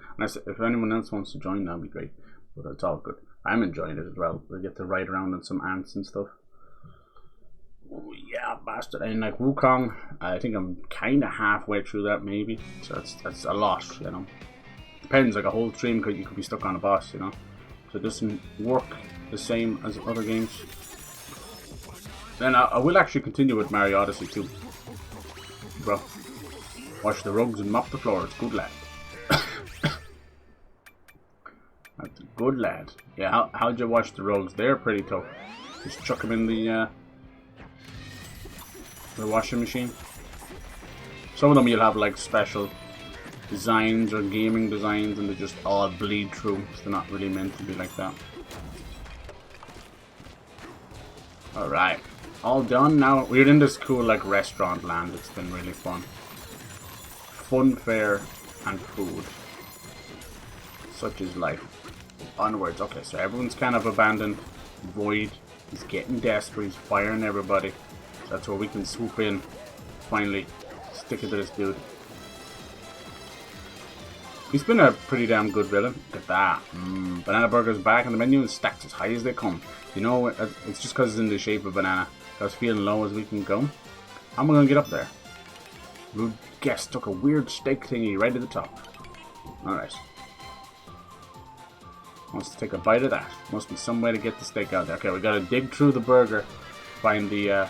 If anyone else wants to join, that'd be great. But it's all good. I'm enjoying it as well. We get to ride around on some ants and stuff. Oh yeah, bastard. And like Wukong, I think I'm kind of halfway through that maybe. So that's a lot, you know. Depends, like a whole stream you could be stuck on a boss, you know. So it doesn't work the same as other games. Then I will actually continue with Mario Odyssey too. Bro. Wash the rugs and mop the floors. Good lad. That's a good lad. Yeah, how'd you wash the rugs? They're pretty tough. Just chuck them in the washing machine. Some of them you'll have like special designs or gaming designs, and they just all bleed through. So they're not really meant to be like that. Alright. All done now. We're in this cool like restaurant land. It's been really fun. Fun, fair, and food. Such is life. Onwards. Okay, so everyone's kind of abandoned. Void. He's getting desperate. He's firing everybody. So that's where we can swoop in. Finally. Stick it to this dude. He's been a pretty damn good villain. Look at that. Banana Burger's back on the menu and stacked as high as they come. You know, it's just because it's in the shape of banana. I was feeling low as we can go. How am I going to get up there? Rude guest took a weird steak thingy right at the top. Alright. Wants to take a bite of that. Must be some way to get the steak out there. Okay, we gotta dig through the burger. Find the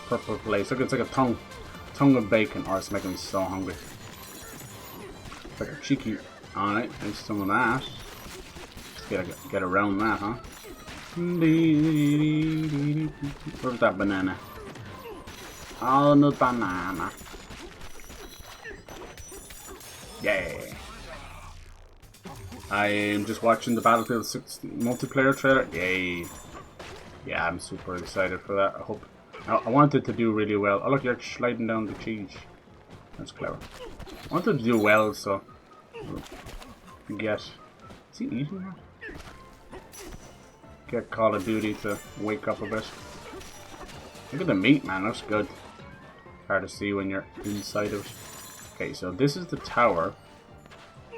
purple place. Look, it's like a tongue of bacon. Oh, it's making me so hungry. It's like a cheeky. Alright, there's some of that. Just get around that, huh? Where's that banana? Oh, no banana. Yeah. I am just watching the Battlefield 6 multiplayer trailer. Yay. Yeah, I'm super excited for that. I wanted it to do really well. Oh look, you're sliding down the cheese. That's clever. I wanted to do well, so get... Is he eating that? Get Call of Duty to wake up a bit. Look at the meat, man. Looks good. Hard to see when you're inside of it. Okay, so this is the tower.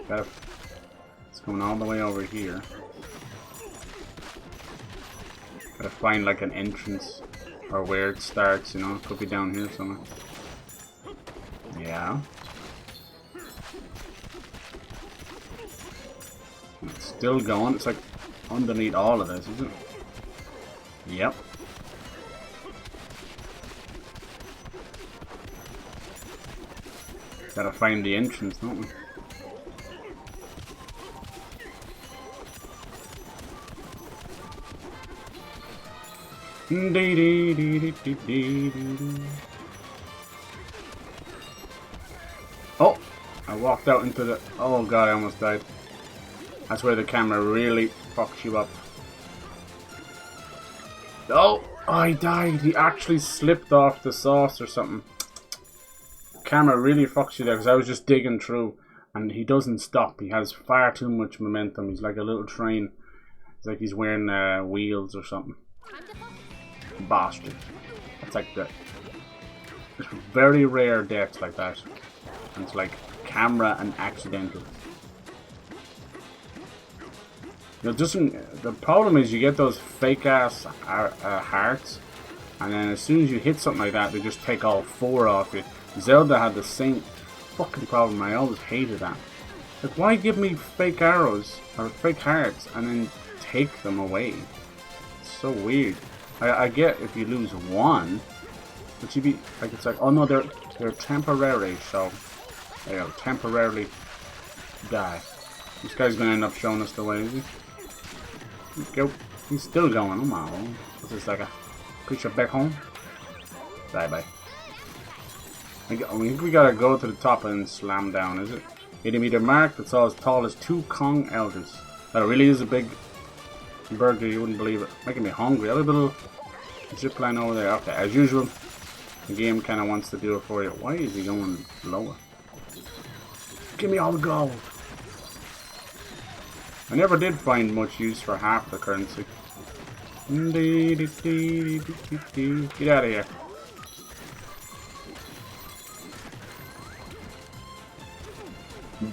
It's going all the way over here. Gotta find like an entrance or where it starts, you know. It could be down here somewhere. Yeah. It's still going. It's like underneath all of this, isn't it? Yep. Gotta find the entrance, don't we? Oh! I walked out into the... Oh god, I almost died. That's where the camera really fucks you up. Oh! I died! He actually slipped off the sauce or something. Camera really fucks you there because I was just digging through and he doesn't stop. He has far too much momentum. He's like a little train. It's like he's wearing wheels or something. Bastard. It's like the... It's very rare deaths like that. And it's like camera and accidental. You know, the problem is you get those fake ass hearts, and then as soon as you hit something like that, they just take all 4 off you. Zelda had the same fucking problem. I always hated that. Like, why give me fake arrows or fake hearts and then take them away? It's so weird. I get if you lose 1, but you be like, it's like, oh no, they're temporary, so they will temporarily die. This guy's gonna end up showing us the way, is he? Go. He's still going. Oh my god. Is this like a preacher back home? Bye bye. I think we gotta go to the top and slam down, is it? 80-meter mark, that's all as tall as 2 Kong elders. That really is a big burger, you wouldn't believe it. Making me hungry. A little zip line over there. Okay, as usual, the game kind of wants to do it for you. Why is he going lower? Give me all the gold. I never did find much use for half the currency. Get out of here.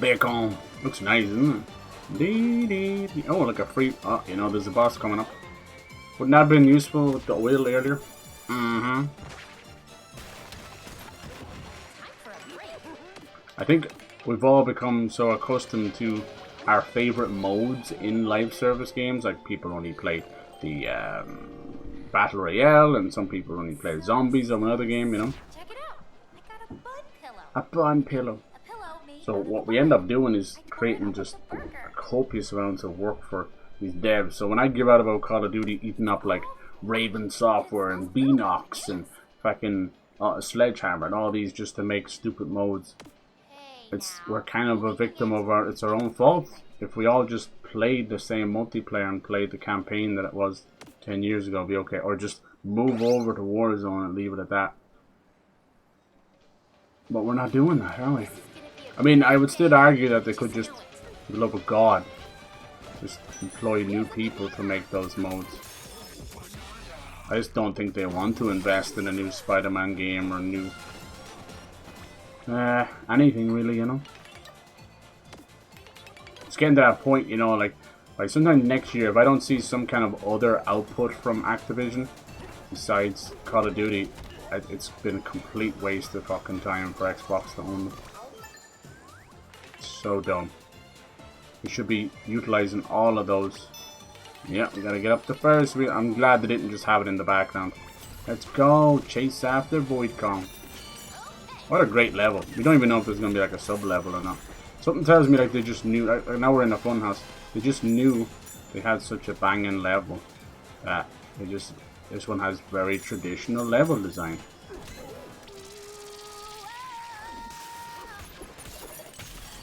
Bacon. Looks nice, isn't it? Oh, like a free... Oh, you know, there's a boss coming up. Wouldn't that have been useful with the oil earlier? Mm-hmm. I think we've all become so accustomed to our favorite modes in live service games. Like, people only play the Battle Royale, and some people only play zombies or another game, you know? Check it out. I got a bun pillow. A bun pillow. So what we end up doing is creating just copious amounts of work for these devs. So when I give out about Call of Duty eating up like Raven Software and Beanox and fucking Sledgehammer and all these just to make stupid modes. Hey, we're kind of a victim of it's our own fault. If we all just played the same multiplayer and played the campaign that it was 10 years ago, it'd be okay. Or just move over to Warzone and leave it at that. But we're not doing that, are we? I mean, I would still argue that they could just, for the love of God, just employ new people to make those modes. I just don't think they want to invest in a new Spider-Man game or new anything really, you know. It's getting to that point, you know, like sometime next year, if I don't see some kind of other output from Activision besides Call of Duty, it's been a complete waste of fucking time for Xbox to own them. So dumb. We should be utilizing all of those. Yeah, we gotta get up to first. I'm glad they didn't just have it in the background. Let's go chase after Void Kong. What a great level. We don't even know if there's gonna be like a sub level or not. Something tells me like they just knew. Now we're in a funhouse. They just knew they had such a banging level that they just. This one has very traditional level design.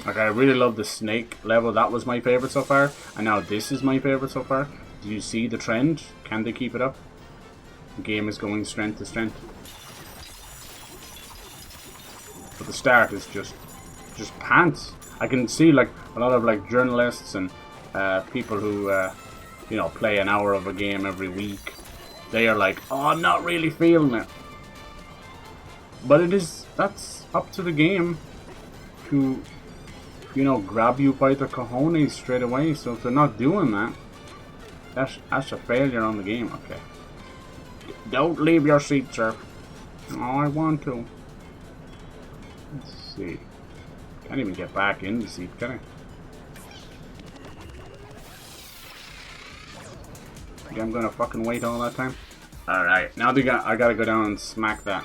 Like, I really love the snake level. That was my favorite so far. And now this is my favorite so far. Do you see the trend? Can they keep it up? The game is going strength to strength. But the start is just pants. I can see like a lot of like journalists and people who you know, play an hour of a game every week. They are like, oh, I'm not really feeling it. But that's up to the game to, you know, grab you by the cojones straight away. So if they're not doing that, that's a failure on the game. Okay. Don't leave your seat, sir. Oh, I want to. Let's see. Can't even get back in the seat, can I? Think I'm gonna fucking wait all that time? Alright, now I gotta go down and smack that.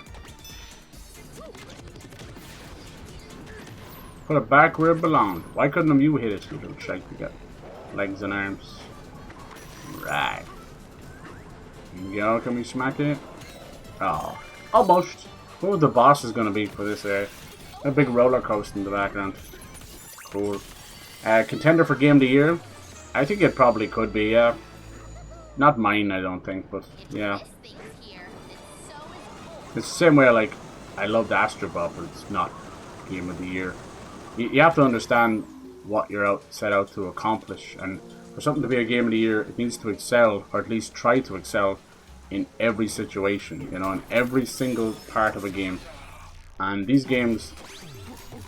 Put it back where it belonged. Why couldn't you hit it, you little shite? You got legs and arms. Right. Here we go, can we smack it? Oh, almost. Who the boss is gonna be for this area? A big roller coaster in the background. Cool. Contender for Game of the Year? I think it probably could be, yeah. Not mine, I don't think, but yeah. It's the same way, like, I loved Astro Bot, but it's not Game of the Year. You have to understand what you're set out to accomplish, and for something to be a Game of the Year, it needs to excel, or at least try to excel, in every situation, you know, in every single part of a game. And these games,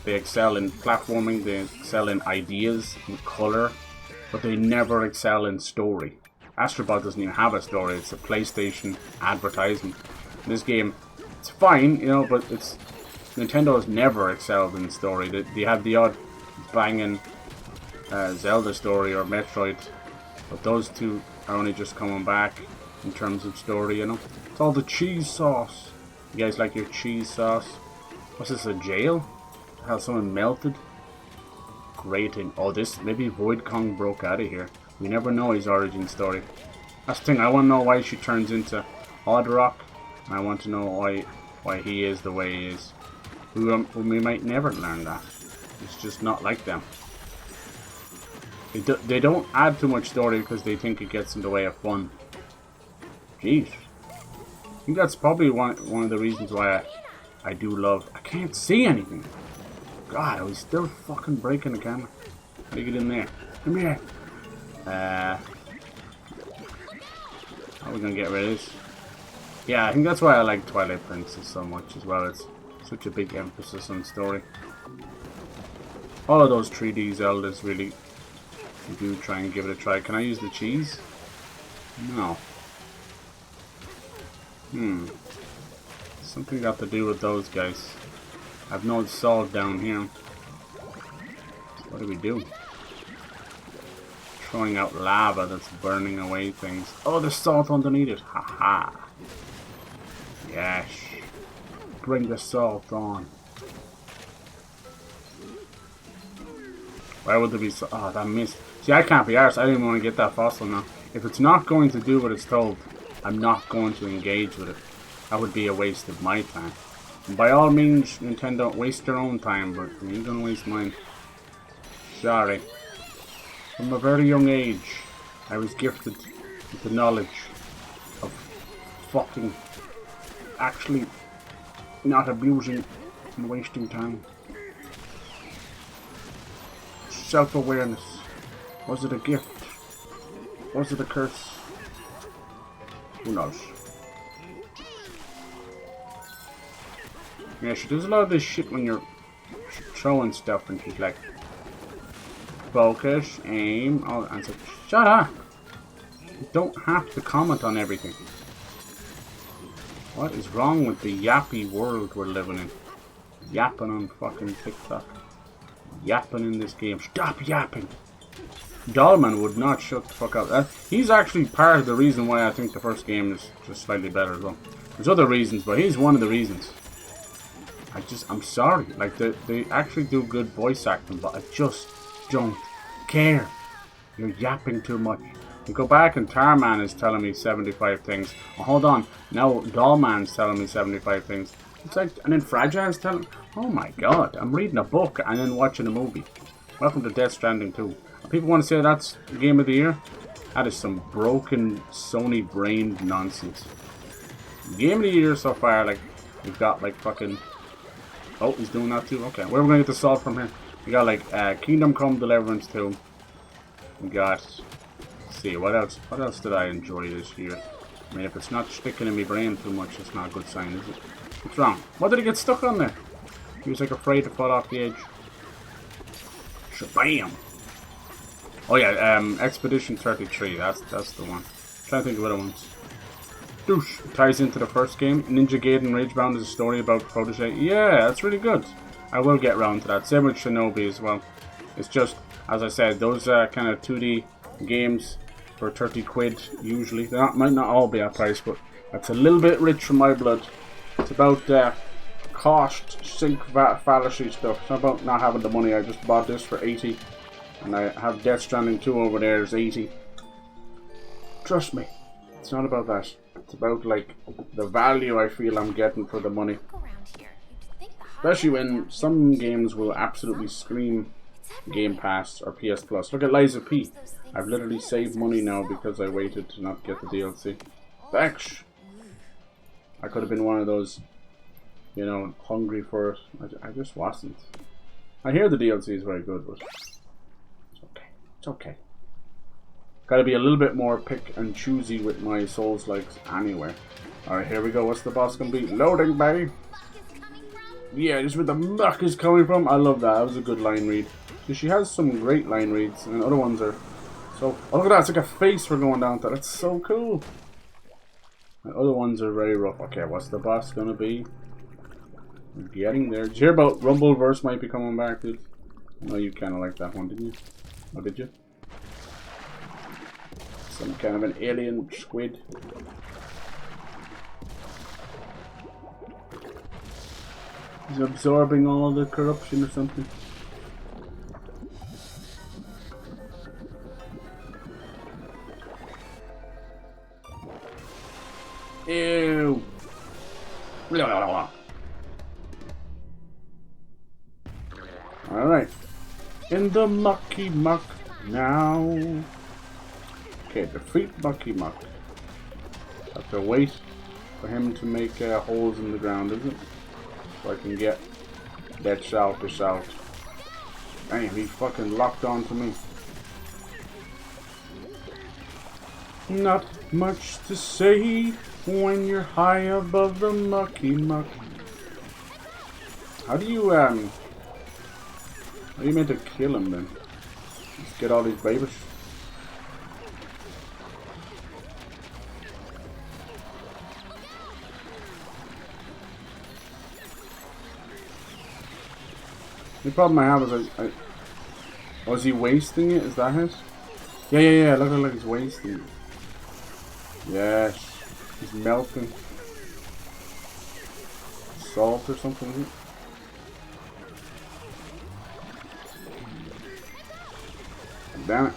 they excel in platforming, they excel in ideas, in colour, but they never excel in story. Astrobot doesn't even have a story, it's a PlayStation advertisement. This game, it's fine, you know, but Nintendo has never excelled in story. They have the odd banging Zelda story or Metroid, but those two are only just coming back in terms of story, you know. It's all the cheese sauce. You guys like your cheese sauce? What's this, a jail? How someone melted? Grating. Oh, this, maybe Void Kong broke out of here. We never know his origin story. That's the thing, I want to know why she turns into Odd Rock, and I want to know why he is the way he is. We might never learn that. It's just not like them. They don't add too much story because they think it gets in the way of fun. Jeez. I think that's probably one of the reasons why I do love... I can't see anything. God, are we still fucking breaking the camera? How do you get in there? Come here. How are we gonna get rid of this? Yeah, I think that's why I like Twilight Princess so much as well. It's such a big emphasis on story. All of those 3D Zeldas really do try and give it a try. Can I use the cheese? No. Something got to do with those guys. I've no salt down here. So what do we do? Throwing out lava that's burning away things. Oh, there's salt underneath it. Haha. Yes. Bring the salt on. Why would there be so... Oh, that missed. See, I can't be arsed. I didn't want to get that fossil now. If it's not going to do what it's told, I'm not going to engage with it. That would be a waste of my time. By all means, Nintendo, waste your own time, but you ain't gonna waste mine. Sorry. From a very young age, I was gifted with the knowledge of fucking actually not abusing and wasting time. Self-awareness. Was it a gift? Was it a curse? Who knows? Yeah, she does a lot of this shit when you're throwing stuff and she's like, focus, aim, oh, and it's like, shut up! You don't have to comment on everything. What is wrong with the yappy world we're living in? Yapping on fucking TikTok. Yapping in this game. Stop yapping! Dollman would not shut the fuck up. He's actually part of the reason why I think the first game is just slightly better as well. There's other reasons, but he's one of the reasons. I'm sorry. Like, they actually do good voice acting, but I just don't care. You're yapping too much. You go back and Tarman is telling me 75 things. Oh, hold on. Now Dollman's telling me 75 things. It's like, and then Fragile's telling, oh my god, I'm reading a book and then watching a movie. Welcome to Death Stranding 2. People want to say that's Game of the Year? That is some broken Sony-brained nonsense. Game of the Year so far, like, we've got like fucking... Oh, he's doing that too? Okay, where are we going to get the salt from here? We got like Kingdom Come Deliverance 2. We got... Let's see, what else? What else did I enjoy this year? I mean, if it's not sticking in my brain too much, it's not a good sign, is it? What's wrong? What did he get stuck on there? He was like afraid to fall off the edge. Shabam! Oh yeah, Expedition 33, that's the one. I'm trying to think of other ones. Douche. Ties into the first game. Ninja Gaiden Ragebound is a story about Protege. Yeah, that's really good. I will get around to that. Same with Shinobi as well. It's just, as I said, those kind of 2D games for 30 quid usually. They might not all be at price, but that's a little bit rich for my blood. It's about cost sink fallacy stuff. It's not about not having the money. I just bought this for 80 and I have Death Stranding 2 over there is 80. Trust me, it's not about that. It's about like the value I feel I'm getting for the money. Especially when some games will absolutely scream Game Pass or PS Plus. Look at Liza P. I've literally saved money now because I waited to not get the DLC. Thanks! I could have been one of those, you know, hungry for it. I just wasn't. I hear the DLC is very good, but it's okay. It's okay. Gotta be a little bit more pick and choosy with my Souls likes anyway. Alright, here we go. What's the boss gonna be? Loading, baby! Yeah, just where the muck is coming from. I love that. That was a good line read. So she has some great line reads, and other ones are so... Oh, look at that. It's like a face we're going down to. That's so cool. And other ones are very rough. Okay, what's the boss gonna be? We're getting there. Did you hear about Rumbleverse might be coming back, dude? I know you kind of like that one, didn't you? Oh, did you? Some kind of an alien squid. He's absorbing all the corruption or something. Ew. Alright. In the mucky muck now. Okay, defeat Mucky Muck. Have to wait for him to make holes in the ground, is it? So I can get that shellfish out. Damn, he fucking locked on to me. Not much to say when you're high above the Mucky Muck. How do you meant to kill him then? Just get all these babies. The problem I have is was he wasting it? Is that it? Yeah. Look like he's wasting it. Yes. He's melting. Salt or something, is it? Damn it.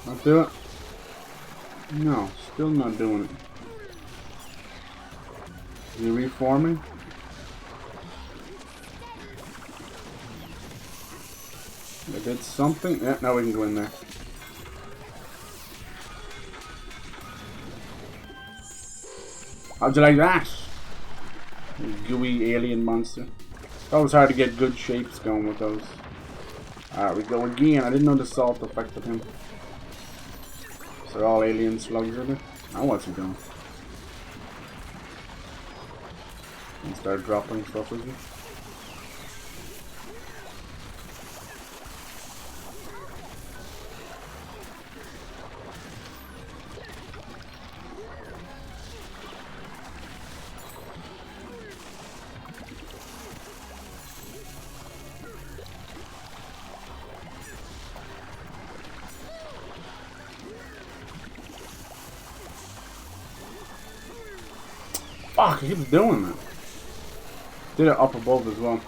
God do it. No, still not doing it. Is he reforming? I did something. Yeah, now we can go in there. How'd you like that? Gooey alien monster. That was hard to get good shapes going with those. Alright, we go again. I didn't know the salt affected him. So they're all alien slugs, are they? Now what's he doing? And start dropping stuff, is he? Fuck, he keeps doing that. Did it up above as well.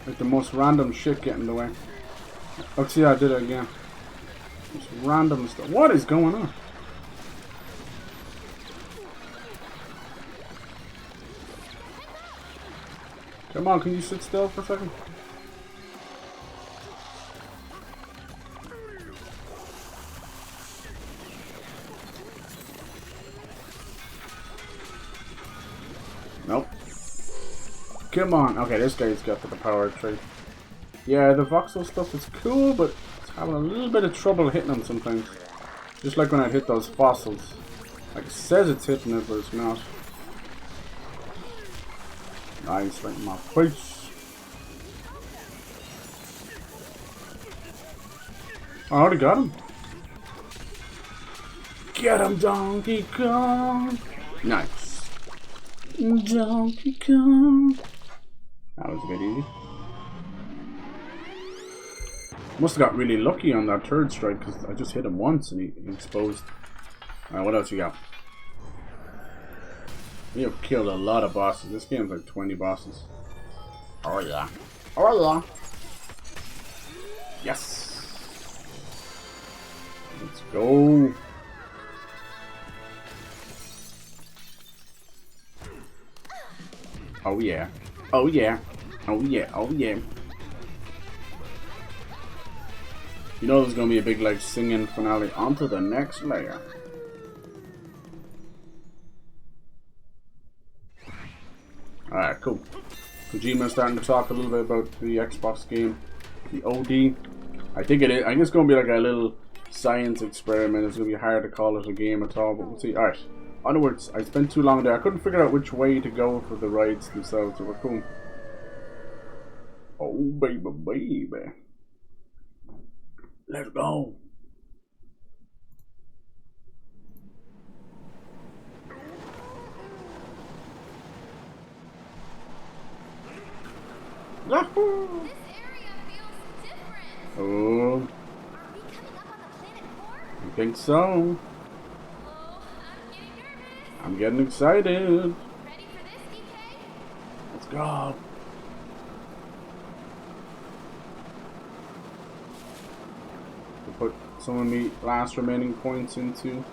Like the most random shit getting in the way. Oh, see, I did it again. Just random stuff. What is going on? Come on, can you sit still for a second? Nope. Come on. Okay, this guy's got the power tree. Yeah, the voxel stuff is cool, but it's having a little bit of trouble hitting them sometimes. Just like when I hit those fossils. Like it says it's hitting it, but it's not. Nice, right in my face. I already got him. Get him, Donkey Kong. Nice. Donkey Kong. That was a bit easy. Must have got really lucky on that third strike because I just hit him once and he exposed. Alright, what else you got? We have killed a lot of bosses. This game's like 20 bosses. Oh yeah. Oh yeah. Yes. Let's go. Oh yeah. Oh yeah. Oh yeah. Oh yeah. You know there's gonna be a big like singing finale. On to the next layer. Alright, cool. Kojima's starting to talk a little bit about the Xbox game, the OD. I think it is. I think it's gonna be like a little science experiment. It's gonna be hard to call it a game at all, but we'll see. Alright. Onwards. I spent too long there. I couldn't figure out which way to go for the rides themselves. So we're cool. Oh baby, baby. Let's go. Yahoo! This area feels different. Oh, Are we coming up on the planet core? I think so. Oh, I'm getting nervous. I'm getting excited. Ready for this, DK? Let's go. To put some of me last remaining points into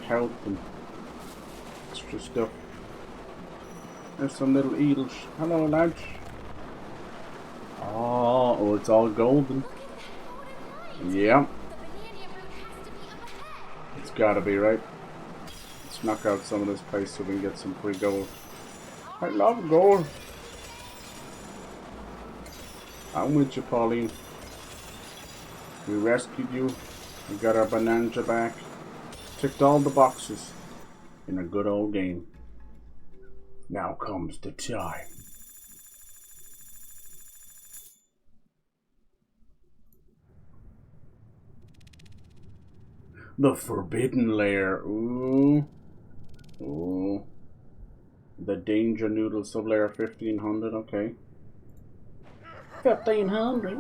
health and extra stuff. There's some little eels. Hello, lads. Oh, it's all golden. Look at that golden light. Yep, The vanadium root has to be up ahead. it's gotta be right. Let's knock out some of this place so we can get some free gold. I love gold. I'm with you, Pauline. We rescued you. We got our Bananza back. Ticked all the boxes in a good old game. Now comes the time. The Forbidden Lair. Ooh. Ooh. The Danger Noodle Sublayer 1500. Okay. 1500.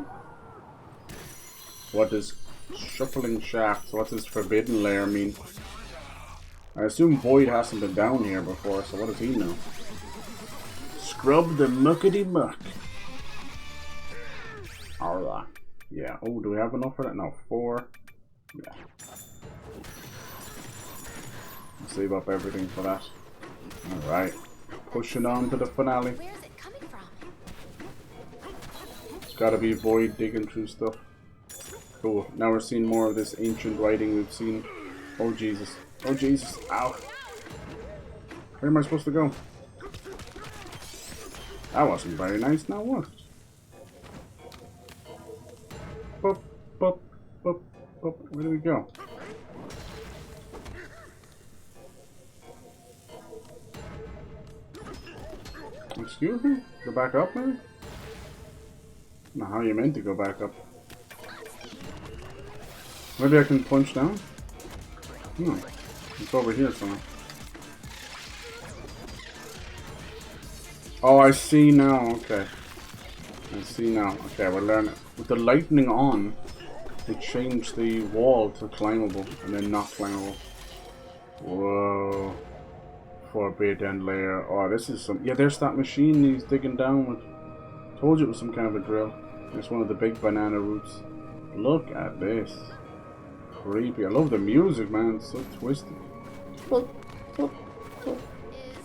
What does Shuffling Shafts? What does Forbidden Lair mean? I assume Void hasn't been down here before, so what does he know? Scrub the muckety muck. Alright. Yeah. Oh, do we have enough for that? No, 4. Yeah. Save up everything for that. Alright. Pushing on to the finale. Where is it coming from? It's gotta be Void digging through stuff. Cool. Now we're seeing more of this ancient writing we've seen. Oh Jesus. Oh Jesus. Ow. Where am I supposed to go? That wasn't very nice, now what? Boop, boop, boop, boop. Where do we go? Excuse me? Go back up, maybe? I don't know how you meant to go back up. Maybe I can punch down? It's over here somewhere. Oh, I see now. Okay. I see now. Okay, we're learning. With the lightning on, it changed the wall to climbable and then not climbable. Whoa. Forbidden layer. Oh, this is some... Yeah, there's that machine he's digging down with. Told you it was some kind of a drill. It's one of the big banana roots. Look at this. Creepy. I love the music, man. It's so twisted. Is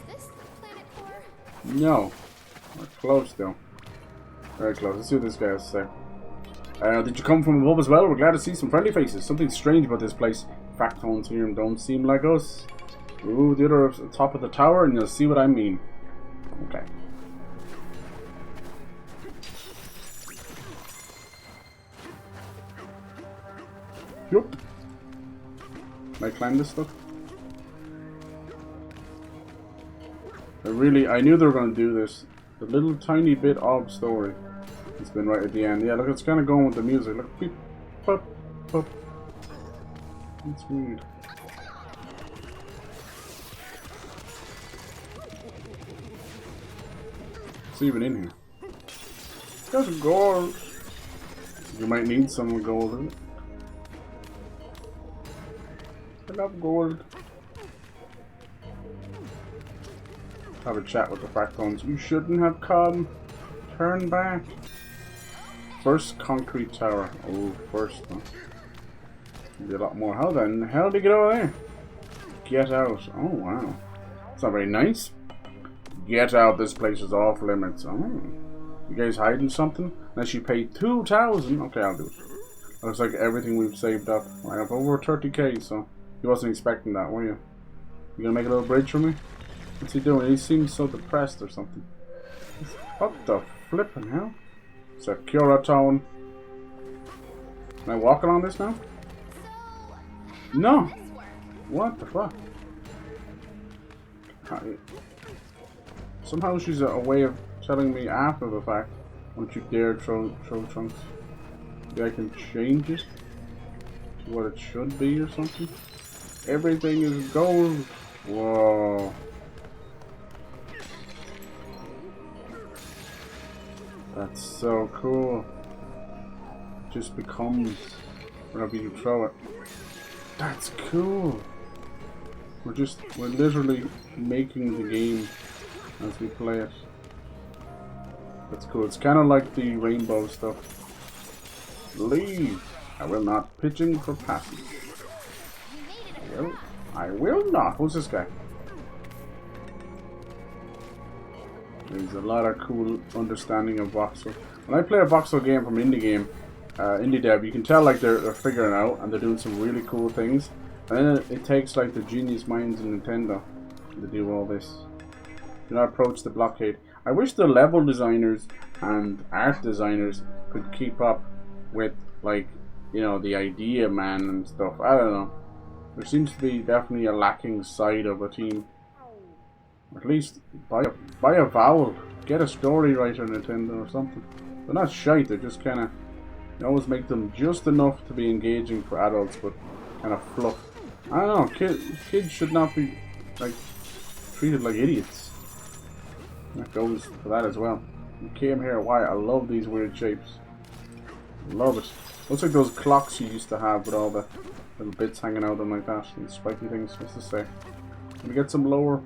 this the planet core? No. We're close, though. Very close. Let's see what this guy has to say. Did you come from above as well? We're glad to see some friendly faces. Something strange about this place. Factones here and don't seem like us. Ooh, the other top of the tower, and you'll see what I mean. Okay. Yup. Can I climb this stuff? I knew they were going to do this. The little tiny bit of story. It's been right at the end. Yeah, look, it's kind of going with the music. Look, beep, pop, pop. It's weird. What's even in here? There's gold. You might need some gold in it. I love gold. Have a chat with the Factones. You shouldn't have come. Turn back. First concrete tower. Oh, first one. Be a lot more. How the hell did you get over there? Get out. Oh, wow. It's not very nice. Get out. This place is off limits. Oh. You guys hiding something? Unless you pay 2,000. Okay, I'll do it. Looks like everything we've saved up. I have over 30k, so you wasn't expecting that, were you? You gonna make a little bridge for me? What's he doing? He seems so depressed or something. What the flippin' hell? Securitone. Can I walk along this now? No! What the fuck? Somehow she's a way of telling me after the fact. Don't you dare throw chunks. Maybe I can change it to what it should be or something. Everything is gold. Whoa. That's so cool. It just becomes whenever you throw it. That's cool. We're literally making the game as we play it. That's cool. It's kind of like the rainbow stuff. Leave. I will not. Pitching for passage. I will not. Who's this guy? There's a lot of cool understanding of voxel. When I play a voxel game from indie game, indie dev, you can tell like they're figuring it out and they're doing some really cool things. And then it takes like the genius minds in Nintendo to do all this. Do not approach the blockade. I wish the level designers and art designers could keep up with, like, you know, the idea man and stuff. I don't know. There seems to be definitely a lacking side of a team. At least buy a vowel. Get a story writer, Nintendo, or something. They're not shite. They're just kind of, you always make them just enough to be engaging for adults, but kind of fluff. I don't know. Kids should not be like treated like idiots. That goes for that as well. You came here. Why? I love these weird shapes. Love it. Looks like those clocks you used to have with all the little bits hanging out of them like that. And spiky things. What's this say? Can we get some lower?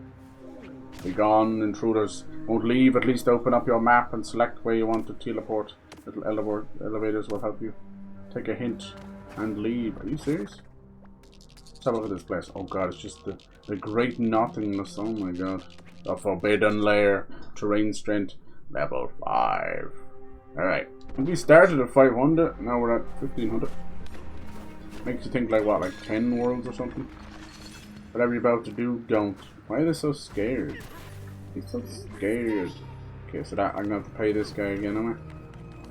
Be gone, intruders. Won't leave. At least open up your map and select where you want to teleport. Little elevators will help you. Take a hint. and leave. Are you serious? Let's have a look at this place. Oh god, it's just the great nothingness. Oh my god. The forbidden lair. Terrain strength. Level 5. Alright. We started at 500. Now we're at 1500. Makes you think like what, like 10 worlds or something? Whatever you're about to do, don't. Why are they so scared? He's so scared. Okay, so that I'm gonna have to pay this guy again, am I?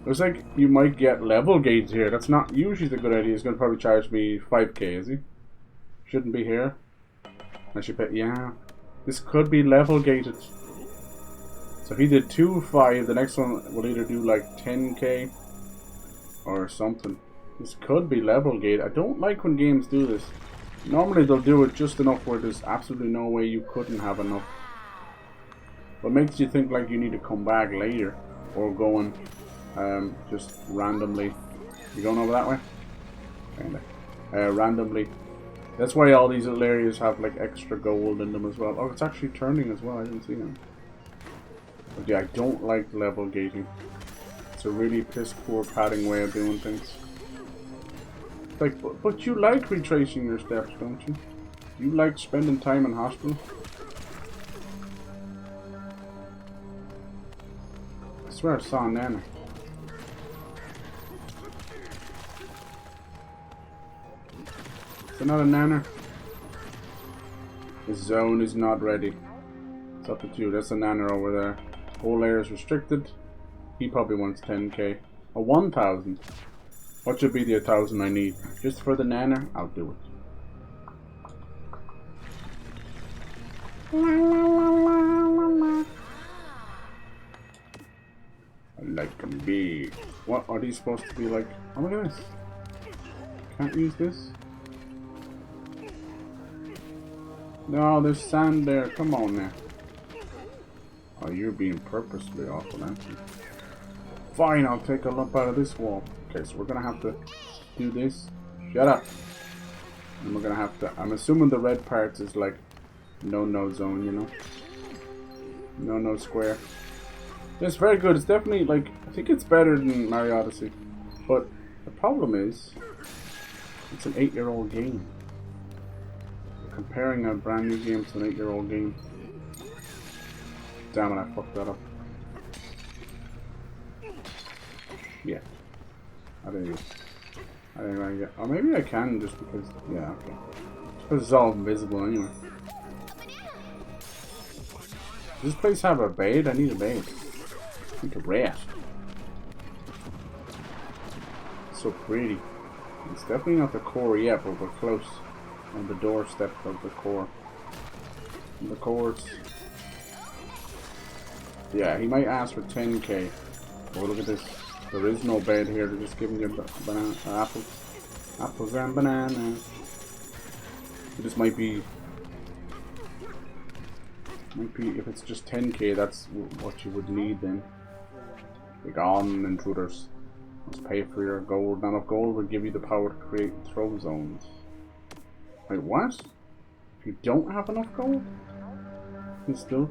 Looks like you might get level gates here. That's not usually the good idea. He's gonna probably charge me 5k, is he? Shouldn't be here. I should pay. Yeah. This could be level gated. So if he did 2-5, the next one will either do like 10k or something. This could be level gate. I don't like when games do this. Normally they'll do it just enough where there's absolutely no way you couldn't have enough. But makes you think like you need to come back later or going just randomly. You going over that way? Kinda. Randomly. That's why all these little areas have like extra gold in them as well. Oh, it's actually turning as well. I didn't see that. But yeah, I don't like level gating. It's a really piss poor padding way of doing things. Like, but you like retracing your steps, don't you? You like spending time in hospital. I swear I saw a nana. Is it not a nana? The zone is not ready. It's up to you. That's a nana over there. Whole layer is restricted. He probably wants 10k. A 1,000. What should be the 1,000 I need? Just for the nana? I'll do it. I like them big. What are these supposed to be like? Oh, look at this. Can't use this. No, there's sand there. Come on now. Oh, you're being purposely awful, aren't you? Fine, I'll take a lump out of this wall. Okay, so we're gonna have to do this. Shut up. And we're gonna have to. I'm assuming the red parts is like no zone, you know? No square. It's very good. It's definitely like, I think it's better than Mario Odyssey. But the problem is, it's an 8-year-old game. You're comparing a brand new game to an 8-year-old game. Damn it, I fucked that up. Yeah. I didn't really get. Or maybe I can just because. Yeah, okay. Just because it's all invisible anyway. Does this place have a bed? I need a bed. I need to rest. It's so pretty. It's definitely not the core yet, but we're close. On the doorstep of the core. And the cores. Yeah, he might ask for 10k. Oh, look at this. There is no bed here. They're just giving you banana, apples. Apples and bananas. This might be, if it's just 10k, that's what you would need then. Be gone, intruders. Let's pay for your gold. Not enough gold will give you the power to create throw zones. Wait, what? If you don't have enough gold? You still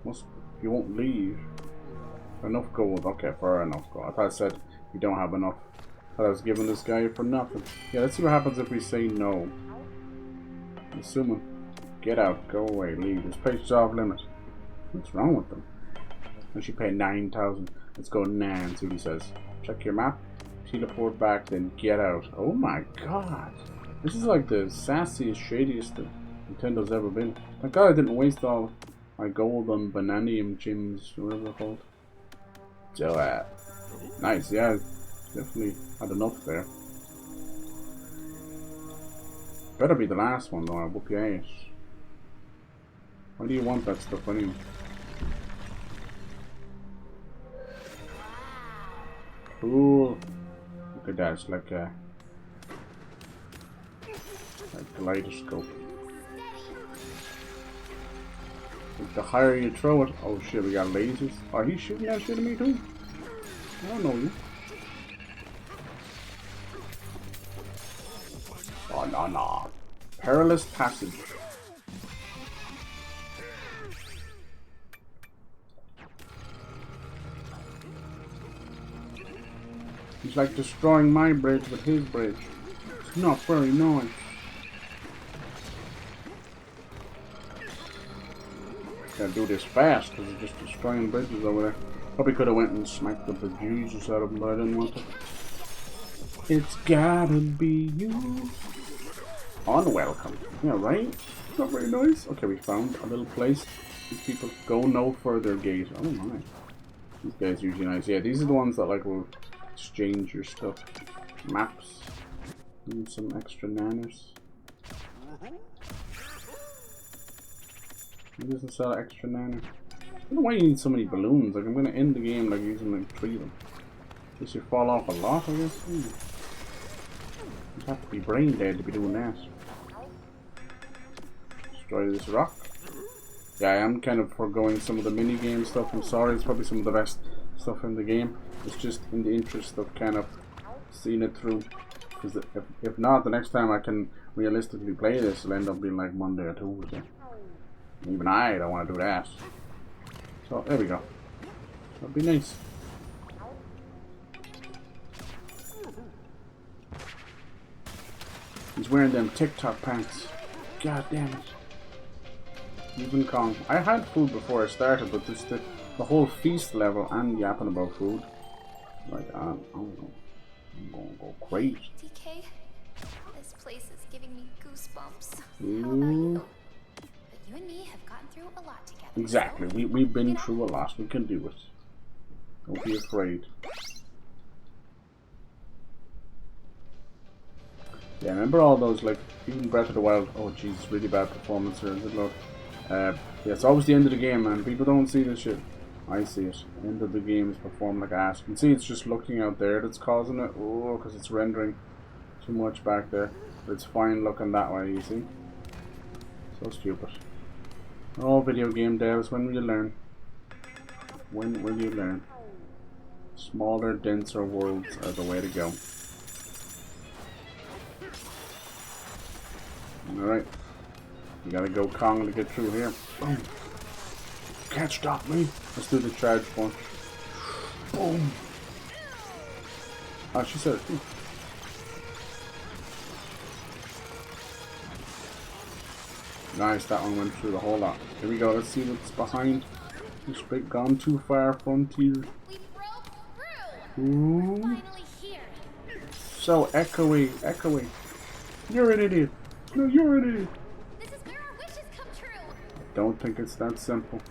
must. You won't leave. Enough gold. Okay, for enough gold. I thought it said you don't have enough. I thought I was giving this guy for nothing. Yeah, let's see what happens if we say no. I'm assuming. Get out. Go away. Leave. This place is off limit. What's wrong with them? I should pay 9,000. Let's go now and see what he says. Check your map. Teleport back, then get out. Oh my god. This is like the sassiest, shadiest that Nintendo's ever been. Thank god I didn't waste all my gold on Bananium Gems, whatever they're called. So, nice, yeah, definitely had enough there. Better be the last one though, I'll whoop your ass. Why do you want that stuff anyway? Cool. Look at that, it's like a kaleidoscope. The higher you throw it, oh shit, we got lasers. Oh, he's shooting that shit at me too? I don't know you. Oh, no. Perilous passage. He's like destroying my bridge with his bridge. It's not very nice. Gotta do this fast because he's just destroying bridges over there. Probably could have went and smacked the bejesus out of him, but I didn't want to. It's gotta be you. Unwelcome. Yeah, right? Not very nice. Okay, we found a little place. These people go no further gate. Oh my. These guys are usually nice. Yeah, these are the ones that like will exchange your stuff. Maps. Need some extra nanas. He doesn't sell extra nana. I don't know why you need so many balloons. Like I'm gonna end the game like using like 3 of them. Guess you fall off a lot, I guess. You have to be brain dead to be doing that. Destroy this rock. Yeah, I am kind of foregoing some of the mini game stuff. I'm sorry, it's probably some of the best stuff in the game. It's just in the interest of kind of seeing it through. Because if not, the next time I can realistically play this, it'll end up being like Monday or Tuesday. Even I don't want to do that. So there we go. That'd be nice. He's wearing them TikTok pants. God damn it. Even Kong. I had food before I started, but just the whole feast level and yapping about food. Like, I'm gonna go crazy. DK, this place is giving me goosebumps. Ooh. How about you? But you and me have gotten through a lot together. Exactly. So, We've been through a lot. We can do it. Don't be afraid. Yeah, remember all those, like, even Breath of the Wild. Oh, Jesus, really bad performance here. Good luck. Yeah, it's always the end of the game, man. People don't see this shit. I see it. End of the game is performed like ass. You can see it's just looking out there that's causing it. Oh, because it's rendering too much back there. But it's fine looking that way, you see. So stupid. Oh, video game devs, when will you learn? When will you learn? Smaller, denser worlds are the way to go. Alright. You gotta go Kong to get through here. Boom. Can't stop me. Let's do the charge punch. Boom. Oh, she said. Ooh. Nice, that one went through the whole lot. Here we go, let's see what's behind this big gone too far frontier. we broke through. Ooh. We're finally here. So echoey. You're an idiot. No, you're an idiot. This is where our wishes come true. Don't think it's that simple.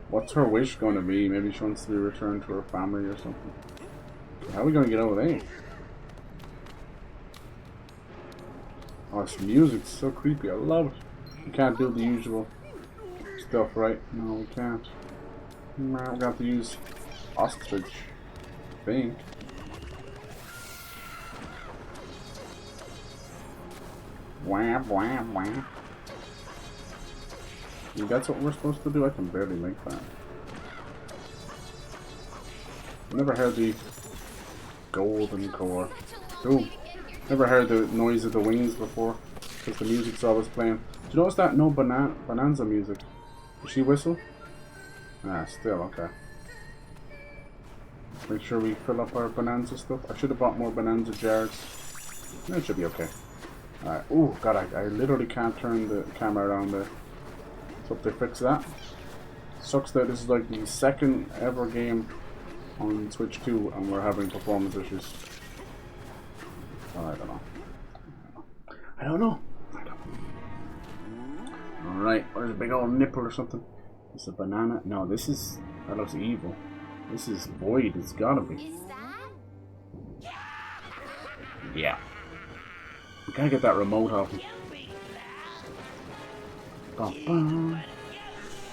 What's her wish going to be? Maybe she wants to be returned to her family or something. How are we going to get over there? Oh, this music's so creepy. I love it. We can't do the usual stuff, right? No, we can't. Nah, we got to use ostrich. I think. Wham, wham, wham. That's what we're supposed to do? I can barely make that. Never heard the golden core. Ooh. Never heard the noise of the wings before. Because the music's always playing. Do you notice that? No Bananza music. Does she whistle? Ah, still, okay. Make sure we fill up our Bananza stuff. I should have bought more Bananza jars. That should be okay. Alright. Ooh, God, I literally can't turn the camera around there. Hope they fix that. Sucks that this is like the second ever game on Switch 2 and we're having performance issues. Oh, I don't know. Alright, where's a big old nipple or something? It's a banana. No, that looks evil. This is void, it's gotta be. Is that? Yeah. We gotta get that remote off him.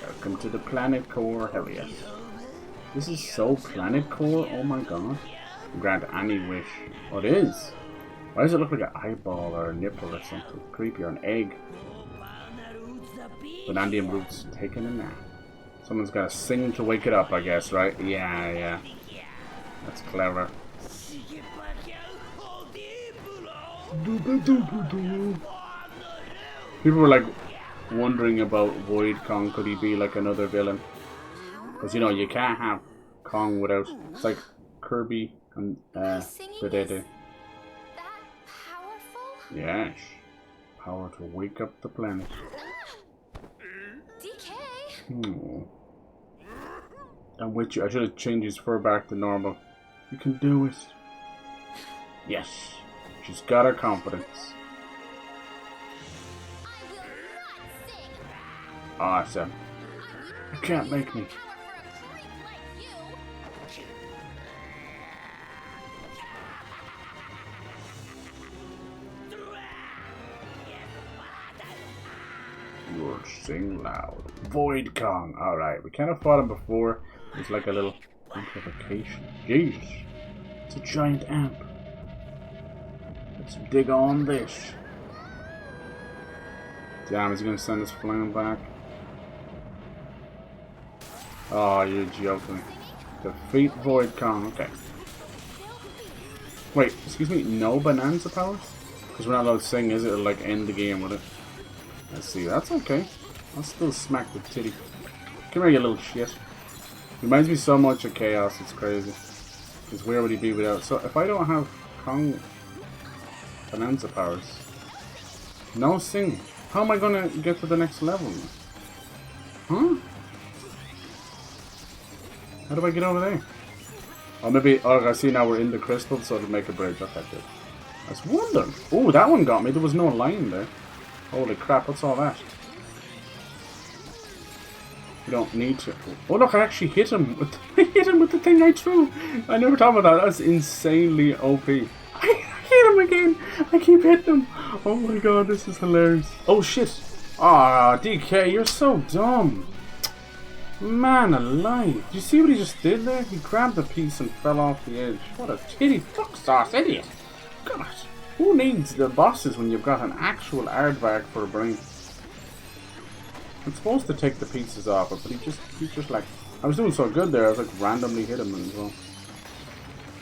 Welcome to the planet core. Hell yes. This is so planet core. Oh my god. Grant any wish. Oh, it is. Why does it look like an eyeball or a nipple or something creepy, or an egg? Banandian roots taking a nap. Someone's gotta sing to wake it up, I guess, right? Yeah. That's clever. People were like wondering about Void Kong. Could he be like another villain? Because you know you can't have Kong without. It's like Kirby And My singing is Bedede. that powerful? Yes. Power to wake up the planet. DK! Hmm. I'm with you. I should have changed his fur back to normal. You can do it. Yes. She's got her confidence. I will not sing! Awesome. You can't make me. Power for a creep like you! You'll sing loud. Void Kong. Alright, we kind of fought him before. It's like a little amplification. Jesus. It's a giant amp. Let's dig on this. Damn, he's gonna send us flying back. Oh, you're joking. Defeat Void Kong. Okay. Wait, excuse me, no Bananza powers? Because we're not allowed to sing, is it? It'll like end the game with it. Let's see, that's okay. I'll still smack the titty. Come here, you little shit. Reminds me so much of Chaos, it's crazy. Because where would he be without? So if I don't have Kong Bananza powers, no singing. How am I gonna get to the next level? Huh? How do I get over there? Oh, maybe. Oh, I see now we're in the crystal, so it'll make a bridge. Okay, good. I was wondering. Oh, that one got me. There was no line there. Holy crap! What's all that? You don't need to. Oh look! I actually hit him. I hit him with the thing I threw. I never thought about that. That's insanely OP. I hit him again. I keep hitting him. Oh my god, this is hilarious. Oh shit! Ah, DK, you're so dumb. Man alive. Did you see what he just did there? He grabbed a piece and fell off the edge. What a titty fuck sauce idiot. God. Who needs the bosses when you've got an actual aardvark for a brain? I'm supposed to take the pieces off it, but he's just like... I was doing so good there, I was like randomly hit him as well.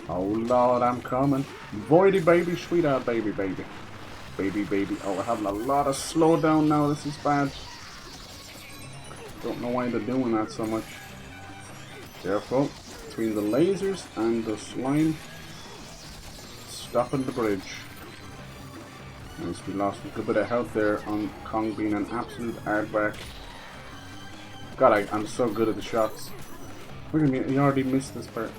Oh lord, I'm coming. Voidy baby, sweetheart baby, baby. Baby, baby. Oh, we're having a lot of slowdown now, this is bad. Don't know why they're doing that so much. Careful. Between the lasers and the slime. Stopping the bridge. Nice, we lost a good bit of health there on Kong being an absolute aardvark. God, I'm so good at the shots. Look at me, he already missed this part.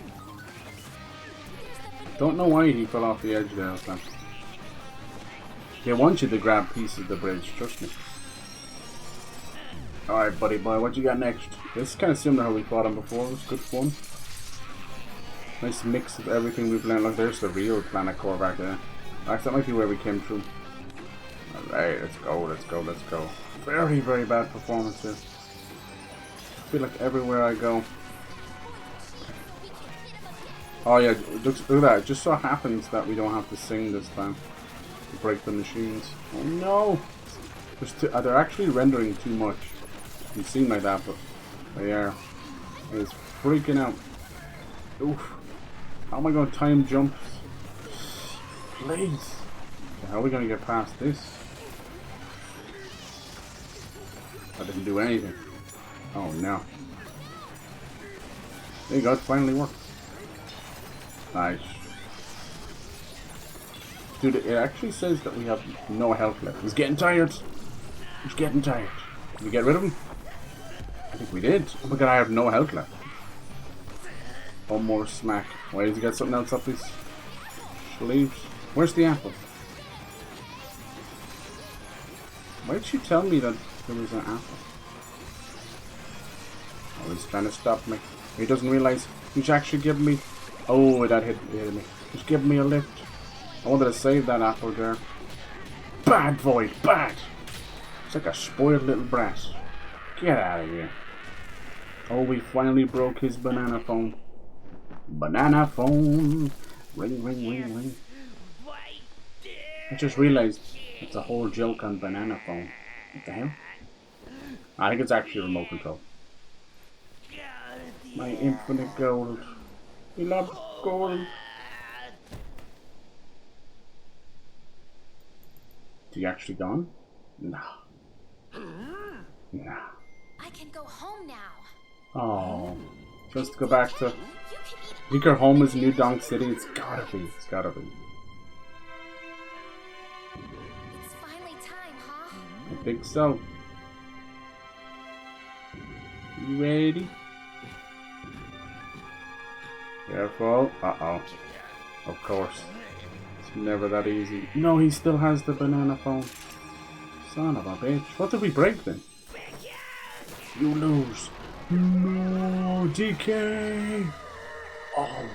Don't know why he fell off the edge there, Sam. They want you to grab pieces of the bridge, trust me. Alright, buddy boy, what you got next? This is kind of similar to how we fought him before. It was good fun. Nice mix of everything we've learned. Look, there's the real planet core back there. Actually, that might be where we came through. Alright, let's go, let's go, let's go. Very, very bad performance here. I feel like everywhere I go. Oh yeah, look at that. It just so happens that we don't have to sing this time to break the machines. Oh no! They're actually rendering too much. It seem like that, but they are. It is freaking out. Oof. How am I going to time jump? Please. Okay, how are we going to get past this? I didn't do anything. Oh no. There you go, it finally worked. Nice. Dude, it actually says that we have no health left. He's getting tired. He's getting tired. Did we get rid of him? I think we did. Oh my god, I have no health left. One more smack. Why does he got something else up his sleeves? Where's the apple? Why did she tell me that there was an apple? Oh, he's trying to stop me. He doesn't realize he's actually giving me... Oh, that hit me. He's giving me a lift. I wanted to save that apple there. Bad Void, bad! It's like a spoiled little brat. Get out of here. Oh, we finally broke his banana phone. Banana phone. Ring, ring, ring, ring. I just realized it's a whole joke on banana phone. What the hell? I think it's actually a remote control. My infinite gold. We love gold. Is he actually gone? No. No. I can go home now. Oh. Just to go back to... I think her home is New Donk City. It's gotta be. It's gotta be. It's finally time, huh? I think so. You ready? Careful. Uh-oh. Of course. It's never that easy. No, he still has the banana phone. Son of a bitch. What did we break then? You lose. No, DK. Oh,